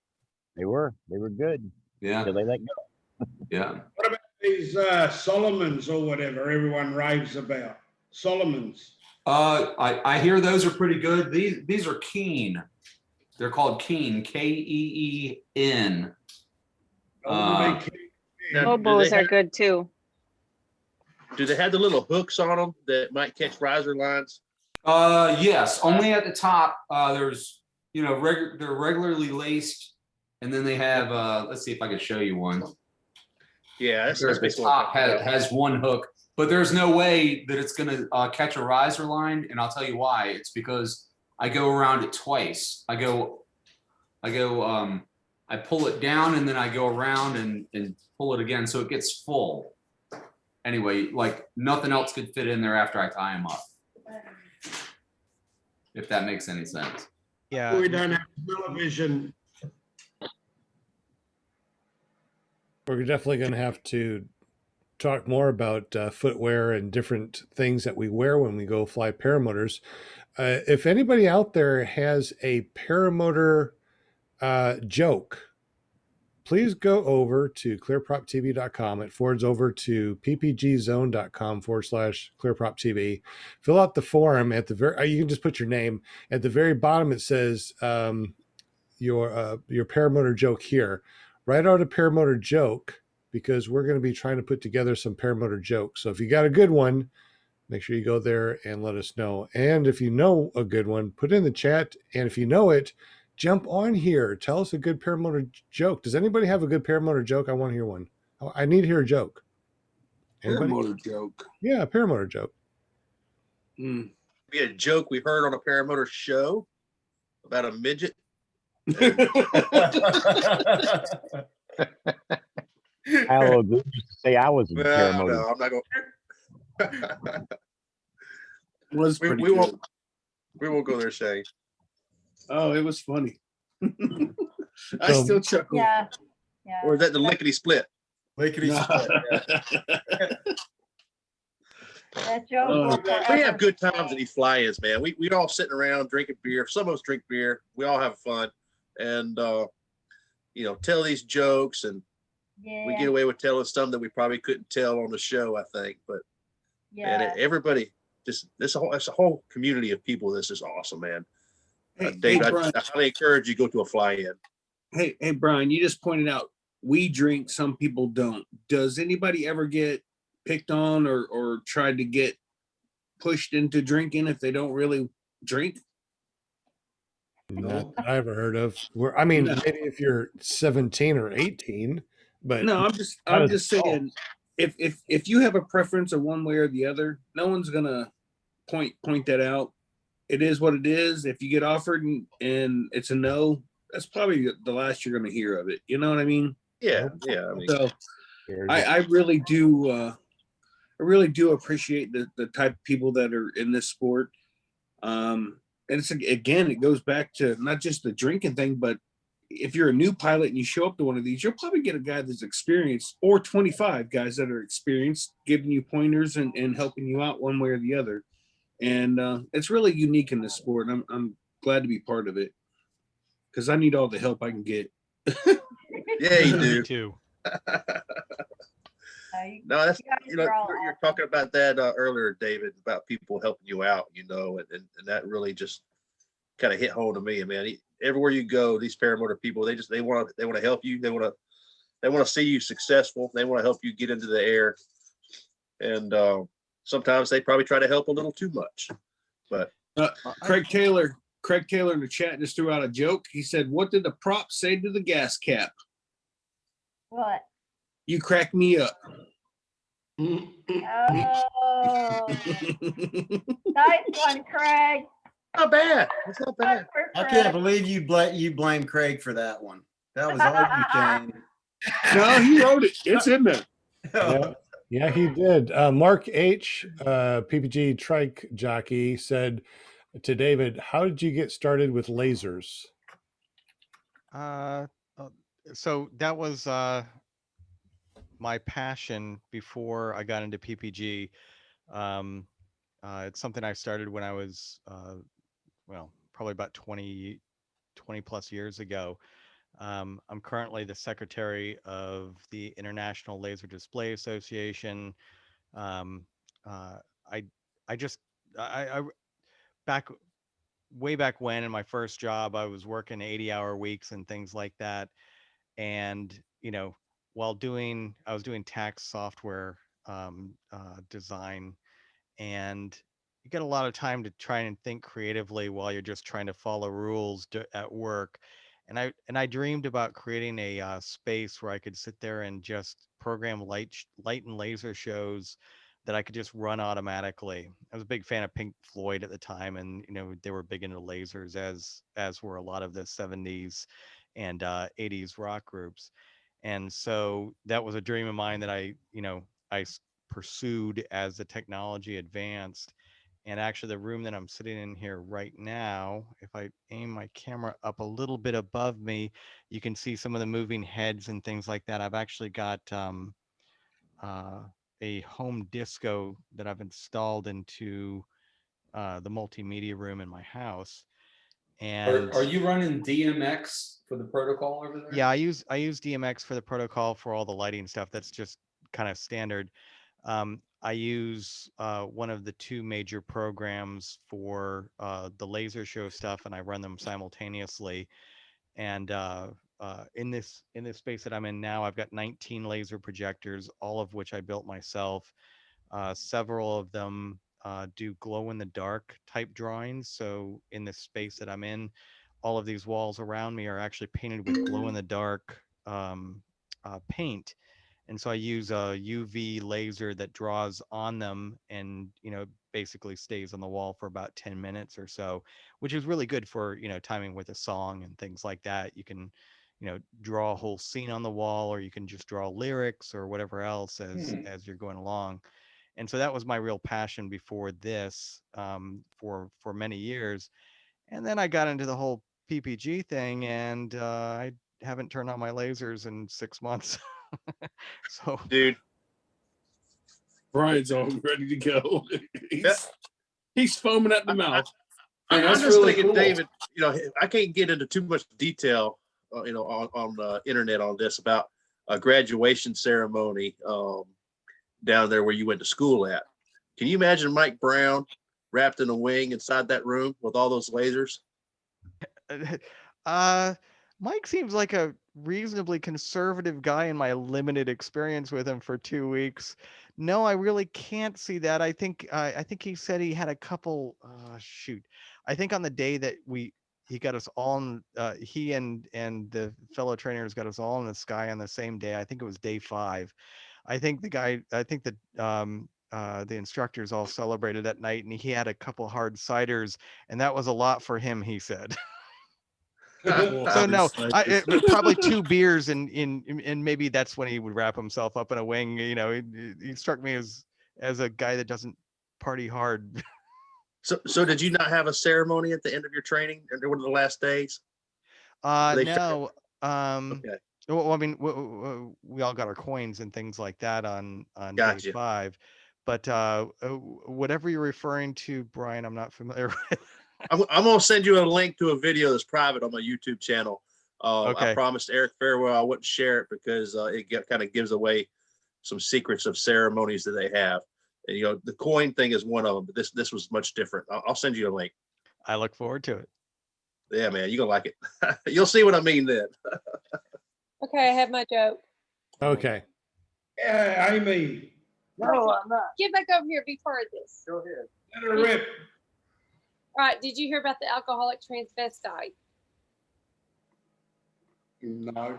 S14: They were good.
S10: Yeah.
S14: Until they let go.
S10: Yeah.
S12: What about these Solomons or whatever everyone raves about? Solomons.
S10: I hear those are pretty good. These are Keen. They're called Keen, Keen.
S3: Now, do
S15: Hobos
S3: they
S15: are
S3: have,
S15: good too.
S3: do they have the little hooks on them that might catch riser lines?
S10: Yes, only at the top. There's, you know, they're regularly laced, and then they have. Let's see if I can show you one.
S3: Yeah, that's
S10: The
S3: basically what I'm
S10: top
S3: talking about.
S10: has one hook, but there's no way that it's going to catch a riser line, and I'll tell you why. It's because I go around it twice. I pull it down, and then I go around and pull it again, so it gets full. Anyway, like nothing else could fit in there after I tie them up. If that makes any sense.
S2: Yeah.
S12: We don't have television.
S1: We're definitely going to have to talk more about footwear and different things that we wear when we go fly paramotors. If anybody out there has a paramotor joke, please go over to clearproptv.com. It forwards over to ppgzone.com/clearproptv. Fill out the form at the very, you can just put your name at the very bottom. It says your paramotor joke here. Write out a paramotor joke because we're going to be trying to put together some paramotor jokes. So if you got a good one, make sure you go there and let us know. And if you know a good one, put it in the chat. And if you know it, jump on here. Tell us a good paramotor joke. Does anybody have a good paramotor joke? I want to hear one. I need to hear a joke. Anybody?
S11: Paramotor joke.
S1: Yeah, a paramotor joke.
S3: Be a joke we heard on a paramotor show about a midget.
S14: Al used to say I was a paramotor.
S3: No, I'm not going.
S11: Was pretty
S3: we
S11: good.
S3: won't go there, Shay.
S11: Oh, it was funny. I still chuckle.
S7: Yeah. Yeah.
S3: Or is that the lickety split?
S5: Lickety split.
S7: That joke will
S3: We
S7: forever
S3: have good
S7: stay.
S3: times at these fly-ins, man. We'd all sitting around drinking beer. Some of us drink beer. We all have fun, and you know, tell these jokes, and
S7: Yeah.
S3: we get away with telling some that we probably couldn't tell on the show, I think. But
S7: Yeah.
S3: and everybody, just it's a whole community of people. This is awesome, man.
S11: Hey,
S3: Dave,
S11: hey, Brian.
S3: I highly encourage you to go to a fly-in.
S11: Hey, Brian, you just pointed out we drink, some people don't. Does anybody ever get picked on or tried to get pushed into drinking if they don't really drink?
S1: Not that I ever heard of. I mean,
S11: No.
S1: maybe if you're 17 or 18, but
S11: No, I'm
S1: not
S11: just
S1: as adult.
S11: saying if you have a preference of one way or the other, no one's gonna point that out. It is what it is. If you get offered and it's a no, that's probably the last you're gonna hear of it. You know what I mean?
S3: Yeah, yeah. I mean,
S11: So I really do appreciate the type of people that are in this sport. And it's again, it goes back to not just the drinking thing, but if you're a new pilot and you show up to one of these, you'll probably get a guy that's experienced or 25 guys that are experienced giving you pointers and helping you out one way or the other. And it's really unique in this sport. And I'm glad to be part of it because I need all the help I can get.
S3: yeah, you
S2: Me
S3: do.
S2: too.
S3: No, that's
S7: You guys are all
S3: you're talking about that earlier, David, about people helping you out, you know, and that really just kind of hit home to me. Man, everywhere you go, these paramotor people, they want to help you. They want to see you successful. They want to help you get into the air, and sometimes they probably try to help a little too much. But
S11: Craig Taylor in the chat just threw out a joke. He said, "What did the prop say to the gas cap?
S7: What?
S11: You crack me up."
S7: Oh, nice one, Craig.
S3: Not bad. It's not bad.
S5: I can't believe you blame Craig for that one. That was all you, Shane.
S11: No, he wrote it. It's in there.
S1: Yeah, he did. Mark H, PPG trike jockey, said to David, "How did you get started with lasers?"
S2: So that was my passion before I got into PPG. It's something I started when I was, probably about 20 plus years ago. I'm currently the secretary of the International Laser Display Association. Way back when in my first job, I was working 80-hour weeks and things like that. And, I was doing tax software design, and you get a lot of time to try and think creatively while you're just trying to follow rules at work. And I dreamed about creating a space where I could sit there and just program light and laser shows that I could just run automatically. I was a big fan of Pink Floyd at the time, and they were big into lasers, as were a lot of the 70s and 80s rock groups. And so that was a dream of mine that I pursued as the technology advanced. And actually, the room that I'm sitting in here right now, if I aim my camera up a little bit above me, you can see some of the moving heads and things like that. I've actually got a home disco that I've installed into the multimedia room in my house. And
S10: Are you running DMX for the protocol over there?
S2: yeah, I use DMX for the protocol for all the lighting stuff. That's just kind of standard. I use one of the two major programs for the laser show stuff, and I run them simultaneously. And in this space that I'm in now, I've got 19 laser projectors, all of which I built myself. Several of them do glow in the dark type drawings. So in this space that I'm in, all of these walls around me are actually painted with glow in the dark paint. And so I use a UV laser that draws on them and, basically stays on the wall for about 10 minutes or so, which is really good for, timing with a song and things like that. You can, draw a whole scene on the wall, or you can just draw lyrics or whatever else as you're going along. And so that was my real passion before this, for many years. And then I got into the whole PPG thing, and I haven't turned on my lasers in 6 months. So,
S3: Dude,
S11: Brian's all ready to go. He's foaming at the mouth.
S10: And
S3: I'm
S10: that's
S3: just
S10: really
S3: thinking,
S10: cool.
S3: David, I can't get into too much detail, on the internet on this about a graduation ceremony down there where you went to school at. Can you imagine Mike Brown wrapped in a wing inside that room with all those lasers?
S2: Mike seems like a reasonably conservative guy in my limited experience with him for 2 weeks. No, I really can't see that. I think he said he had a couple. Shoot, I think on the day that he got us all in, he and the fellow trainers got us all in the sky on the same day. I think it was day 5. I think the instructors all celebrated that night, and he had a couple hard ciders, and that was a lot for him, he said. So no, probably 2 beers, and maybe that's when he would wrap himself up in a wing. He struck me as a guy that doesn't party hard.
S3: So did you not have a ceremony at the end of your training or one of the last days?
S2: No.
S3: Okay.
S2: Well, I mean, we all got our coins and things like that on
S3: Gotcha.
S2: day 5, but whatever you're referring to, Brian, I'm not familiar with.
S3: I'm gonna send you a link to a video that's private on my YouTube channel.
S2: Okay.
S3: I promised Eric Fairwell I wouldn't share it because it kind of gives away some secrets of ceremonies that they have. And the coin thing is one of them, but this was much different. I'll send you a link.
S2: I look forward to it.
S3: Yeah, man, you're gonna like it. You'll see what I mean then.
S15: Okay, I have my joke.
S1: Okay.
S12: Yeah, Amy.
S15: No, I'm not. Get back over here. Be part of this.
S12: Go ahead. Let her rip.
S15: All right. Did you hear about the alcoholic transvestite?
S12: No.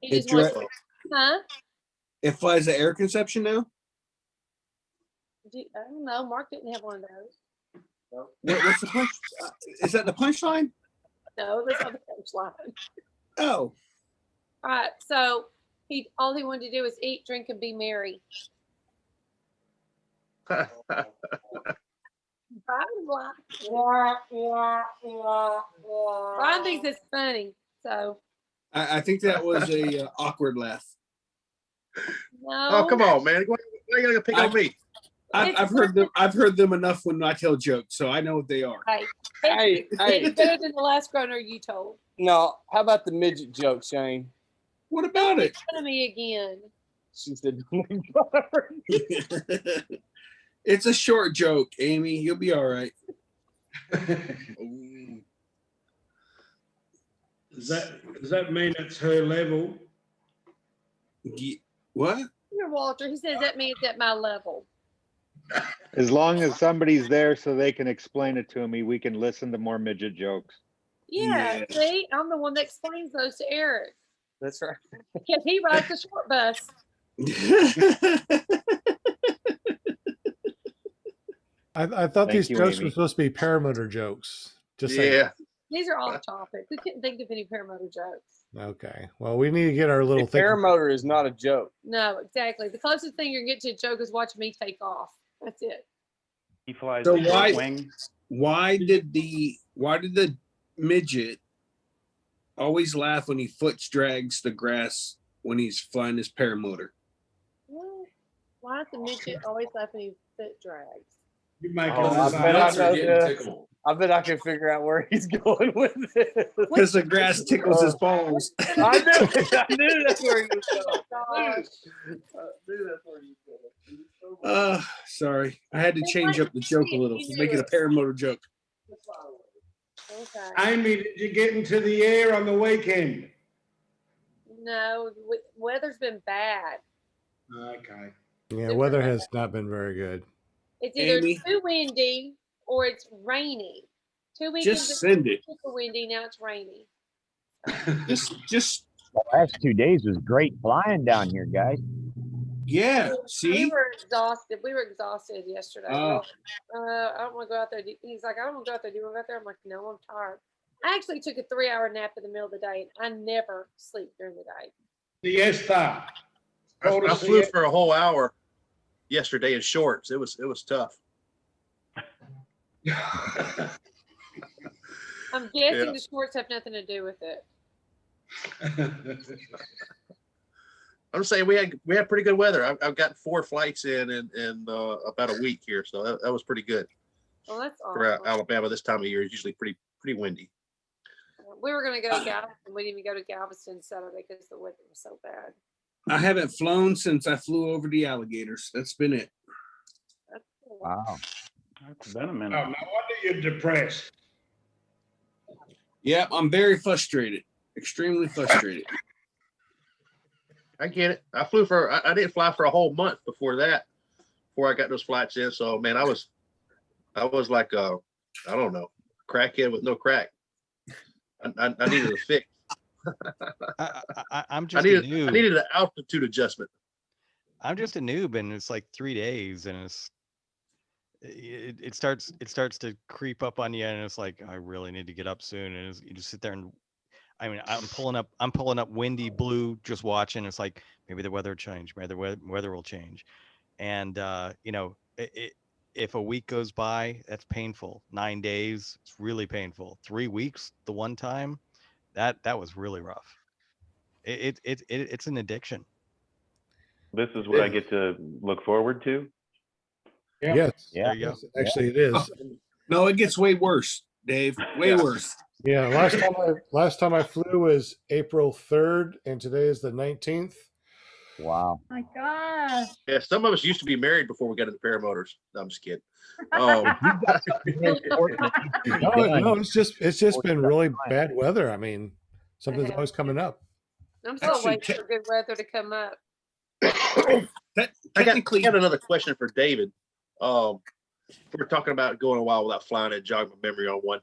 S15: He just
S11: It
S15: wants,
S11: dra-
S15: huh?
S11: It flies the air conception now?
S15: I don't know. Mark didn't have one of those.
S11: What's the punch? Is that the punchline?
S15: No, that's not the punchline.
S11: Oh.
S15: All right. So all he wanted to do was eat, drink, and be merry. Brian thinks it's funny. So
S11: I think that was a awkward laugh.
S15: no.
S3: Oh, come on, man. Why you gonna pick on me?
S11: I've heard them enough when I tell jokes, so I know what they are.
S15: Hey, it's better than the last groaner you told.
S16: No, how about the midget joke, Shane?
S11: What about it?
S15: To me again.
S16: She said,
S11: It's a short joke, Amy. You'll be all right.
S12: Does that mean it's her level?
S11: What?
S15: Here, Walter, he says that means at my level.
S8: As long as somebody's there so they can explain it to me, we can listen to more midget jokes.
S15: Yeah,
S11: Yeah.
S15: see, I'm the one that explains those to Eric.
S16: That's right.
S15: Because he rides the short bus.
S1: I thought
S8: Thank
S1: these
S8: you,
S1: jokes were
S8: Amy.
S1: supposed to be paramotor jokes. Just saying.
S3: Yeah.
S15: These are off topic. We couldn't think of any paramotor jokes.
S1: Okay. Well, we need to get our
S16: A
S1: little thing.
S16: paramotor is not a joke.
S15: No, exactly. The closest thing you're gonna get to a joke is watching me take off. That's it.
S13: He flies
S11: So
S13: a short
S11: why-
S13: wing.
S11: Why did the midget always laugh when he foot drags the grass when he's flying his paramotor?
S15: What? Why is the midget always laughing when foot drags?
S12: You make
S16: Oh,
S12: it
S16: I
S12: up.
S16: bet I know this. I bet I can figure out where he's going with it.
S11: Because the grass tickles his balls.
S16: I knew it. I knew that's where he was going.
S15: Gosh.
S16: I knew that's where he was going.
S11: Sorry. I had to change up the joke a little to make it a paramotor joke.
S15: Okay.
S12: Amy, did you get into the air on the weekend?
S15: No, weather's been bad.
S12: Okay.
S1: Yeah, weather has not been very good.
S15: It's either
S11: Amy?
S15: too windy or it's rainy. 2 weekends
S11: Just
S15: ago,
S11: send it.
S15: super windy. Now it's rainy.
S11: Just
S14: The last 2 days was great flying down here, guys.
S11: yeah.
S15: We
S11: See?
S15: were exhausted. We were exhausted yesterday.
S11: Oh.
S15: I don't want to go out there. He's like, I don't want to go out there. Do you want to go out there? I'm like, no, I'm tired. I actually took a 3-hour nap in the middle of the day. I never sleep during the day.
S12: Siesta.
S3: I flew for a whole hour yesterday in shorts. It was tough.
S15: I'm guessing
S3: Yeah.
S15: the shorts have nothing to do with it.
S3: I'm saying we had pretty good weather. I've got 4 flights in about a week here, so that was pretty good
S15: Well, that's
S3: for
S15: awesome.
S3: Alabama. This time of year is usually pretty windy.
S15: We were going to go to Galveston. We didn't even go to Galveston Saturday because the weather was so bad.
S11: I haven't flown since I flew over the alligators. That's been it.
S15: That's cool.
S14: Wow.
S13: It's been a
S12: Oh,
S13: minute.
S12: no wonder you're depressed.
S11: Yep, I'm very frustrated. Extremely frustrated.
S3: I get it. I flew for I didn't fly for a whole month before that, before I got those flights in. So man, I was like I don't know, crackhead with no crack. I needed a fix.
S2: I'm
S3: I
S2: just a noob.
S3: needed an altitude adjustment.
S2: I'm just a noob, and it's like 3 days, and it starts to creep up on you, and it's like I really need to get up soon, and you just sit there and I mean I'm pulling up windy blue, just watching. It's like maybe the weather will change, maybe the weather will change, and if a week goes by, that's painful. 9 days, it's really painful. 3 weeks, the one time, that was really rough. It's an addiction.
S13: This is what I get to look forward to.
S12: Yeah.
S1: Yes.
S14: Yeah.
S2: There you go.
S1: Yes, actually, it is.
S11: No, it gets way worse, Dave. Way worse.
S1: Yeah. Last time I flew was April 3rd, and today is the 19th.
S14: Wow.
S7: My gosh.
S3: Yeah, some of us used to be married before we got into paramotors. No, I'm just kidding.
S1: No, it's just been really bad weather. I mean, something's always coming up.
S15: I'm still
S11: Actually,
S15: waiting for good weather to come up.
S3: I got another question for David. We're talking about going a while without flying and jog my memory on one.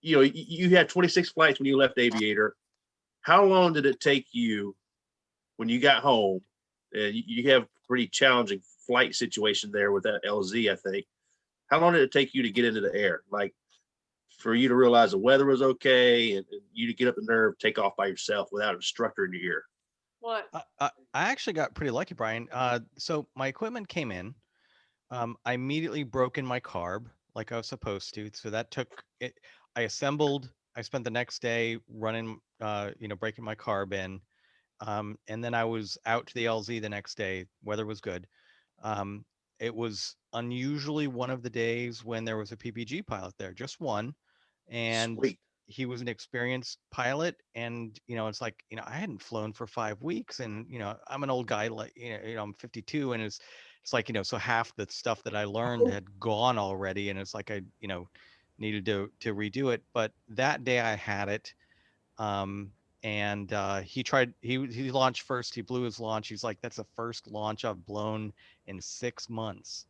S3: You had 26 flights when you left Aviator. How long did it take you when you got home? And you have a pretty challenging flight situation there with that LZ, I think. How long did it take you to get into the air? Like for you to realize the weather was okay and you to get up the nerve, take off by yourself without an instructor in your ear?
S15: What?
S2: I actually got pretty lucky, Brian. So my equipment came in. I immediately broke in my carb like I was supposed to. So that took it. I assembled. I spent the next day running, breaking my carb in. And then I was out to the LZ the next day. Weather was good. It was unusually one of the days when there was a PPG pilot there, just one. And
S3: Sweet.
S2: he was an experienced pilot. And, it's like, I hadn't flown for 5 weeks, and, I'm an old guy, like, I'm 52, and it's like, so half the stuff that I learned had gone already. And it's like, I, needed to redo it. But that day I had it. and he launched first. He blew his launch. He's like, that's the first launch I've blown in 6 months.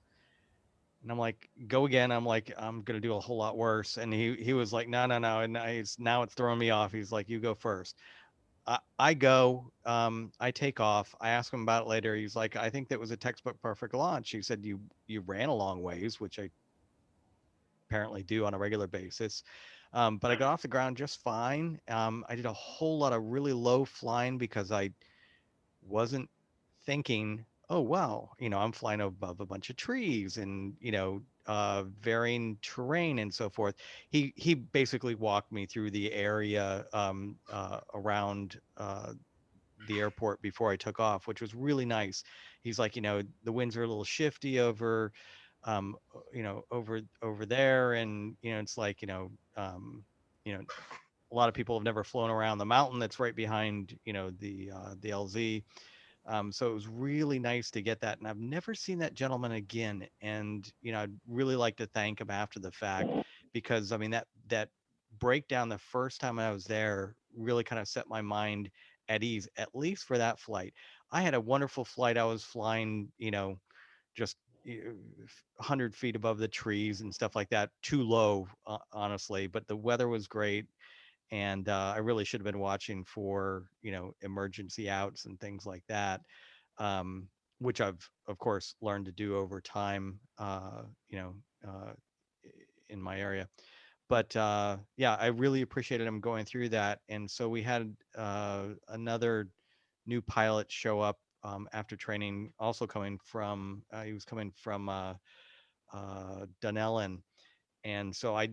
S2: And I'm like, go again. I'm like, I'm gonna do a whole lot worse. And he was like, no. And now it's throwing me off. He's like, you go first. I go, I take off. I ask him about it later. He's like, I think that was a textbook perfect launch. He said, you ran a long ways, which I apparently do on a regular basis. But I got off the ground just fine. I did a whole lot of really low flying because I wasn't thinking, oh, wow, I'm flying above a bunch of trees and, varying terrain and so forth. He basically walked me through the area around the airport before I took off, which was really nice. He's like, the winds are a little shifty over, over there. And, it's like, a lot of people have never flown around the mountain that's right behind, the LZ. So it was really nice to get that. And I've never seen that gentleman again. And, I'd really like to thank him after the fact, because I mean, that breakdown the first time I was there really kind of set my mind at ease, at least for that flight. I had a wonderful flight. I was flying, just 100 feet above the trees and stuff like that, too low, honestly, but the weather was great. And I really should have been watching for emergency outs and things like that, which I've of course learned to do over time, in my area. But yeah, I really appreciated him going through that. And so we had another new pilot show up after training, also coming from he was coming from Dunellen. And so I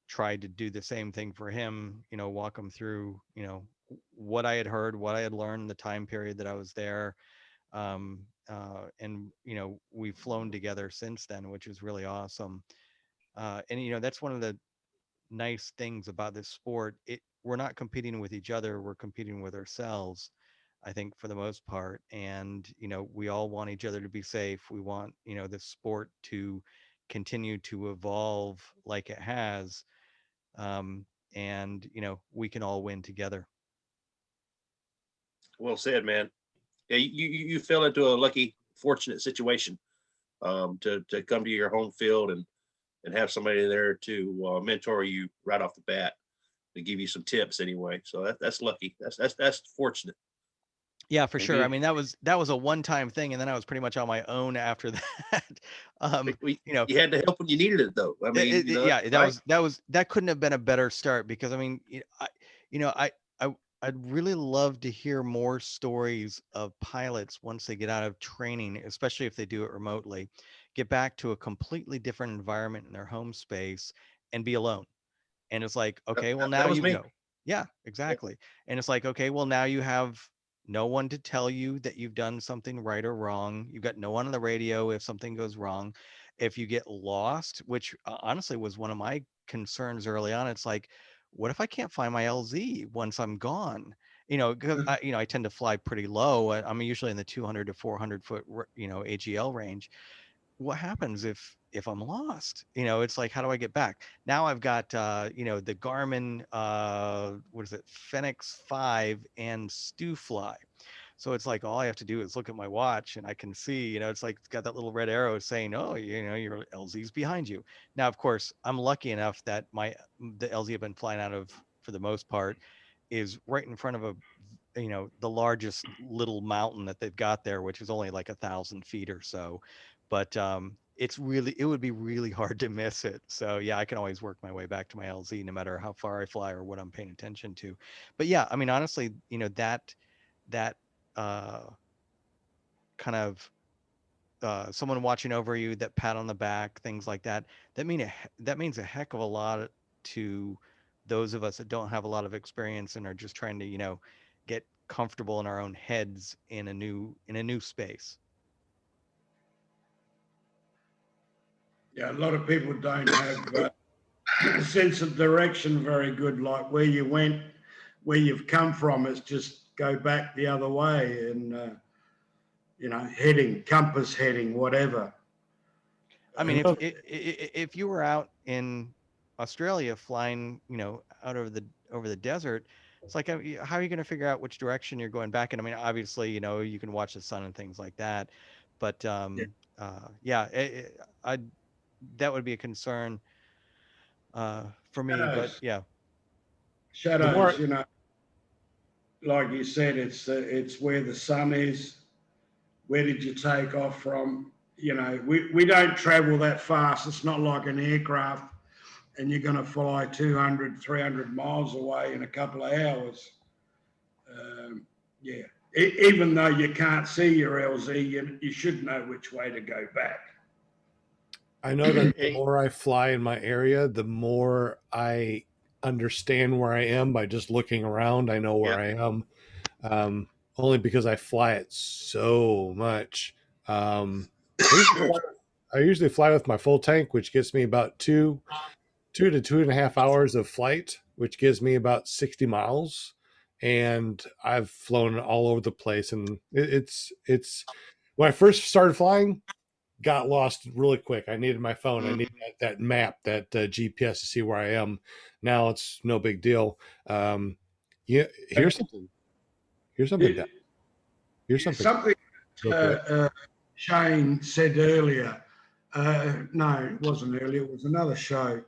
S2: tried to do the same thing for him, walk him through what I had heard, what I had learned, the time period that I was there. And we've flown together since then, which is really awesome. And that's one of the nice things about this sport. We're not competing with each other, we're competing with ourselves, I think, for the most part. And we all want each other to be safe. We want the sport to continue to evolve like it has. And we can all win together.
S3: Well said, man. Yeah, you fell into a lucky, fortunate situation to come to your home field and have somebody there to mentor you right off the bat, to give you some tips anyway. So that's lucky. That's fortunate.
S2: Yeah, for
S3: And
S2: sure. I
S3: being,
S2: mean, that was a one-time thing, and then I was pretty much on my own after that.
S3: you had the help when you needed it, though. I mean,
S2: Yeah,
S3: right?
S2: that couldn't have been a better start, because I mean, I'd really love to hear more stories of pilots once they get out of training, especially if they do it remotely, get back to a completely different environment in their home space and be alone. And it's like, okay, well, now
S3: That was
S2: you
S3: me.
S2: go. Yeah, exactly. And it's like, okay, well, now you have no one to tell you that you've done something right or wrong. You've got no one on the radio if something goes wrong. If you get lost, which honestly was one of my concerns early on, it's like, what if I can't find my LZ once I'm gone? Because I tend to fly pretty low. I'm usually in the 200 to 400 foot, AGL range. What happens if I'm lost? It's like, how do I get back? Now I've got the Garmin what is it, Fenix 5 and Stewfly. So it's like, all I have to do is look at my watch and I can see, it's like it's got that little red arrow saying, oh, your LZ's behind you. Now, of course, I'm lucky enough that the LZ I've been flying out of, for the most part, is right in front of the largest little mountain that they've got there, which is only like 1,000 feet or so. But it would be really hard to miss it. So yeah, I can always work my way back to my LZ no matter how far I fly or what I'm paying attention to. But yeah, I mean, honestly, that kind of someone watching over you, that pat on the back, things like that, that means a heck of a lot to those of us that don't have a lot of experience and are just trying to get comfortable in our own heads in a new space.
S12: Yeah, a lot of people don't have a sense of direction very good, like where you went, where you've come from. It's just go back the other way and, heading, compass heading, whatever.
S2: I mean, if you were out in Australia flying, out over the desert, It's like, how are you going to figure out which direction you're going back in? I mean, obviously, you can watch the sun and things like that, but yeah, that would be a concern for me. But yeah,
S12: Shadows, like you said, it's where the sun is. Where did you take off from? We don't travel that fast. It's not like an aircraft and you're going to fly 200, 300 miles away in a couple of hours. Yeah. Even though you can't see your LZ, you should know which way to go back.
S1: I know that the more I fly in my area, the more I understand where I am by just looking around. I know where I am, only because I fly it so much. I usually fly with my full tank, which gets me about 2 to 2.5 hours of flight, which gives me about 60 miles. And I've flown all over the place. And it's when I first started flying, got lost really quick. I needed my phone. I needed that map, that GPS to see where I am. Now it's no big deal. Yeah, here's something. Here's something.
S12: Something Shane said earlier. No, it wasn't earlier. It was another show.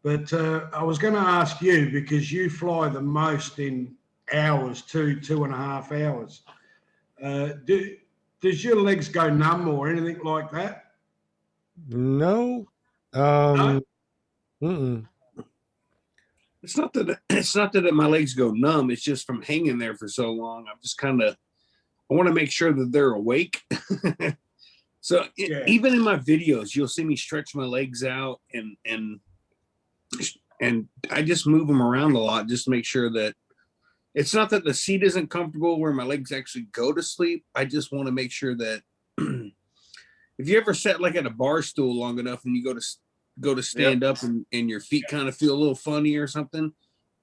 S12: But I was going to ask you, because you fly the most in hours, 2.5 hours. Does your legs go numb or anything like that?
S1: No.
S12: No?
S11: It's not that my legs go numb. It's just from hanging there for so long. I'm just I want to make sure that they're awake. So even in my videos, you'll see me stretch my legs out and I just move them around a lot just to make sure that it's not that the seat isn't comfortable where my legs actually go to sleep. I just want to make sure that if you ever sat like at a bar stool long enough and you go to stand up and your feet kind of feel a little funny or something,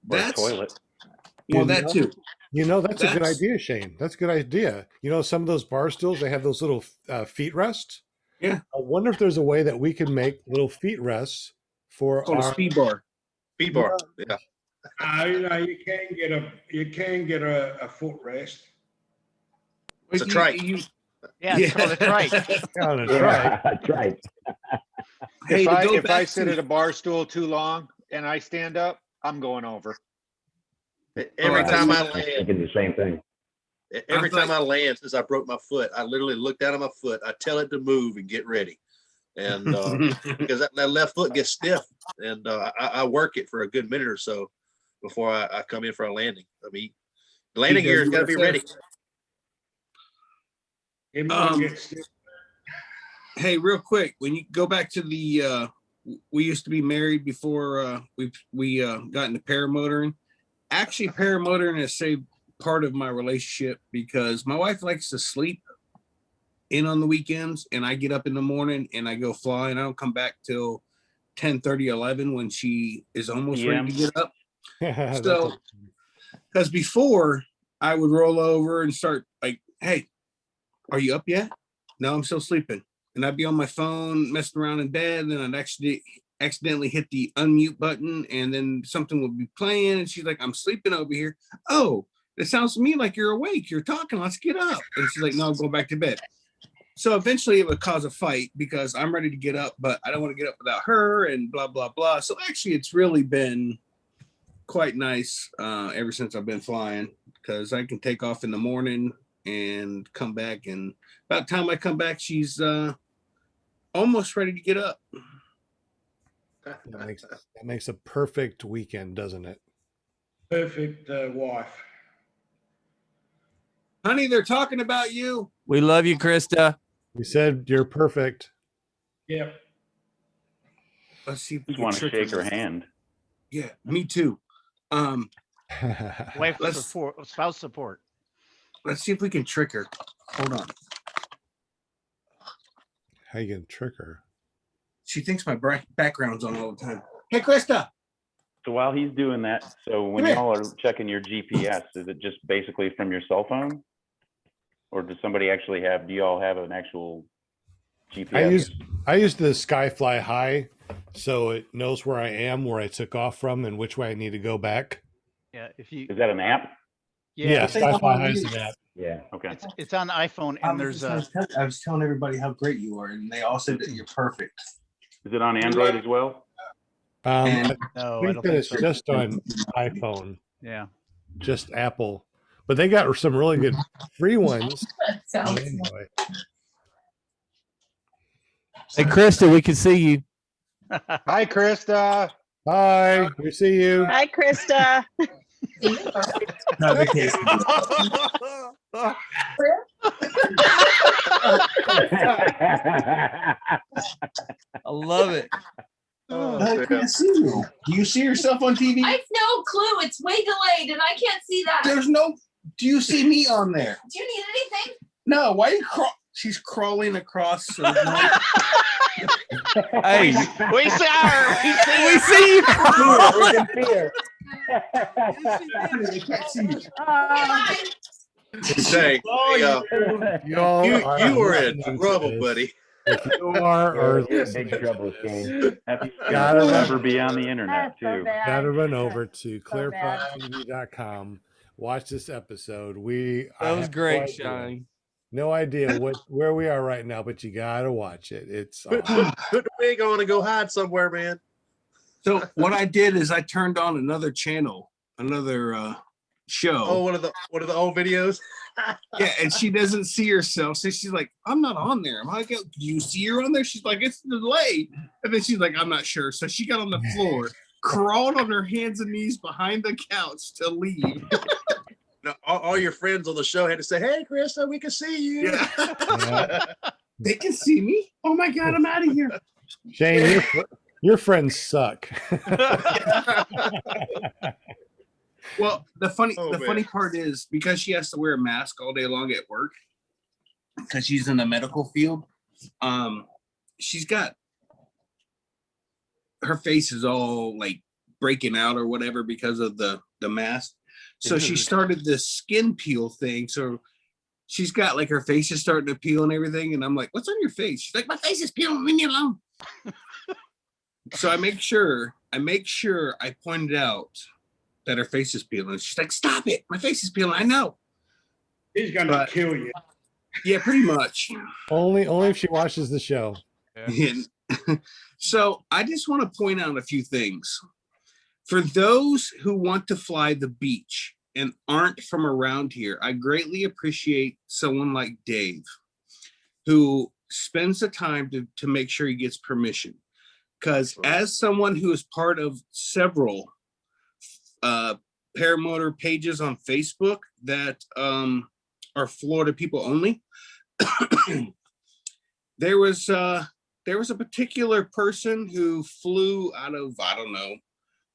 S11: that's
S13: toilet.
S11: Well, that too.
S1: That's a good idea, Shane. That's a good idea. Some of those bar stools, they have those little feet rests.
S11: Yeah.
S1: I wonder if there's a way that we can make little feet rests for our
S11: speed bar.
S3: Speed bar. Yeah.
S12: You can get a footrest.
S3: It's a trike.
S2: Yeah, it's called a trike.
S14: That's right.
S8: If I sit at a bar stool too long and I stand up, I'm going over.
S3: Every time I land,
S14: thinking the same thing.
S3: Every time I land since I broke my foot, I literally look down at my foot. I tell it to move and get ready, and because that left foot gets stiff, and I work it for a good minute or so before I come in for a landing. I mean, the landing gear has got to be ready.
S11: Hey, real quick, when you go back to the, we used to be married before we got into paramotoring. Actually, paramotoring has saved part of my relationship because my wife likes to sleep in on the weekends, and I get up in the morning and I go fly, and I don't come back till 10:30, 11 when she is almost ready to get up. So, because before I would roll over and start like, "Hey, are you up yet?" "No, I'm still sleeping." And I'd be on my phone messing around in bed, and then I'd accidentally hit the unmute button, and then something would be playing, and she's like, "I'm sleeping over here." "Oh, it sounds to me like you're awake. You're talking. Let's get up." And she's like, "No, go back to bed." So eventually it would cause a fight because I'm ready to get up, but I don't want to get up without her and blah, blah, blah. So actually it's really been quite nice ever since I've been flying, because I can take off in the morning and come back, and about the time I come back, she's almost ready to get up.
S1: That makes a perfect weekend, doesn't it?
S12: Perfect wife.
S11: Honey, they're talking about you.
S16: We love you, Krista.
S1: We said you're perfect.
S12: Yep.
S11: Let's see if we
S13: Just
S11: can
S13: want to
S11: trick
S13: shake
S11: her.
S13: her hand.
S11: Yeah, me too.
S2: Wife support, spouse support.
S11: Let's see if we can trick her. Hold on.
S1: How you gonna trick her?
S11: She thinks my background's on all the time. Hey, Krista.
S13: So while he's doing that, so when y'all are checking your GPS, is it just basically from your cell phone? Or does somebody actually do y'all have an actual GPS?
S1: I use the Skyfly High, so it knows where I am, where I took off from, and which way I need to go back.
S17: Yeah, if you,
S13: Is that an app?
S1: Yeah,
S17: it's,
S1: Sci-Fi High is an app.
S13: Yeah. Okay.
S17: it's on iPhone, and there's a.
S11: I was telling everybody how great you are, and they all said that you're perfect.
S13: Is it on Android as well?
S1: I
S17: No, I
S1: think
S17: don't
S1: that
S17: think
S1: it's
S17: so.
S1: just on iPhone,
S17: Yeah.
S1: just Apple. But they got some really good free ones.
S18: Sounds
S1: Anyway.
S16: Hey, Krista, we can see you.
S8: Hi, Krista.
S1: Hi, we see you.
S18: Hi, Krista.
S11: No, they can't
S16: I love it.
S11: I can't see you. Do you see yourself on TV?
S18: I have no clue. It's way delayed and I can't see that.
S11: There's no. Do you see me on there?
S18: Do you need anything?
S11: No. Why are you She's crawling across.
S16: Hey,
S17: We see her.
S16: we see you.
S11: We can see her. They can't see you.
S3: Say,
S1: Y'all
S3: you were in
S1: listening to
S3: trouble,
S1: this.
S3: buddy.
S1: If you are or
S13: You're in
S1: listening
S13: big trouble,
S1: to
S13: Shane.
S1: this,
S13: Happy
S1: Gotta
S13: to
S1: run.
S13: never be on the internet
S7: That's so
S13: too.
S7: bad.
S1: gotta run over to
S7: So bad.
S1: clearproptv.com. Watch this episode. I
S16: That was
S1: have
S16: great,
S1: no idea-
S16: Shine.
S1: No idea where we are right now, but you gotta watch it. It's
S3: Put the wig on and go hide somewhere, man.
S11: So what I did is I turned on another channel, another show.
S3: Oh, one of the old videos.
S11: Yeah, and she doesn't see herself, so she's like, "I'm not on there." I'm like, "Do you see her on there?" She's like, "It's delayed," and then she's like, "I'm not sure." So she got on the floor, crawled on her hands and knees behind the couch to leave.
S3: Now, all your friends on the show had to say, "Hey, Krista, we can see you."
S11: Yeah. They can see me. Oh my god, I'm out of here.
S1: Shane, your friends suck.
S11: Well, the funny
S3: man.
S11: part is because she has to wear a mask all day long at work because she's in the medical field. She's got her face is all like breaking out or whatever because of the mask. So she started this skin peel thing. So she's got like her face is starting to peel and everything. And I'm like, "What's on your face?" She's like, "My face is peeling, leave me alone." So I make sure I pointed out that her face is peeling. She's like, "Stop it. My face is peeling." I know.
S12: He's gonna kill you.
S11: Yeah, pretty much.
S1: only if she watches the show.
S11: Yeah. So I just want to point out a few things. For those who want to fly the beach and aren't from around here, I greatly appreciate someone like Dave who spends the time to make sure he gets permission. Because as someone who is part of several paramotor pages on Facebook that are Florida people only, there was a particular person who flew out of, I don't know,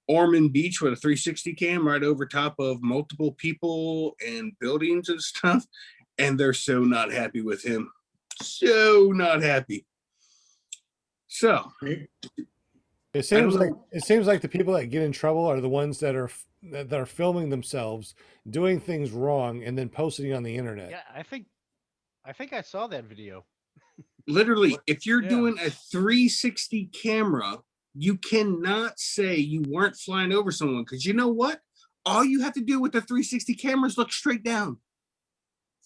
S11: Ormond Beach with a 360 cam right over top of multiple people and buildings and stuff, and they're so not happy with him. So not happy. So
S1: It seems like the people that get in trouble are the ones that are filming themselves doing things wrong and then posting it on the internet.
S17: Yeah, I think I saw that video.
S11: literally, if you're
S17: Yeah.
S11: doing a 360 camera, you cannot say you weren't flying over someone, because you know what? All you have to do with the 360 camera is look straight down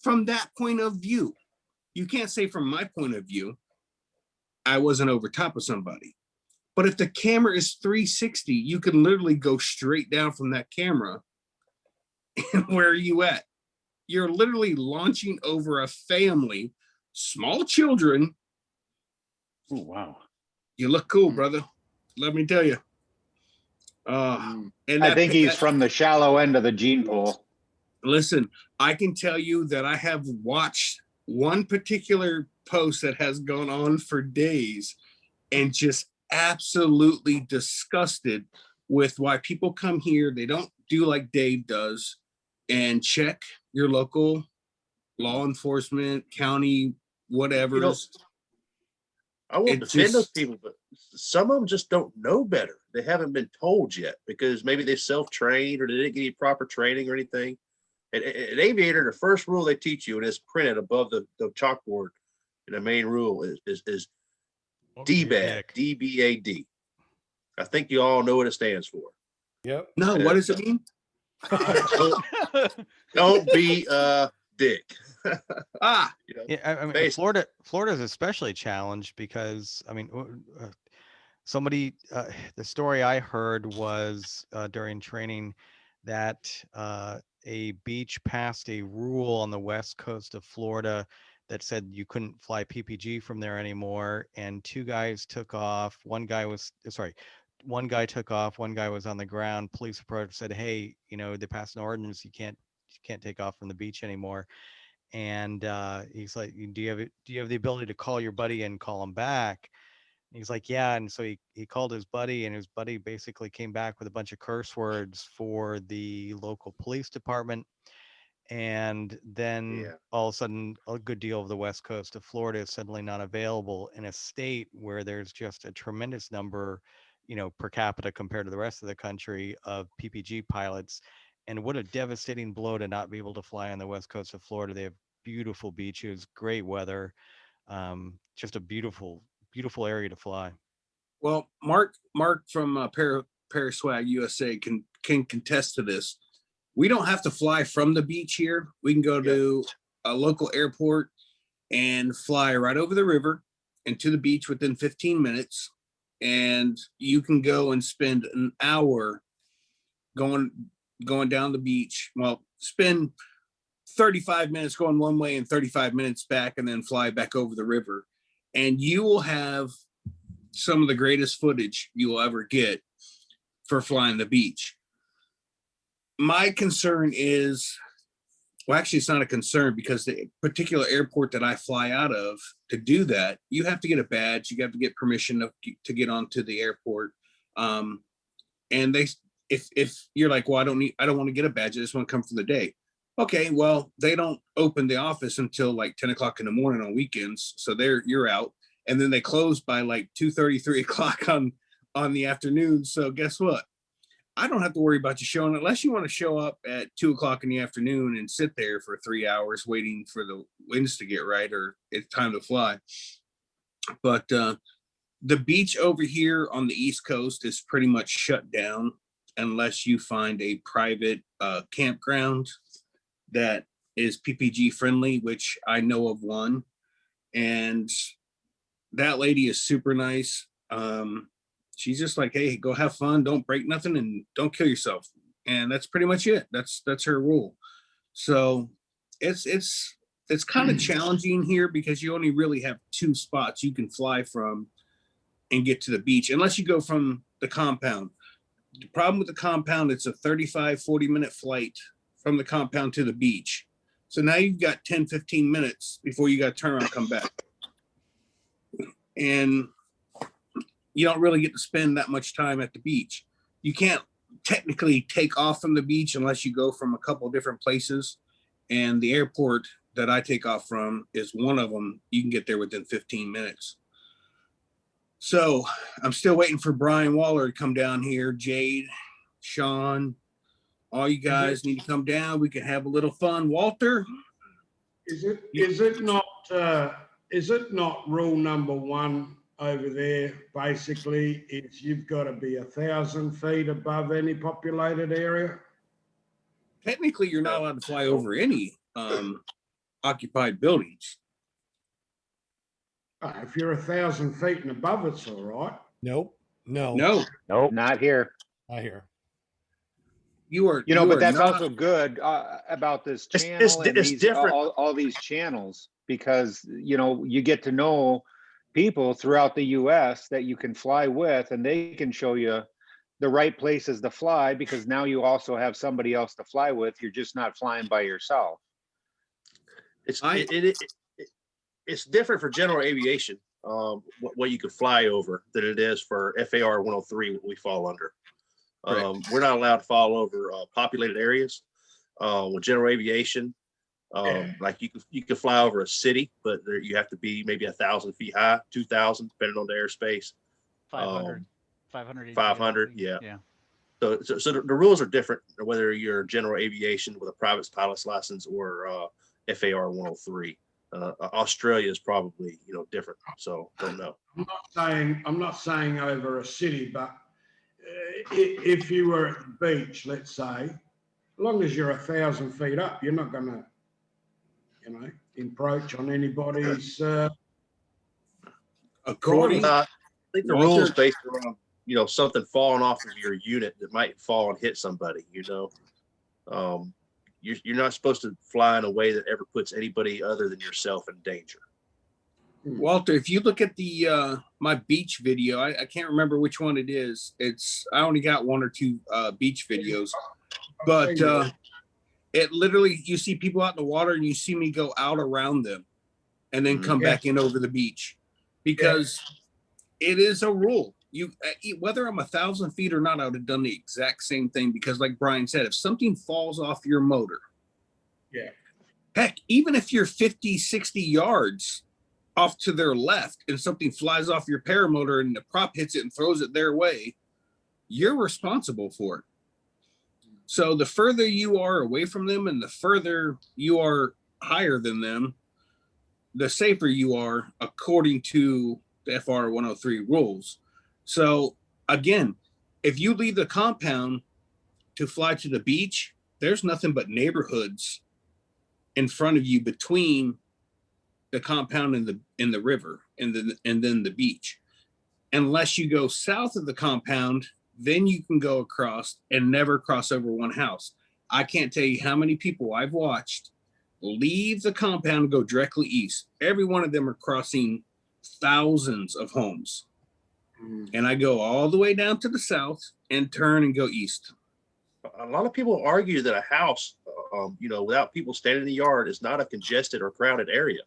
S11: from that point of view. You can't say from my point of view, I wasn't over top of somebody. But if the camera is 360, you can literally go straight down from that camera. And where are you at? You're literally launching over a family, small children.
S13: Oh, wow.
S11: You look cool, brother. Let me tell you. And
S8: I think he's from the shallow end of the gene pool.
S11: Listen, I can tell you that I have watched one particular post that has gone on for days and just absolutely disgusted with why people come here. They don't do like Dave does and check your local law enforcement, county, whatever.
S3: You know, I won't defend those people, but some of them just don't know better. They haven't been told yet because maybe they self-trained or they didn't get any proper training or anything. An aviator, the first rule they teach you, and it's printed above the chalkboard, and the main rule is DBAD, D-B-A-D. I think you all know what it stands for.
S1: Yep.
S11: No, what does it mean?
S3: Don't be a dick.
S11: Ah,
S3: You know,
S2: Yeah, I mean,
S3: basically.
S2: Florida is especially challenged because I mean, somebody, the story I heard was during training that a beach passed a rule on the west coast of Florida that said you couldn't fly PPG from there anymore, and two guys took off. One guy took off, one guy was on the ground. Police approached, said, "Hey, you know, they passed an ordinance, you can't take off from the beach anymore." And he's like, do you have the ability to call your buddy and call him back? And he's like, yeah. And so he called his buddy, and his buddy basically came back with a bunch of curse words for the local police department. And then all of a sudden, a good deal of the west coast of Florida is suddenly not available in a state where there's just a tremendous number, you know, per capita compared to the rest of the country, of PPG pilots. And what a devastating blow to not be able to fly on the west coast of Florida. They have beautiful beaches, great weather, just a beautiful, beautiful area to fly.
S11: well, Mark from Paraswag USA can contest to this. We don't have to fly from the beach here. We can go to a local airport and fly right over the river and to the beach within 15 minutes. And you can go and spend an hour going down the beach. Well, spend 35 minutes going one way and 35 minutes back, and then fly back over the river. And you will have some of the greatest footage you will ever get for flying the beach. My concern is, well, actually, it's not a concern, because the particular airport that I fly out of, to do that, you have to get a badge. You have to get permission to get onto the airport. And if you're like, well, I don't want to get a badge, I just want to come for the day. Okay, well, they don't open the office until like 10 o'clock in the morning on weekends. So you're out. And then they close by like 2:30, 3 o'clock on the afternoon. So guess what? I don't have to worry about you showing, unless you want to show up at 2 o'clock in the afternoon and sit there for 3 hours waiting for the winds to get right, or it's time to fly. But the beach over here on the East Coast is pretty much shut down unless you find a private campground that is PPG friendly, which I know of one. And that lady is super nice. She's just like, hey, go have fun, don't break nothing, and don't kill yourself. And that's pretty much it. That's her rule. So it's kind of challenging here, because you only really have 2 spots you can fly from and get to the beach, unless you go from the compound. The problem with the compound, it's a 35, 40-minute flight from the compound to the beach. So now you've got 10, 15 minutes before you got to turn around and come back. And you don't really get to spend that much time at the beach. You can't technically take off from the beach unless you go from a couple different places. And the airport that I take off from is one of them. You can get there within 15 minutes. So I'm still waiting for Brian Waller to come down here. Jade, Sean, all you guys need to come down. We can have a little fun. Walter?
S12: Is it not rule number 1 over there, basically, is you've got to be 1,000 feet above any populated area?
S11: Technically, you're not allowed to fly over any occupied buildings.
S12: If you're 1,000 feet and above, it's all right.
S1: Nope. No.
S8: Not here.
S1: Not here.
S8: But that's also good about this channel and
S3: it's
S8: these,
S3: different.
S8: all these channels, because you get to know people throughout the US that you can fly with, and they can show you the right places to fly, because now you also have somebody else to fly with. You're just not flying by yourself.
S3: It's different for general aviation, what you could fly over, than it is for FAR 103, what we fall under. We're not allowed to fall over populated areas. With general aviation, like you can fly over a city, but you have to be maybe 1,000 feet high, 2,000, depending on the airspace. 500, yeah. So the rules are different, whether you're general aviation with a private pilot's license or FAR 103. Australia is probably different, so don't know.
S12: I'm not saying over a city, but if you were at the beach, let's say, long as you're 1,000 feet up, you're not gonna, encroach on anybody's,
S11: According,
S3: I think the
S11: Walter-
S3: rules based around, something falling off of your unit that might fall and hit somebody, you're not supposed to fly in a way that ever puts anybody other than yourself in danger.
S11: Walter, if you look at the my beach video, I can't remember which one it is. I only got one or two beach videos, but it literally, you see people out in the water and you see me go out around them and then come back in over the beach, because it is a rule. You, whether I'm 1,000 feet or not, I would have done the exact same thing, because like Brian said, if something falls off your motor, heck, even if you're 50, 60 yards off to their left and something flies off your paramotor and the prop hits it and throws it their way, you're responsible for it. So the further you are away from them and the further you are higher than them, the safer you are, according to the FR 103 rules. So again, if you leave the compound to fly to the beach, there's nothing but neighborhoods in front of you between the compound and the river and then the beach. Unless you go south of the compound, then you can go across and never cross over one house. I can't tell you how many people I've watched leave the compound and go directly east. Every one of them are crossing thousands of homes. And I go all the way down to the south and turn and go east.
S3: A lot of people argue that a house, without people standing in the yard, is not a congested or crowded area,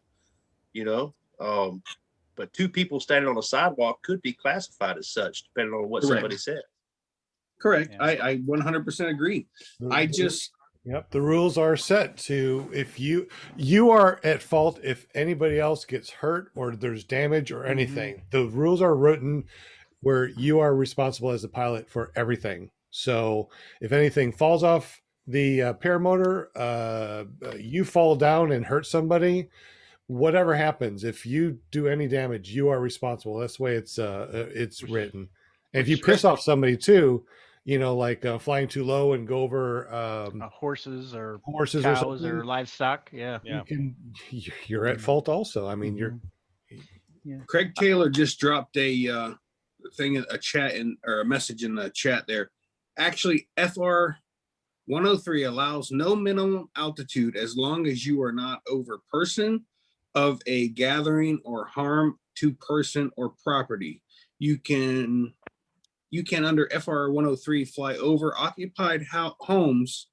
S3: but two people standing on a sidewalk could be classified as such, depending on what somebody said.
S11: Correct. I 100% agree.
S1: Yep, the rules are set to, if you are at fault if anybody else gets hurt or there's damage or anything. The rules are written where you are responsible as a pilot for everything. So if anything falls off the paramotor, you fall down and hurt somebody, whatever happens, if you do any damage, you are responsible. That's the way it's written. And if you piss off somebody too, like flying too low and go over
S17: horses or
S1: cows
S17: or livestock. Yeah.
S1: You're at fault also. I mean,
S11: Craig Taylor just dropped a thing, a chat or a message in the chat there. Actually, FR 103 allows no minimum altitude as long as you are not over person of a gathering or harm to person or property. You can under FR 103 fly over occupied homes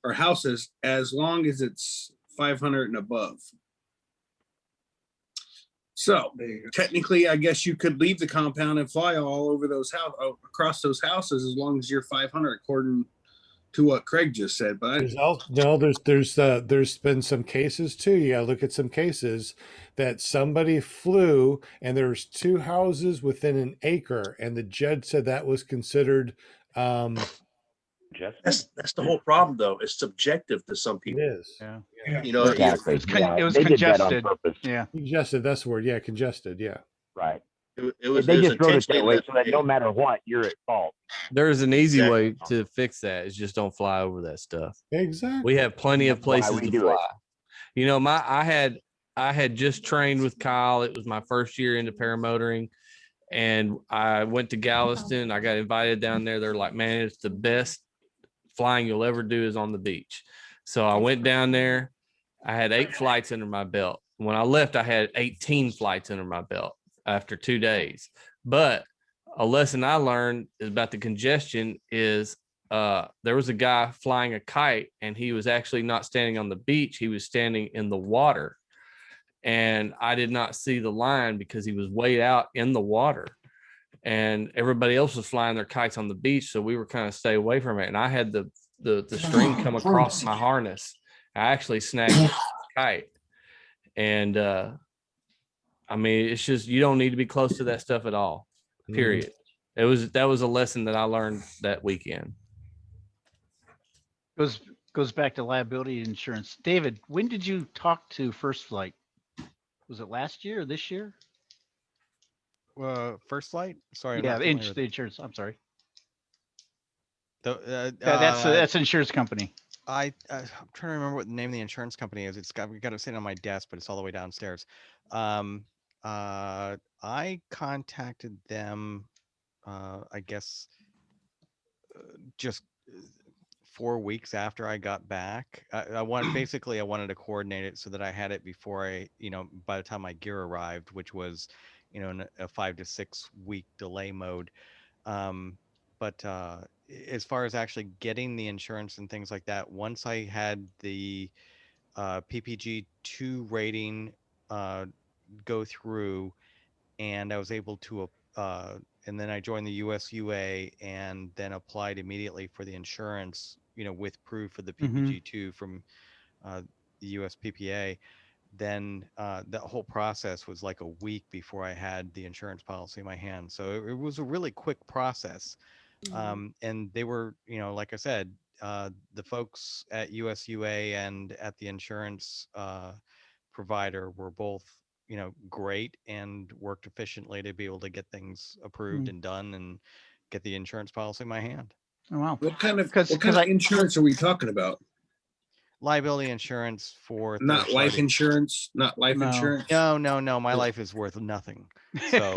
S11: or houses as long as it's 500 and above. So technically, I guess you could leave the compound and fly all over those across those houses as long as you're 500, according to what Craig just said. But
S1: there's been some cases too. You gotta look at some cases that somebody flew and there's two houses within an acre, and the judge said that was considered.
S3: That's the whole problem, though. It's subjective to some people.
S1: It is.
S17: Yeah.
S14: Exactly.
S17: It was
S14: They did that on
S17: congested.
S14: purpose.
S17: Yeah.
S1: Congested. That's the word. Yeah, congested. Yeah.
S14: Right.
S3: It was
S14: They just wrote it
S3: intentionally
S14: that way
S3: left
S14: so that no
S3: vague.
S14: matter what, you're at fault.
S19: There's an easy
S3: Exactly.
S19: way to fix that. Is just don't fly over that stuff.
S1: Exactly.
S19: We have plenty of
S14: That's why
S19: places
S14: we
S19: to
S14: do
S19: fly.
S14: it.
S19: I had just trained with Kyle. It was my first year into paramotoring, and I went to Galveston. I got invited down there. They're like, man, it's the best flying you'll ever do is on the beach. So I went down there. I had 8 flights under my belt. When I left, I had 18 flights under my belt after 2 days. But a lesson I learned about the congestion is there was a guy flying a kite, and he was actually not standing on the beach. He was standing in the water. And I did not see the line because he was way out in the water. And everybody else was flying their kites on the beach. So we were kind of stay away from it. And I had the string come across my harness. I actually snagged the kite. And I mean, it's just, you don't need to be close to that stuff at all, period. That was a lesson that I learned that weekend.
S17: Goes back to liability insurance. David, when did you talk to First Flight? Was it last year or this year?
S2: First Flight? Sorry. I'm
S17: Yeah,
S2: not
S17: the
S2: familiar with-
S17: insurance. I'm sorry.
S2: The,
S17: That's an insurance company.
S2: I'm trying to remember what the name of the insurance company is. We got it sitting on my desk, but it's all the way downstairs. I contacted them, I guess, just 4 weeks after I got back. I basically I wanted to coordinate it so that I had it before by the time my gear arrived, which was, in a 5 to 6 week delay mode. But as far as actually getting the insurance and things like that, once I had the PPG 2 rating go through, and I was able to, and then I joined the USUA and then applied immediately for the insurance, with proof of the PPG2 from the USPPA. Then that whole process was like a week before I had the insurance policy in my hand. So it was a really quick process. And they were, like I said, the folks at USUA and at the insurance provider were both, great and worked efficiently to be able to get things approved and done and get the insurance policy in my hand.
S17: Oh, wow.
S11: What kind of insurance are we talking about?
S2: Liability insurance for
S11: Not
S2: third
S11: life
S2: party.
S11: insurance, not life insurance.
S2: No. My life is worth nothing. So,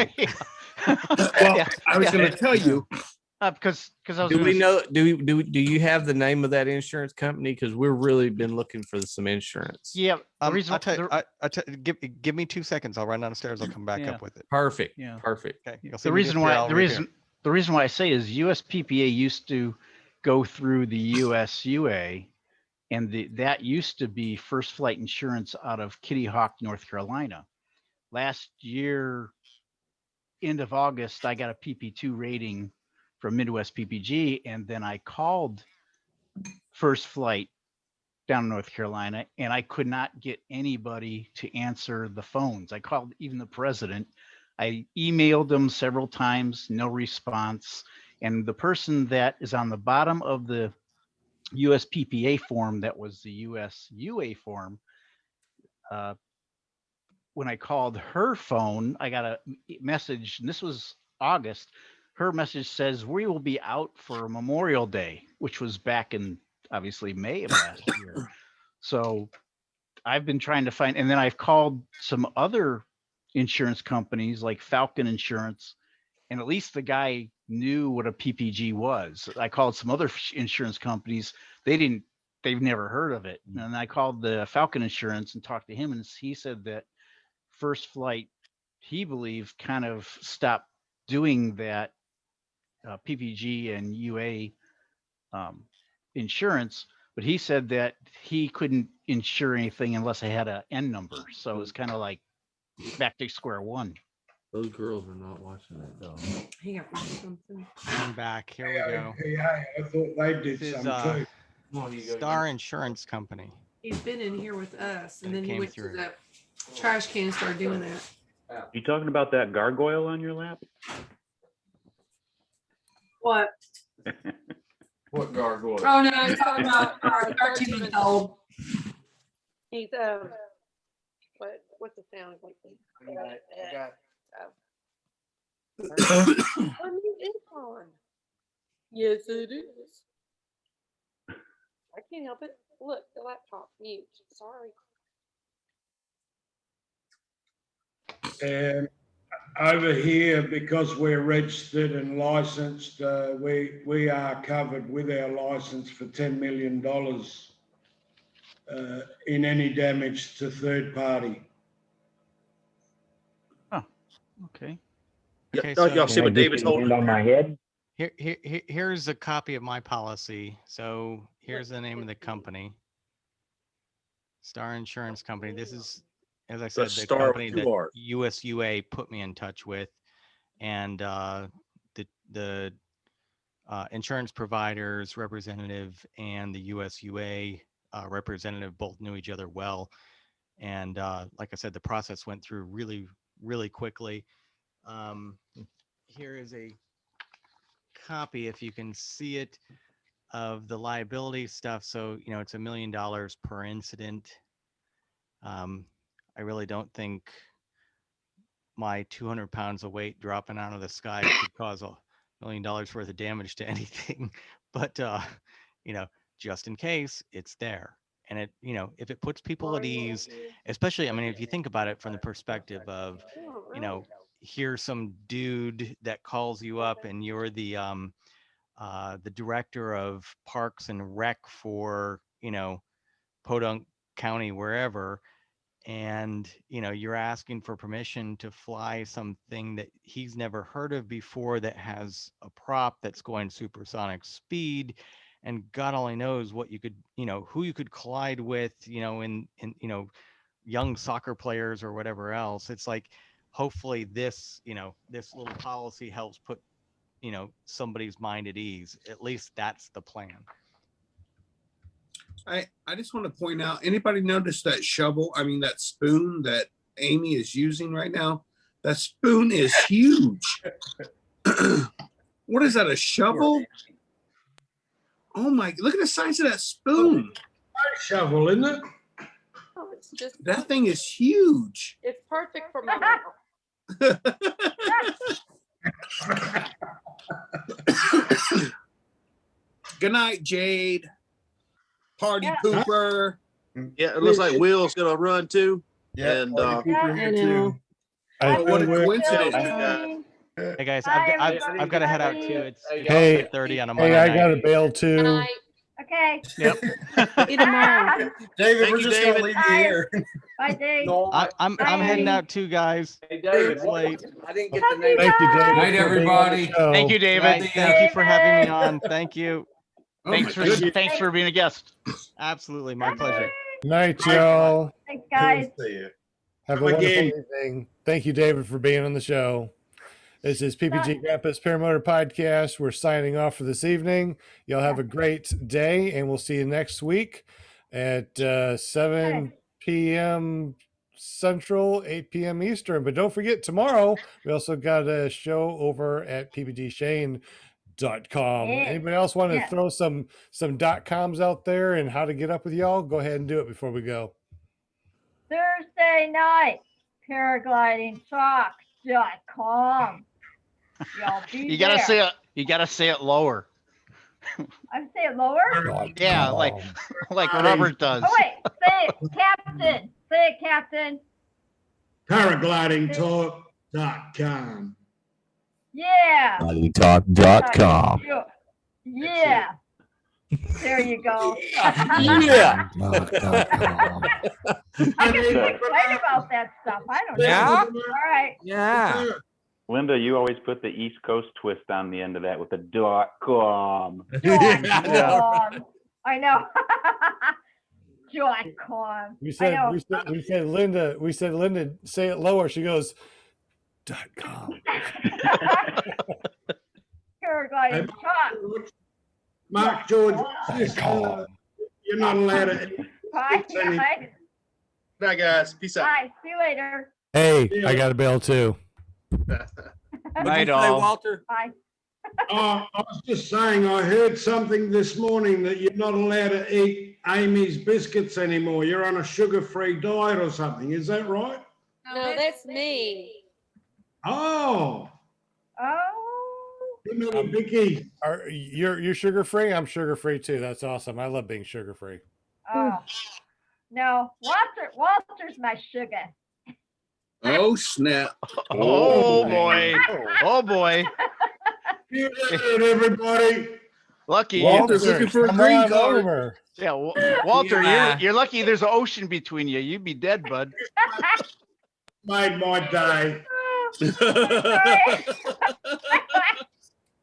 S11: well, I was going to tell you.
S17: Because I was
S19: Do we
S17: gonna
S19: know? Do you have the name of that insurance company? Because we're really been looking for some insurance.
S17: Yeah. The reason
S2: I'll tell you, give me 2 seconds. I'll run downstairs. I'll come back up with it.
S19: Perfect.
S17: Yeah.
S19: Perfect.
S2: Okay.
S17: The reason why I say is USPPA used to go through the USUA, and that used to be First Flight Insurance out of Kitty Hawk, North Carolina. Last year, end of August, I got a PP2 rating from Midwest PPG, and then I called First Flight down in North Carolina, and I could not get anybody to answer the phones. I called even the president. I emailed them several times, no response. And the person that is on the bottom of the USPPA form, that was the USUA form, when I called her phone, I got a message, and this was August. Her message says, we will be out for Memorial Day, which was back in obviously May of last year. So I've been trying to find, and then I've called some other insurance companies like Falcon Insurance, and at least the guy knew what a PPG was. I called some other insurance companies. They've never heard of it. And I called the Falcon Insurance and talked to him, and he said that First Flight, he believed, kind of stopped doing that PPG and UA insurance, but he said that he couldn't insure anything unless I had a N number. So it was kind of like back to square one.
S19: Those girls are not watching it though.
S15: Hang up something.
S2: I'm back. Here we go.
S12: Yeah, I thought they did
S2: This is
S12: some too.
S2: Star Insurance Company.
S15: He's been in here with us, and then he
S2: Came
S15: went
S2: through.
S15: to the trash can and started doing that.
S13: You talking about that gargoyle on your lap?
S15: What?
S11: What gargoyle?
S15: Oh no, he's talking about our 13-month-old. He's what's the sound like?
S16: I got
S15: Unmute is on. Yes, it is. I can't help it. Look, the laptop mute. Sorry.
S12: Over here, because we're registered and licensed, we are covered with our license for $10 million in any damage to third party.
S17: Okay.
S2: Okay,
S3: y'all see what David's holding
S14: on my head?
S2: Here's a copy of my policy. So here's the name of the company. Star Insurance Company. This is, as I said, the
S3: Star
S2: company
S3: with
S2: that
S3: two Rs.
S2: USUA put me in touch with, and the insurance providers representative and the USUA representative both knew each other well, and like I said, the process went through really quickly. Here is a copy, if you can see it, of the liability stuff. So it's $1 million per incident. I really don't think my 200 pounds of weight dropping out of the sky could cause $1 million worth of damage to anything. But just in case, it's there. And it, you know, if it puts people at ease, especially, I mean, if you think about it from the perspective of, you know, here's some dude that calls you up and you're the director of parks and rec for, you know, Podunk County, wherever, and you know you're asking for permission to fly something that he's never heard of before that has a prop that's going supersonic speed, and God only knows what you could, you know, who you could collide with, you know, in you know, young soccer players or whatever else. It's like, hopefully this, you know, this little policy helps put, you know, somebody's mind at ease. At least that's the plan.
S11: I just want to point out, anybody notice that shovel? I mean, that spoon that Amy is using right now? That spoon is huge. What is that, a shovel? Oh my, look at the size of that spoon.
S12: Shovel, isn't it?
S15: Oh, it's just
S11: That thing is huge.
S15: it's perfect for my mouth.
S11: Good night, Jade. Party pooper.
S3: Yeah, it looks like Will's gonna run too.
S5: Yeah,
S3: And
S5: party pooper here too.
S11: What a coincidence.
S2: Hey guys, I've got to head out too. It's
S1: Hey,
S2: 8:30 on a Monday
S1: hey, I
S2: night.
S1: got a bail too.
S7: Okay.
S2: Yep.
S15: See you tomorrow.
S5: David,
S3: Thank
S5: we're
S3: you,
S5: just
S3: David.
S5: gonna leave you here.
S7: Bye, Dave.
S2: I'm heading out too, guys.
S16: Hey, David,
S2: It's late.
S16: I didn't get the name.
S1: Thank you, David.
S10: Night,
S1: for being on the
S10: everybody.
S1: show.
S17: Thank you, David.
S2: Thank you for having me on. Thank you.
S11: Oh my
S17: Thanks
S11: goodness.
S17: for being a guest.
S2: Absolutely, my pleasure.
S1: Night, y'all.
S7: Thanks, guys.
S5: See you.
S1: Have a
S12: Come
S1: wonderful
S12: again.
S1: evening. Thank you, David, for being on the show. This is PPG Grandpa's Paramotor Podcast. We're signing off for this evening. Y'all have a great day, and we'll see you next week at 7 p.m. Central, 8 p.m. Eastern. But don't forget, tomorrow, we also got a show over at ppdshane.com.
S7: Yeah.
S1: Anybody else want to
S7: Yeah.
S1: throw some .coms out there and how to get up with y'all? Go ahead and do it before we go.
S7: Thursday night, paraglidingtalk.com. Y'all be
S17: You gotta
S7: there.
S17: say it. You gotta say it lower.
S7: I say it lower.
S17: Yeah, like Robert does.
S7: Oh wait, say it, Captain. Say it, Captain.
S12: Paraglidingtalk.com.
S7: Yeah.
S14: Talk.com.
S7: Yeah. There you go.
S14: Yeah.
S7: I get so excited about that stuff. I don't know.
S13: Yeah?
S7: All right.
S13: Yeah. Linda, you always put the East Coast twist on the end of that with the .com.
S7: I know. .com.
S1: We
S7: I
S1: said,
S7: know.
S1: we said, Linda, say it lower. She goes, .com.
S7: Paragliding talk.
S12: Mark George, you're not allowed to.
S7: Bye, guys.
S3: Bye, guys. Peace out.
S7: Bye. See you later.
S1: Hey, I got a bail too.
S17: Night all.
S19: Walter?
S7: Bye.
S12: I was just saying, I heard something this morning that you're not allowed to eat Amy's biscuits anymore. You're on a sugar-free diet or something. Is that right?
S15: No, that's me.
S12: Oh,
S7: Oh.
S12: you're not a biggie.
S1: You're sugar free? I'm sugar free too. That's awesome. I love being sugar free.
S7: Oh. No, Walter's my sugar.
S11: Oh, snap.
S17: Oh boy. Oh boy.
S12: You heard everybody.
S17: Lucky.
S11: Walter's looking for a
S1: come
S11: green
S1: on
S11: card.
S1: over.
S17: Yeah, Walter,
S19: Yeah.
S17: you're lucky there's an ocean between you. You'd be dead, bud.
S12: Made my day.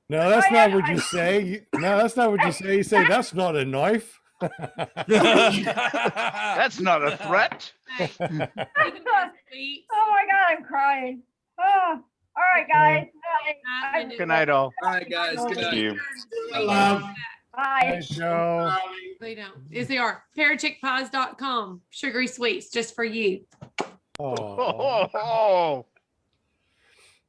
S1: No, that's not what you say. No, that's not what you say. You say that's not a knife.
S17: That's not a threat.
S7: Oh my God, I'm crying. Oh, all right, guys. Bye.
S17: Good night, all.
S11: All right, guys. Good
S13: Thank
S11: night.
S13: you.
S12: Love.
S7: Bye.
S1: Joe.
S18: They don't. Is they are. Parachickpies.com. Sugary sweets just for you.
S1: Oh.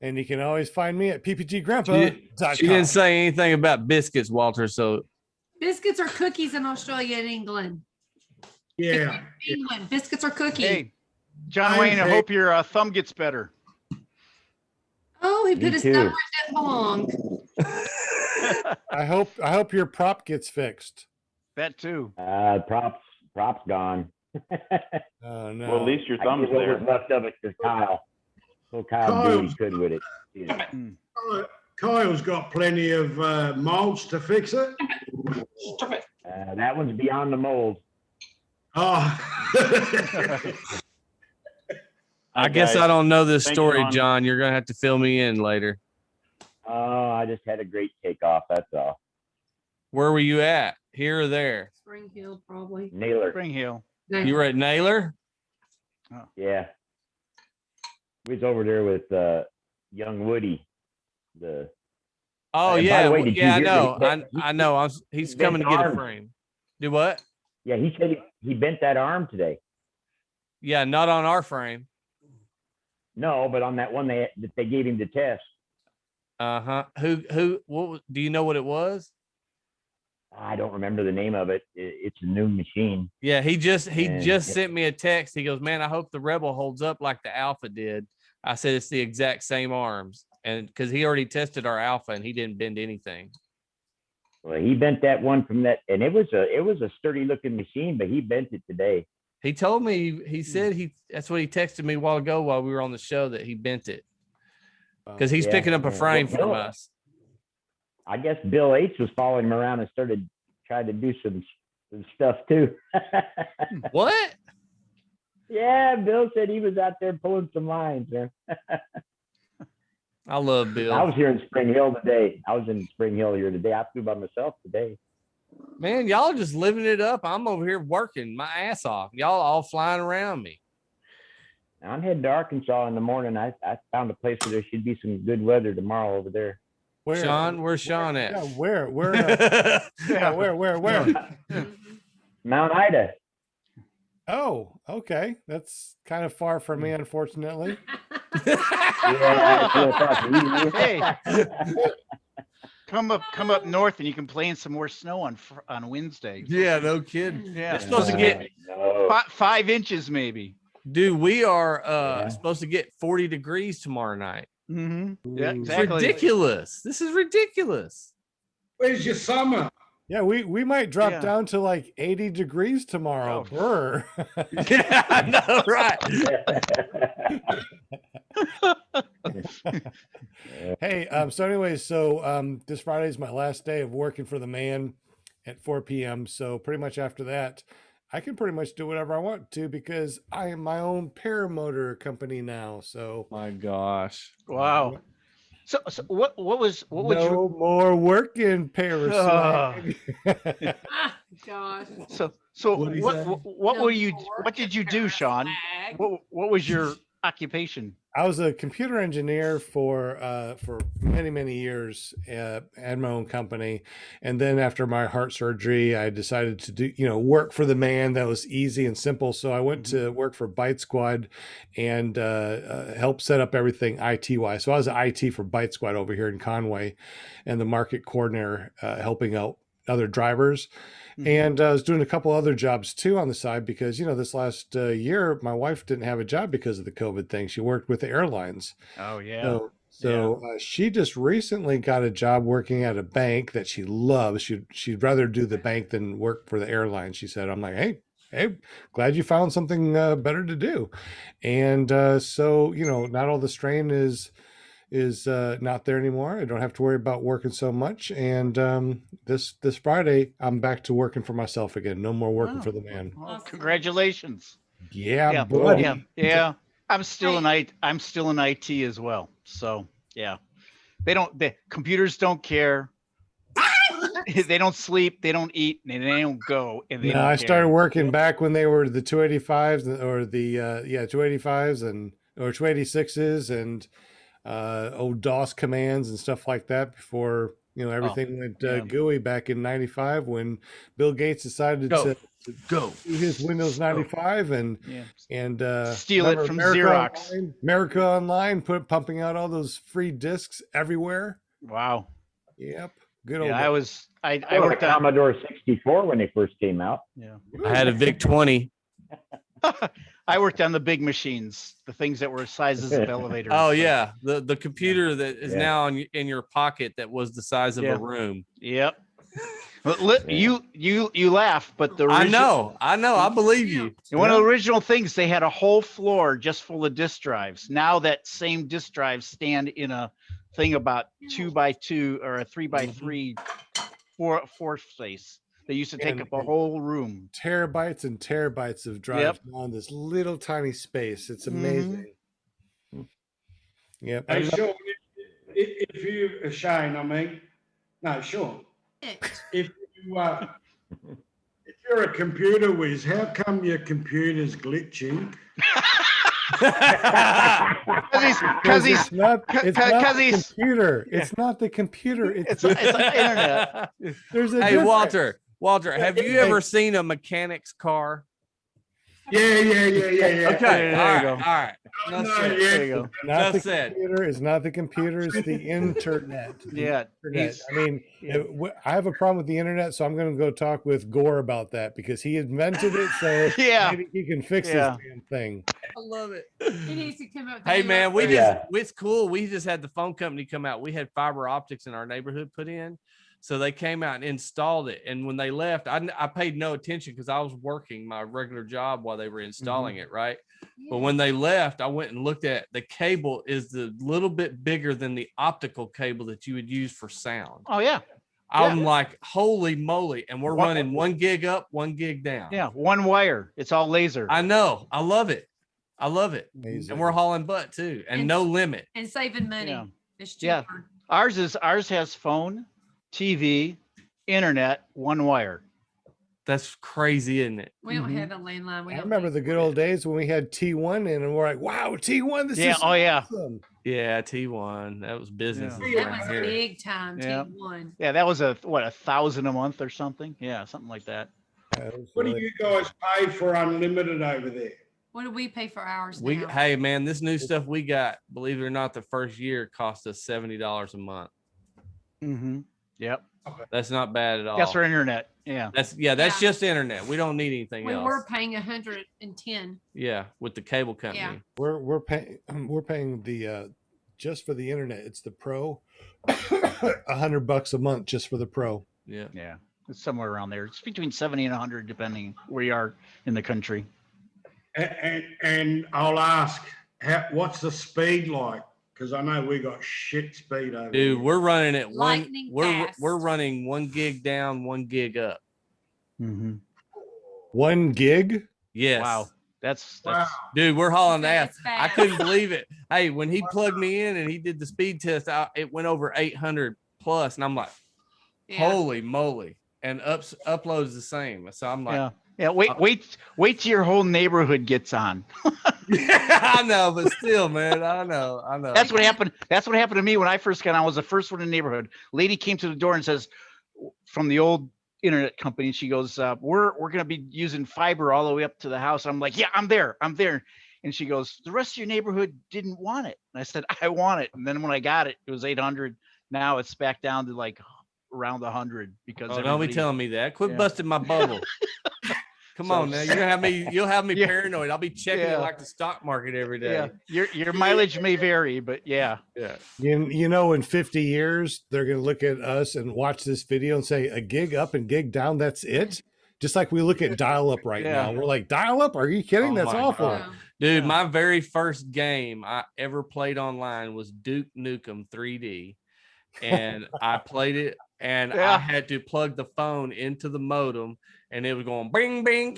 S1: And you can always find me at ppggrandpa.com.
S19: She didn't say anything about biscuits, Walter. So
S18: Biscuits are cookies in Australia and England.
S12: Yeah.
S18: England. Biscuits are cookies.
S17: Hey, John Wayne, I hope your thumb gets better.
S18: Oh, he
S13: Me
S18: put his
S13: too.
S18: thumb where it didn't belong.
S1: I hope your prop gets fixed.
S17: That too.
S14: Props gone.
S1: Oh no.
S13: Well, at least your
S14: I
S13: thumb's
S14: give what
S13: there.
S14: was left of it to Kyle. So Kyle did what he could with it. Yeah.
S12: Kyle's got plenty of molds to fix it.
S14: That one's beyond the mold.
S12: Oh.
S19: I guess I don't know this
S13: Thanks,
S19: story,
S13: Sean.
S19: John. You're gonna have to fill me in later.
S14: Oh, I just had a great takeoff. That's all.
S19: Where were you at? Here or there?
S18: Spring Hill, probably.
S14: Naylor.
S17: Spring Hill.
S19: You were at Naylor?
S14: Yeah. We was over there with young Woody.
S19: Oh
S14: And by
S19: yeah,
S14: the way, did you
S19: yeah, I
S14: hear
S19: know.
S14: that
S19: I know. He's coming to
S14: bent
S19: get a
S14: arm.
S19: frame. Do what?
S14: Yeah, he said he bent that arm today.
S19: Yeah, not on our frame.
S14: No, but on that one that they gave him to test.
S19: Uh-huh. Do you know what it was?
S14: I don't remember the name of it. It's a new machine.
S19: Yeah, he just
S14: And-
S19: sent me a text. He goes, "Man, I hope the Rebel holds up like the Alpha did." I said it's the exact same arms, and because he already tested our Alpha and he didn't bend anything.
S14: Well, he bent that one from that, and it was a sturdy looking machine, but he bent it today.
S19: He told me, he said that's what he texted me a while ago while we were on the show, that he bent it because he's
S14: Yeah,
S19: picking up a
S14: yeah.
S19: frame
S14: Well,
S19: from
S14: Bill-
S19: us.
S14: I guess Bill H was following him around and started trying to do some stuff too.
S19: What?
S14: Yeah, Bill said he was out there pulling some lines, man.
S19: I love Bill.
S14: I was here in Spring Hill today. I was in Spring Hill here today. I flew by myself today.
S19: Man, y'all are just living it up. I'm over here working my ass off. Y'all all flying around me.
S14: I'm heading to Arkansas in the morning. I found a place where there should be some good weather tomorrow over there.
S1: Where?
S19: Sean, where's Sean at?
S1: Yeah, where? Yeah, where?
S14: Mount Ida.
S1: Oh, okay. That's kind of far from me, unfortunately.
S14: Yeah, it's real far.
S17: Hey, come up north and you can play in some more snow on Wednesday.
S19: Yeah, no kidding.
S17: Yeah,
S19: It's supposed to get
S14: No.
S17: 5 inches maybe.
S19: dude. We are supposed to get 40 degrees tomorrow night.
S17: Mm-hmm. Yeah,
S1: Ooh.
S19: It's
S17: exactly.
S19: ridiculous. This is ridiculous.
S12: Where's your summer?
S1: Yeah, we might drop
S17: Yeah.
S1: down to like 80 degrees tomorrow.
S17: Oh.
S1: Brr.
S19: Yeah, I know, right?
S1: Hey, so anyways, this Friday is my last day of working for the man at 4 p.m. So pretty much after that, I can pretty much do whatever I want to because I am my own paramotor company now. So
S19: My gosh.
S17: Wow. So what was
S1: no
S17: your
S1: more working paraswag.
S18: Ah, gosh.
S17: so
S1: What'd he
S17: what
S1: say?
S17: what
S18: No
S17: were you
S18: more
S17: what did you do, Sean?
S18: Swag.
S17: What was your occupation?
S1: I was a computer engineer for many years. Had my own company, and then after my heart surgery, I decided to do work for the man. That was easy and simple. So I went to work for Byte Squad and helped set up everything IT wise. So I was IT for Byte Squad over here in Conway, and the market coordinator helping out other drivers. And I was doing a couple other jobs too on the side because, this last year, my wife didn't have a job because of the COVID thing. She worked with the airlines.
S17: Oh yeah.
S1: So she just recently got a job working at a bank that she loves. She'd rather do the bank than work for the airline. She said, I'm like, hey, glad you found something better to do. And so, not all the strain is not there anymore. I don't have to worry about working so much. And this Friday, I'm back to working for myself again. No more working for the man.
S17: Oh, congratulations.
S1: Yeah, buddy.
S17: Yeah. I'm still in IT as well. So yeah. The computers don't care. They don't sleep, they don't eat, and they don't go. And they
S1: No,
S17: don't
S1: I
S17: care.
S1: started working back when they were the 285s or the 285s or 286s and old DOS commands and stuff like that before everything went GUI back in '95 when Bill Gates decided to do his Windows 95 and
S17: Steal it
S1: remember
S17: from
S1: America
S17: Xerox.
S1: America Online pumping out all those free discs everywhere.
S17: Wow.
S1: Yep. Good old.
S17: Yeah, I
S14: I
S17: worked
S14: a
S17: on
S14: Commodore 64 when they first came out.
S17: yeah.
S19: I had a VIC 20.
S17: I worked on the big machines, the things that were sizes of elevators.
S19: Oh
S17: so-
S19: yeah, the computer that is
S14: Yeah.
S19: now in your pocket that was the size of
S17: Yeah.
S19: a room.
S17: Yep. But you laugh, but the
S19: I
S17: original,
S19: know. I believe you.
S17: one of the original things, they had a whole floor just full of disk drives. Now that same disk drives stand in a thing about 2x2 or a 3x3 four space. They used to take up a whole room.
S1: Terabytes and terabytes of drives on this little tiny space. It's amazing. Yep.
S12: Hey, Sean, if you, Shane, I mean, no, Sean, if you're a computer whiz, how come your computer's glitching?
S1: Because he's not the computer. It's not the computer. It's the
S17: internet.
S1: There's a
S19: Hey,
S1: difference.
S19: Walter, have you ever seen a mechanic's car?
S12: Yeah.
S19: Okay, all right.
S1: There you go. Not the computer. It's not the computer. It's the internet.
S17: Yeah.
S1: Internet. I mean, I have a problem with the internet, so I'm going to go talk with Gore about that because he invented it. So maybe he can fix this damn thing.
S19: I love it.
S18: He needs to come up.
S19: Hey man, it's cool. We just had the phone company come out. We had fiber optics in our neighborhood put in. So they came out and installed it. And when they left, I paid no attention because I was working my regular job while they were installing it, right? Yeah. But when they left, I went and looked at the cable is a little bit bigger than the optical cable that you would use for sound.
S17: Oh, yeah.
S19: I'm like, holy moly. And we're running 1 gig up, 1 gig down.
S17: Yeah, one wire. It's all laser.
S19: I know. I love it.
S1: Amazing.
S19: And we're hauling butt too. And no limit.
S18: And saving money.
S17: Yeah.
S18: It's cheaper.
S17: Yeah. Ours has phone, TV, internet, one wire.
S19: That's crazy, isn't it?
S18: We don't have a landline.
S1: I remember the good old days when we had T1 in and we're like, wow, T1, this is awesome.
S19: Yeah, T1. That was business.
S18: That was big time, T1.
S17: Yeah, that was $1,000 a month or something. Yeah, something like that.
S12: What do you guys pay for unlimited over there?
S18: What do we pay for ours now?
S19: Hey man, this new stuff we got, believe it or not, the first year cost us $70 a month.
S17: Mm-hmm. Yep.
S19: That's not bad at all.
S17: That's for internet. Yeah.
S19: That's just internet. We don't need anything else.
S18: We're paying 110.
S19: Yeah, with the cable company.
S18: Yeah.
S1: We're paying the just for the internet. It's the pro, $100 a month just for the pro.
S19: Yeah.
S17: Yeah. It's somewhere around there. It's between 70 and 100 depending where you are in the country.
S12: And I'll ask, what's the speed like? Because I know we got shit speed over
S19: Dude,
S12: here.
S19: we're running it
S18: Lightning fast.
S19: we're running 1 gig down, 1 gig up.
S17: Mm-hmm.
S1: 1 gig?
S19: Yes.
S17: Wow. That's
S19: dude, we're hauling ass.
S18: That's
S19: I
S18: fast.
S19: couldn't believe it. Hey, when he plugged me in and he did the speed test, it went over 800 plus, and I'm like, holy moly! And uploads the same. So I'm like,
S17: yeah. Wait till your whole neighborhood gets on.
S19: I know, but still, man, I know.
S17: That's what happened. That's what happened to me when I first got on. I was the first one in the neighborhood. Lady came to the door and says, from the old internet company, she goes, we're going to be using fiber all the way up to the house. I'm like, yeah, I'm there. And she goes, the rest of your neighborhood didn't want it. And I said, I want it. And then when I got it, it was 800. Now it's back down to like around 100 because
S19: don't be telling me that. Quit busting my bubble. Come on now, you'll have me paranoid. I'll be checking it like the stock market every day.
S17: Yeah. Your mileage may vary, but yeah.
S1: You know, in 50 years, they're going to look at us and watch this video and say a gig up and gig down. That's it. Just like we look at dial up right now. We're like, dial up? Are you kidding? That's awful.
S19: God. Dude, my very first game I ever played online was Duke Nukem 3D. And I played it and I had to plug the phone into the modem and it was going bing, bing,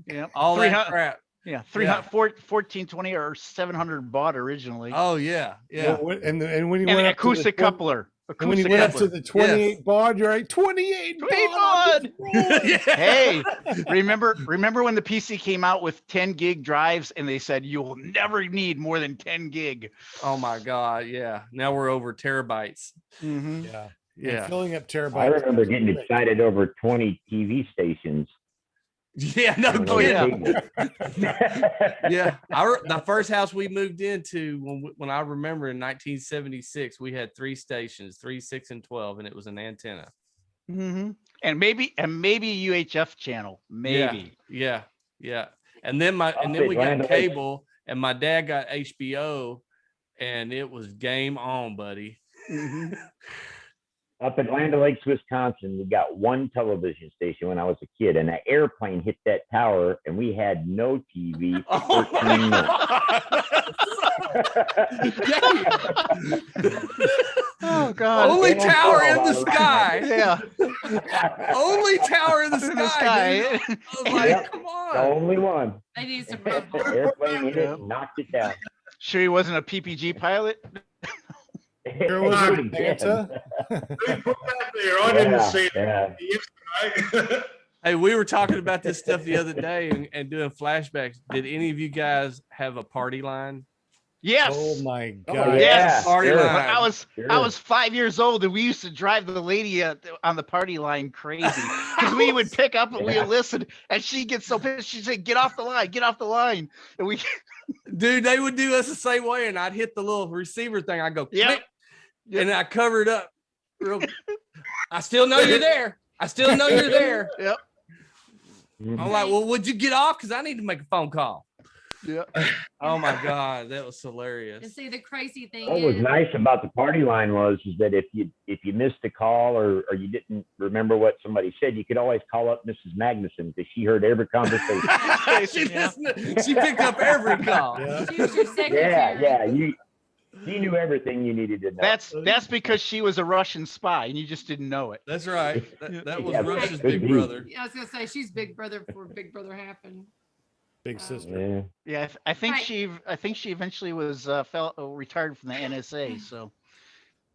S17: yeah,
S19: all that crap.
S17: Yeah, 1420 or 700 baud originally.
S19: Oh yeah.
S1: Well, and when you went up
S17: acoustic coupler.
S1: When you went up to the 28 baud, you're like 28
S17: baud. Hey, remember when the PC came out with 10 gig drives and they said you will never need more than 10 gig.
S19: Oh my God, yeah. Now we're over terabytes.
S17: Mm-hmm.
S1: Yeah. Filling up terabytes.
S14: I remember getting excited over 20 TV stations.
S19: Yeah, no kidding. Yeah, the first house we moved into when I remember in 1976, we had 3 stations, 3, 6, and 12, and it was an antenna.
S17: Mm-hmm. And maybe a UHF channel, maybe.
S19: Yeah. And then we got cable, and my dad got HBO, and it was game on, buddy.
S17: Mm-hmm.
S14: Up at Land O'Lakes, Wisconsin, we got one television station when I was a kid, and an airplane hit that tower, and we had no TV for 13 months.
S17: Oh God!
S19: Only tower in the sky.
S17: Yeah.
S19: Only tower in the
S17: In the
S19: sky.
S17: sky.
S19: Dude. I was like,
S14: Yep,
S19: come
S14: the
S19: on.
S14: only one.
S18: They need some
S14: The
S18: Red Bull.
S14: airplane hit it and knocked it down.
S17: Sure, he wasn't a PPG pilot.
S1: There was a
S14: Yeah.
S1: Santa.
S12: Who put that there? I didn't see it
S14: Yeah.
S12: yesterday.
S19: Hey, we were talking about this stuff the other day and doing flashbacks. Did any of you guys have a party line?
S17: Yes.
S1: Oh my
S14: Oh,
S1: God.
S17: Yes.
S19: Party
S14: sure.
S19: line.
S17: When I was
S14: Sure.
S17: 5 years old, and we used to drive the lady on the party line crazy because we would pick up and we
S14: Yeah.
S17: would listen, and she gets so pissed. She said, "Get off the line, get off the line," and we.
S19: Dude, they would do us the same way, and I'd hit the little receiver thing. I go,
S17: Yep.
S19: click, and I cover it up. Real. I still know you're there. I still know you're there.
S17: Yep.
S19: I'm like, well, would you get off? Because I need to make a phone call.
S17: Yeah.
S19: Oh my God, that was
S18: And
S19: hilarious.
S18: see, the crazy thing
S14: What was
S18: is,
S14: nice about the party line is that if you missed a call or you didn't remember what somebody said, you could always call up Mrs. Magnuson because she heard every conversation.
S19: she picked up every call.
S1: Yeah.
S18: she was your secretary.
S14: Yeah, you knew everything you needed to know.
S17: That's because she was a Russian spy, and you just didn't know it.
S19: That's right. That was
S14: Yeah,
S19: Russia's
S14: could
S19: big
S14: be.
S19: brother.
S18: Yeah, I was gonna say she's Big Brother before Big Brother happened.
S1: Big sister.
S14: Yeah.
S17: Yeah, I think
S18: Right.
S17: she eventually was retired from the NSA. So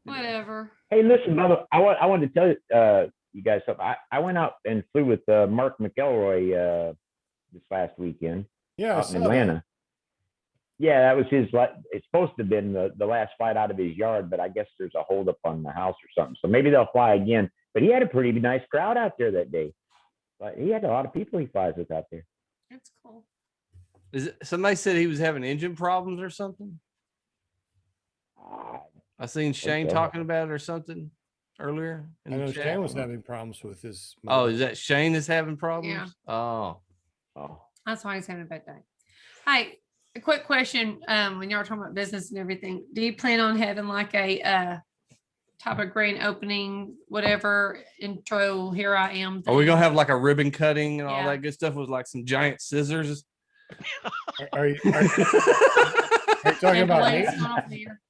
S18: Whatever.
S14: Hey, listen, brother, I wanted to tell you guys something. I went out and flew with Mark McElroy this last weekend
S1: Yeah, I
S14: out
S1: saw
S14: in
S1: that.
S14: Atlanta. Yeah, that was his. It's supposed to have been the last flight out of his yard, but I guess there's a holdup on the house or something. So maybe they'll fly again. But he had a pretty nice crowd out there that day. But he had a lot of people he flies with out there.
S18: That's cool.
S19: Somebody said he was having engine problems or something. I seen Shane
S14: so.
S19: talking about it or something earlier.
S1: I
S19: in the
S1: know
S19: chat.
S1: Shane was having problems with his.
S19: Oh, is that Shane that's having problems?
S18: Yeah.
S19: Oh.
S18: That's why he's having a bad day. Hey, a quick question. When y'all are talking about business and everything, do you plan on having like a type of grand opening, whatever intro? Here I am.
S19: Are we
S18: thing?
S19: gonna have like a ribbon cutting and all
S18: Yeah.
S19: that good stuff with like some giant scissors?
S1: Are you talking
S18: And
S1: about me?
S18: balloons going off in the air?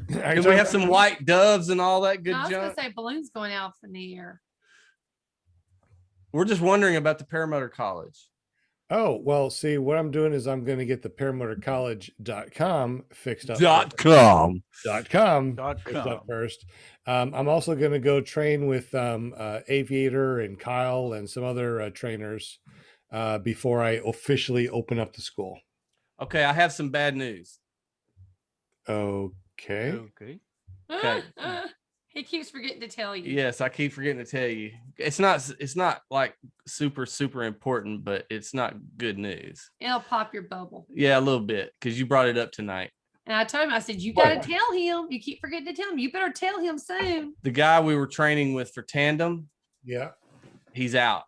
S1: Are you
S19: Can we
S1: talking
S19: have some white doves and all that good
S18: I was gonna
S19: junk?
S18: say balloons going off in the air.
S19: We're just wondering about the Paramotor College.
S1: Oh, well, see, what I'm doing is I'm going to get the paramotorcollege.com fixed up.
S19: .com.
S1: .com
S17: Dot
S1: fixed up
S17: com.
S1: first. I'm also going to go train with Aviator and Kyle and some other trainers before I officially open up the school.
S19: Okay, I have some bad news.
S1: Okay.
S17: Okay.
S19: Okay.
S18: He keeps forgetting to tell you.
S19: Yes, I keep forgetting to tell you. It's not like super important, but it's not good news.
S18: It'll pop your bubble.
S19: Yeah, a little bit because you brought it up tonight.
S18: And I told him, I said, you got to tell him. You keep forgetting to tell him. You better tell him soon.
S19: The guy we were training with for tandem,
S1: Yeah.
S19: he's out.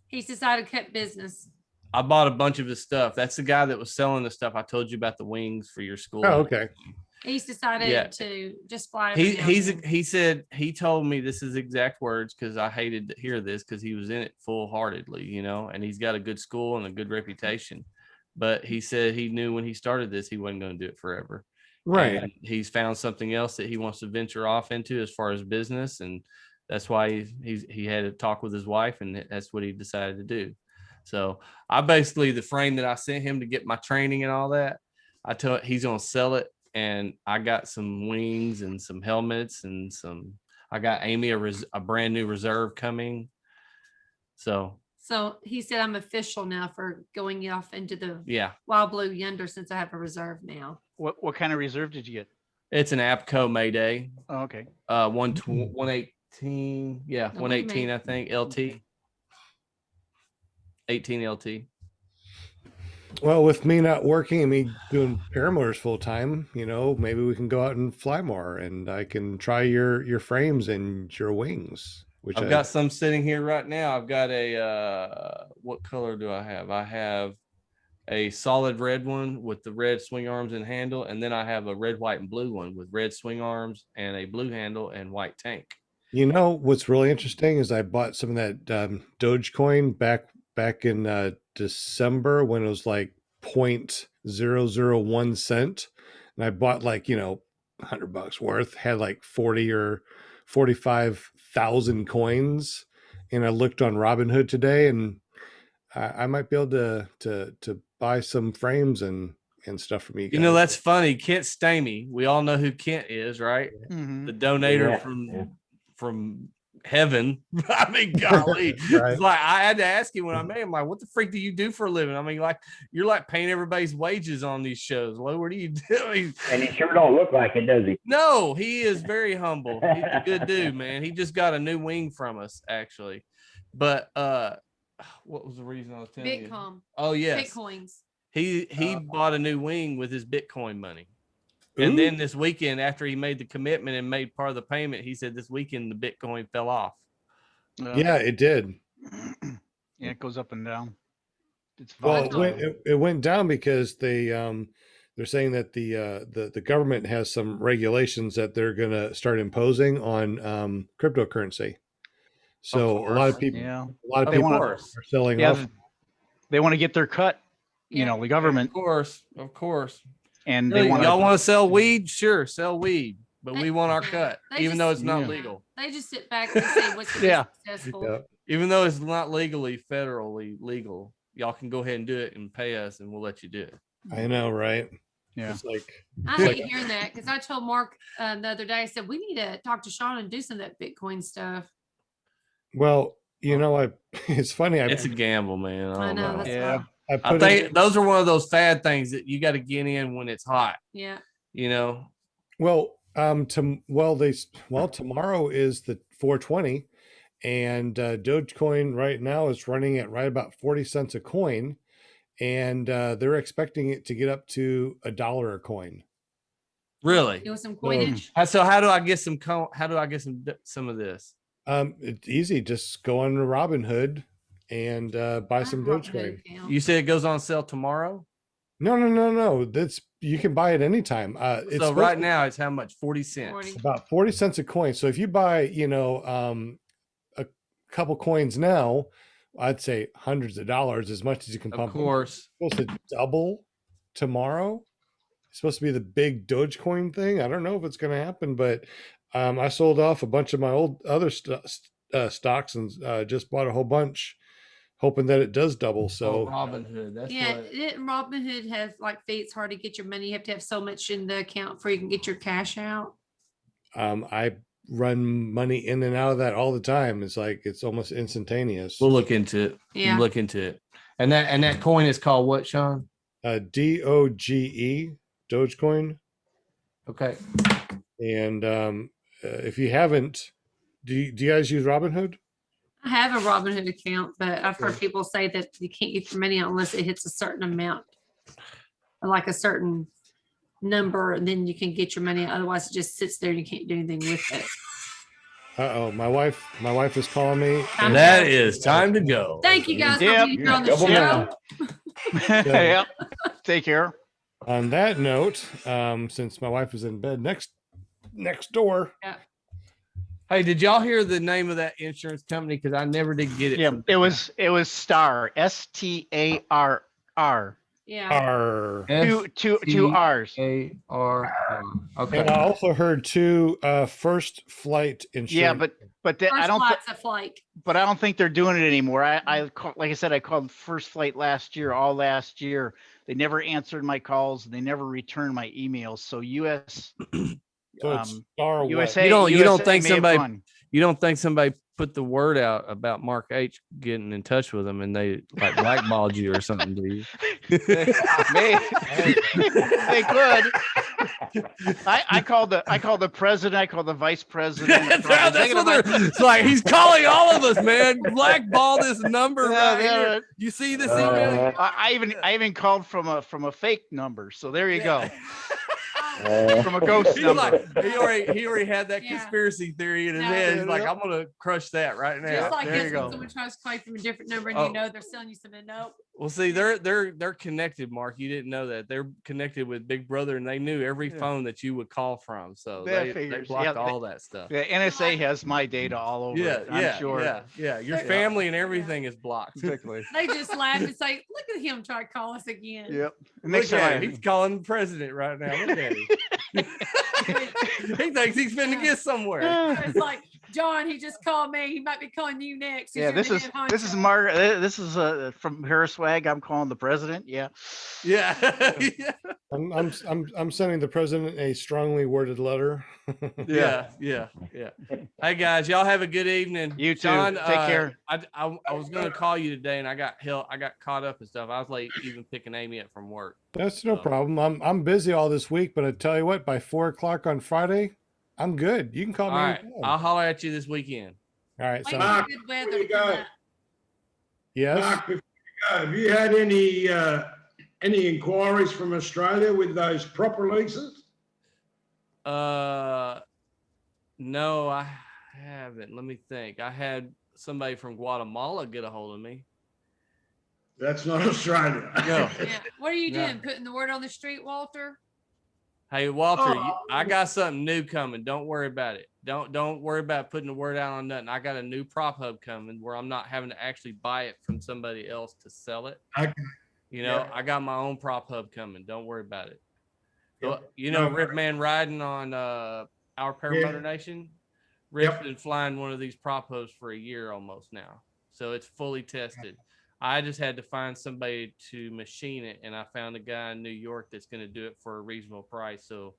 S18: He's decided to cut business.
S19: I bought a bunch of his stuff. That's the guy that was selling the stuff I told you about the wings for your school.
S1: Oh, okay.
S18: He's decided
S19: Yeah.
S18: to just fly. every now and then.
S19: He said he told me this is exact words because I hated to hear this because he was in it full-heartedly, and he's got a good school and a good reputation. But he said he knew when he started this he wasn't going to do it forever.
S1: Right.
S19: And he's found something else that he wants to venture off into as far as business, and that's why he had a talk with his wife, and that's what he decided to do. So I basically, the frame that I sent him to get my training and all that, I told he's going to sell it. And I got some wings and some helmets and I got Amy a brand new reserve coming. So
S18: he said, I'm official now for going off into the
S19: yeah,
S18: Wild Blue Yonder since I have a reserve now.
S17: What kind of reserve did you get?
S19: it's an APCO Mayday.
S17: Oh, okay.
S19: 118. Yeah,
S18: No,
S19: 118, I think. LT. 18 LT.
S1: Well, with me not working and me doing paramotors full time, maybe we can go out and fly more, and I can try your frames and your wings. Which
S19: I've got some sitting here right now. I've got a what color do I have? I have a solid red one with the red swing arms and handle, and then I have a red, white, and blue one with red swing arms and a blue handle and white tank.
S1: You know what's really interesting is I bought some of that Dogecoin back in December when it was like 0.001 cent, and I bought like $100 worth. Had like 40 or 45,000 coins, and I looked on Robinhood today, and I might be able to buy some frames and stuff from you guys.
S19: You know, that's funny. Kent Stamey. We all know who Kent is, right?
S17: Mhm.
S19: The donator
S14: Yeah.
S19: from heaven. I mean, golly.
S1: Right.
S19: It's like I had to ask him when I met him, like, what the freak do you do for a living? I mean, like, you're like paying everybody's wages on these shows. Well, what do you do? I mean,
S14: And he sure don't look like it, does he?
S19: no, he is very humble. He's a good dude, man. He just got a new wing from us, actually. But what was the reason I was telling you?
S18: Bitcoin.
S19: Oh, yes.
S18: Bitcoins.
S19: He bought a new wing with his Bitcoin money. And then this weekend, after he made the commitment and made part of the payment, he said this weekend the Bitcoin fell off.
S1: Yeah, it did.
S17: Yeah, it goes up and down. It's
S1: Well,
S17: volatile.
S1: it went down because they're saying that the government has some regulations that they're going to start imposing on cryptocurrency. So a lot of people,
S17: Yeah.
S1: a lot of
S17: They
S1: people
S17: wanna-
S1: are selling
S17: Yeah,
S1: off.
S17: they want to get their cut. You know, the government.
S19: Of course.
S17: And
S19: Really,
S17: they want
S19: y'all want to sell weed? Sure, sell weed. But we want our cut,
S18: They
S19: even
S18: just-
S19: though it's not
S17: Yeah.
S19: legal.
S18: They just sit back and say what's the
S17: Yeah.
S18: successful.
S1: Yeah.
S19: Even though it's not legally, federally legal, y'all can go ahead and do it and pay us, and we'll let you do it.
S1: I know, right?
S17: Yeah.
S1: It's like
S18: I hate hearing that because I told Mark the other day, I said, we need to talk to Sean and do some of that Bitcoin stuff.
S1: well, it's funny.
S19: It's a gamble, man.
S18: I know. That's
S17: Yeah.
S1: I
S19: I
S1: put
S19: think
S1: it,
S19: those are one of those fad things that you got to get in when it's hot.
S18: Yeah.
S19: You know,
S1: tomorrow is the 420, and Dogecoin right now is running at right about 40 cents a coin, and they're expecting it to get up to $1 a coin.
S19: really.
S18: It was some coinage.
S19: So how do I get some? How do I get some of this?
S1: It's easy. Just go on to Robinhood and buy some Dogecoin.
S19: You said it goes on sale tomorrow.
S1: No. You can buy it anytime. It's
S19: So
S1: supposed
S19: right
S1: to-
S19: now it's how much? 40 cents.
S1: about 40 cents a coin. So if you buy, a couple coins now, I'd say hundreds of dollars, as much as you can
S19: Of
S1: pump.
S19: course.
S1: It's supposed to double tomorrow. It's supposed to be the big Dogecoin thing. I don't know if it's going to happen, but I sold off a bunch of my other stocks and just bought a whole bunch, hoping that it does double. So
S19: Robinhood. That's
S18: Yeah,
S19: what.
S18: didn't Robinhood have like fee? It's hard to get your money. You have to have so much in the account before you can get your cash out.
S1: I run money in and out of that all the time. It's like it's almost instantaneous.
S19: We'll look into it.
S18: Yeah.
S19: Look into it. And that coin is called what, Sean?
S1: DOGE, Dogecoin.
S19: Okay.
S1: And if you haven't, do you guys use Robinhood?
S18: I have a Robinhood account, but I've heard people say that you can't get your money out unless it hits a certain amount, like a certain number, and then you can get your money out. Otherwise, it just sits there and you can't do anything with it.
S1: Uh-oh, my wife is calling me.
S18: Time to
S19: That
S18: go.
S19: is time to go.
S18: Thank you guys
S17: Yep.
S18: for being here on the
S14: Double
S18: show.
S14: down.
S17: Yep. Take care.
S1: On that note, since my wife is in bed next door.
S19: Hey, did y'all hear the name of that insurance company? Because I never did get it.
S17: Yeah,
S19: from
S17: it was Star, STARR.
S18: Yeah.
S1: R.
S17: Two R's.
S19: ARR. Okay.
S1: And I also heard two first flight insurance.
S17: Yeah, but
S18: First
S17: I don't.
S18: flight's a flight.
S17: But I don't think they're doing it anymore. Like I said, I called First Flight last year, all last year. They never answered my calls. They never returned my emails. So US,
S1: So it's Star what?
S17: USA.
S19: You don't
S17: USA
S19: think
S17: may have
S19: somebody
S17: won.
S19: you don't think somebody put the word out about Mark H getting in touch with them and they like blackballed you or something, do you?
S17: They could. I called the president. I called the vice president.
S19: That's what it's like. He's calling all of us, man. Blackball this number right here. You see this email?
S17: I even called from a fake number. So there you go. from a ghost
S19: He's
S17: number.
S19: like, he already had that
S18: Yeah.
S19: conspiracy theory in his
S18: No.
S19: head. He's like, I'm gonna crush that right now.
S18: Just like
S19: There you
S18: this, when
S19: go.
S18: someone tries to call you from a different number and
S19: Oh.
S18: you know they're selling you something. Nope.
S19: Well, see, they're connected, Mark. You didn't know that. They're connected with Big Brother, and they knew every
S17: Yeah.
S19: phone that you would call from. So
S17: That
S19: they
S17: figures.
S19: blocked
S17: Yeah,
S19: all that stuff.
S17: The NSA has my data all over
S19: Yeah,
S17: it. I'm
S19: yeah,
S17: sure.
S19: yeah. Your
S18: Yeah.
S19: family and everything is blocked.
S17: Exactly.
S18: They just laugh and say, "Look at him try to call us again."
S17: Yep.
S19: Look at him. He's calling the president right now. Look at him. He thinks he's finna get somewhere.
S18: It's like, John, he just called me. He might be calling you next. 'cause
S17: Yeah,
S18: you're
S17: this
S18: the
S17: is
S18: head honcho.
S17: this is Mark. This is from Harriswag. I'm calling the president. Yeah.
S19: Yeah.
S1: I'm sending the president a strongly worded letter.
S19: Yeah. Hey guys, y'all have a good evening.
S17: You too.
S19: John,
S17: Take care.
S19: I was gonna call you today, and I got caught up and stuff. I was late even picking Amy up from work.
S1: That's no problem. I'm busy all this week, but I tell you what, by 4 o'clock on Friday, I'm good. You can call
S19: All
S1: me.
S19: right,
S1: anytime.
S19: I'll holler at you this weekend.
S1: All right.
S18: Wait
S1: So
S18: for good weather to come up.
S1: yes.
S12: Mark, before you go, have you had any inquiries from Australia with those proper leases?
S19: No, I haven't. Let me think. I had somebody from Guatemala get a hold of me.
S12: That's not Australia.
S19: No.
S18: Yeah. What are you
S19: No.
S18: doing? Putting the word on the street, Walter?
S19: Hey Walter,
S12: Oh.
S19: I got something new coming. Don't worry about it. Don't worry about putting the word out on nothing. I got a new prop hub coming where I'm not having to actually buy it from somebody else to sell it.
S12: Okay.
S19: You know,
S12: Yeah.
S19: I got my own prop hub coming. Don't worry about it.
S12: Yep.
S19: You know,
S12: No
S19: Rip
S12: worries.
S19: Man riding on our Paramotor Nation. Rip's
S12: Yep.
S19: been flying one of these prop hubs for a year almost now. So it's fully tested. I just had to find somebody to machine it, and I found a guy in New York that's going to do it for a reasonable price. So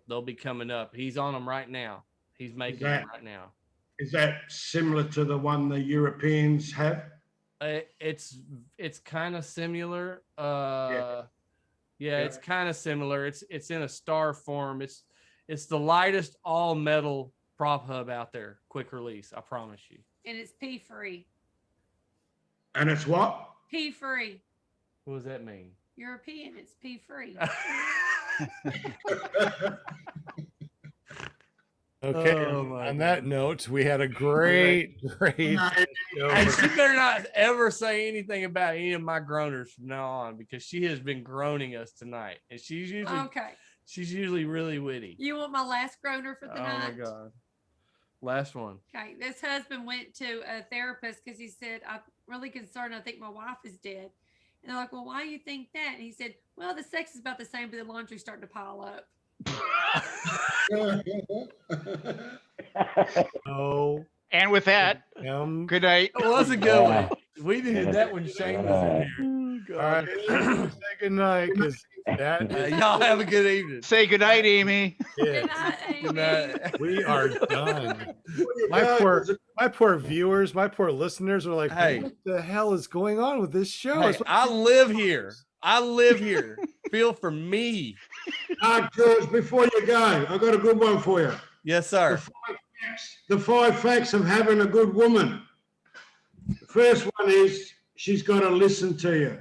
S19: they'll be coming up. He's on them right now. He's making them right now.
S12: Is that similar to the one the Europeans have?
S19: It's kind of similar. Yeah, it's kind of similar. It's in a star form. It's the lightest all metal prop hub out there. Quick release, I promise you.
S18: And it's pee free.
S12: And it's what?
S18: Pee free.
S19: What does that mean?
S18: European, it's pee free.
S1: Okay.
S19: Oh, my
S1: on that note, we had a great show.
S19: And she better not ever say anything about any of my groaners from now on, because she has been groaning us tonight, and she's usually really witty.
S18: You want my last groaner for the
S19: Oh
S18: night?
S19: my god, last one.
S18: Okay, this husband went to a therapist because he said, "I'm really concerned. I think my wife is dead." And they're like, "Well, why do you think that?" And he said, "Well, the sex is about the same, but the laundry's starting to pile up."
S1: Oh.
S17: And with that, good night.
S19: It was a good one. We did that when Shane was in here.
S1: All right. Say good night, because
S19: y'all have a good evening.
S17: Say good night, Amy.
S1: Yeah.
S19: Good night.
S1: We are done. My poor viewers, my poor listeners are like,
S19: Hey.
S1: what the hell is going on with this show?
S19: Hey, I live here. Feel for me.
S12: George, before you go, I got a good one for you.
S19: Yes, sir.
S12: The 5 facts of having a good woman. The first one is she's got to listen to you.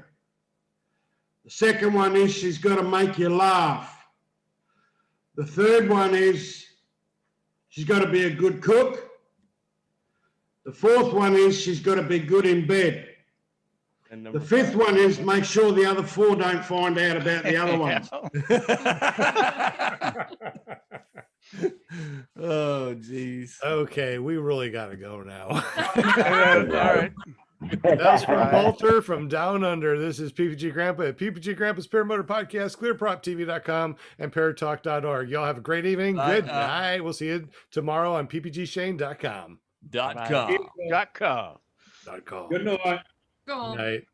S12: The second one is she's got to make you laugh. The third one is she's got to be a good cook. The fourth one is she's got to be good in bed.
S19: And
S12: The fifth one is make sure the other 4 don't find out about the other ones.
S19: Oh, geez.
S1: Okay, we really got to go now.
S19: All right.
S1: That's from Walter from Down Under. This is PPG Grandpa at PPG Grandpa's Paramotor Podcast, clearproptv.com, and paratalk.org. Y'all have a great evening. Good night. We'll see you tomorrow on ppgshane.com.
S19: .com.
S17: .com.
S1: .com.
S12: Good night.
S18: Go on.
S1: Night.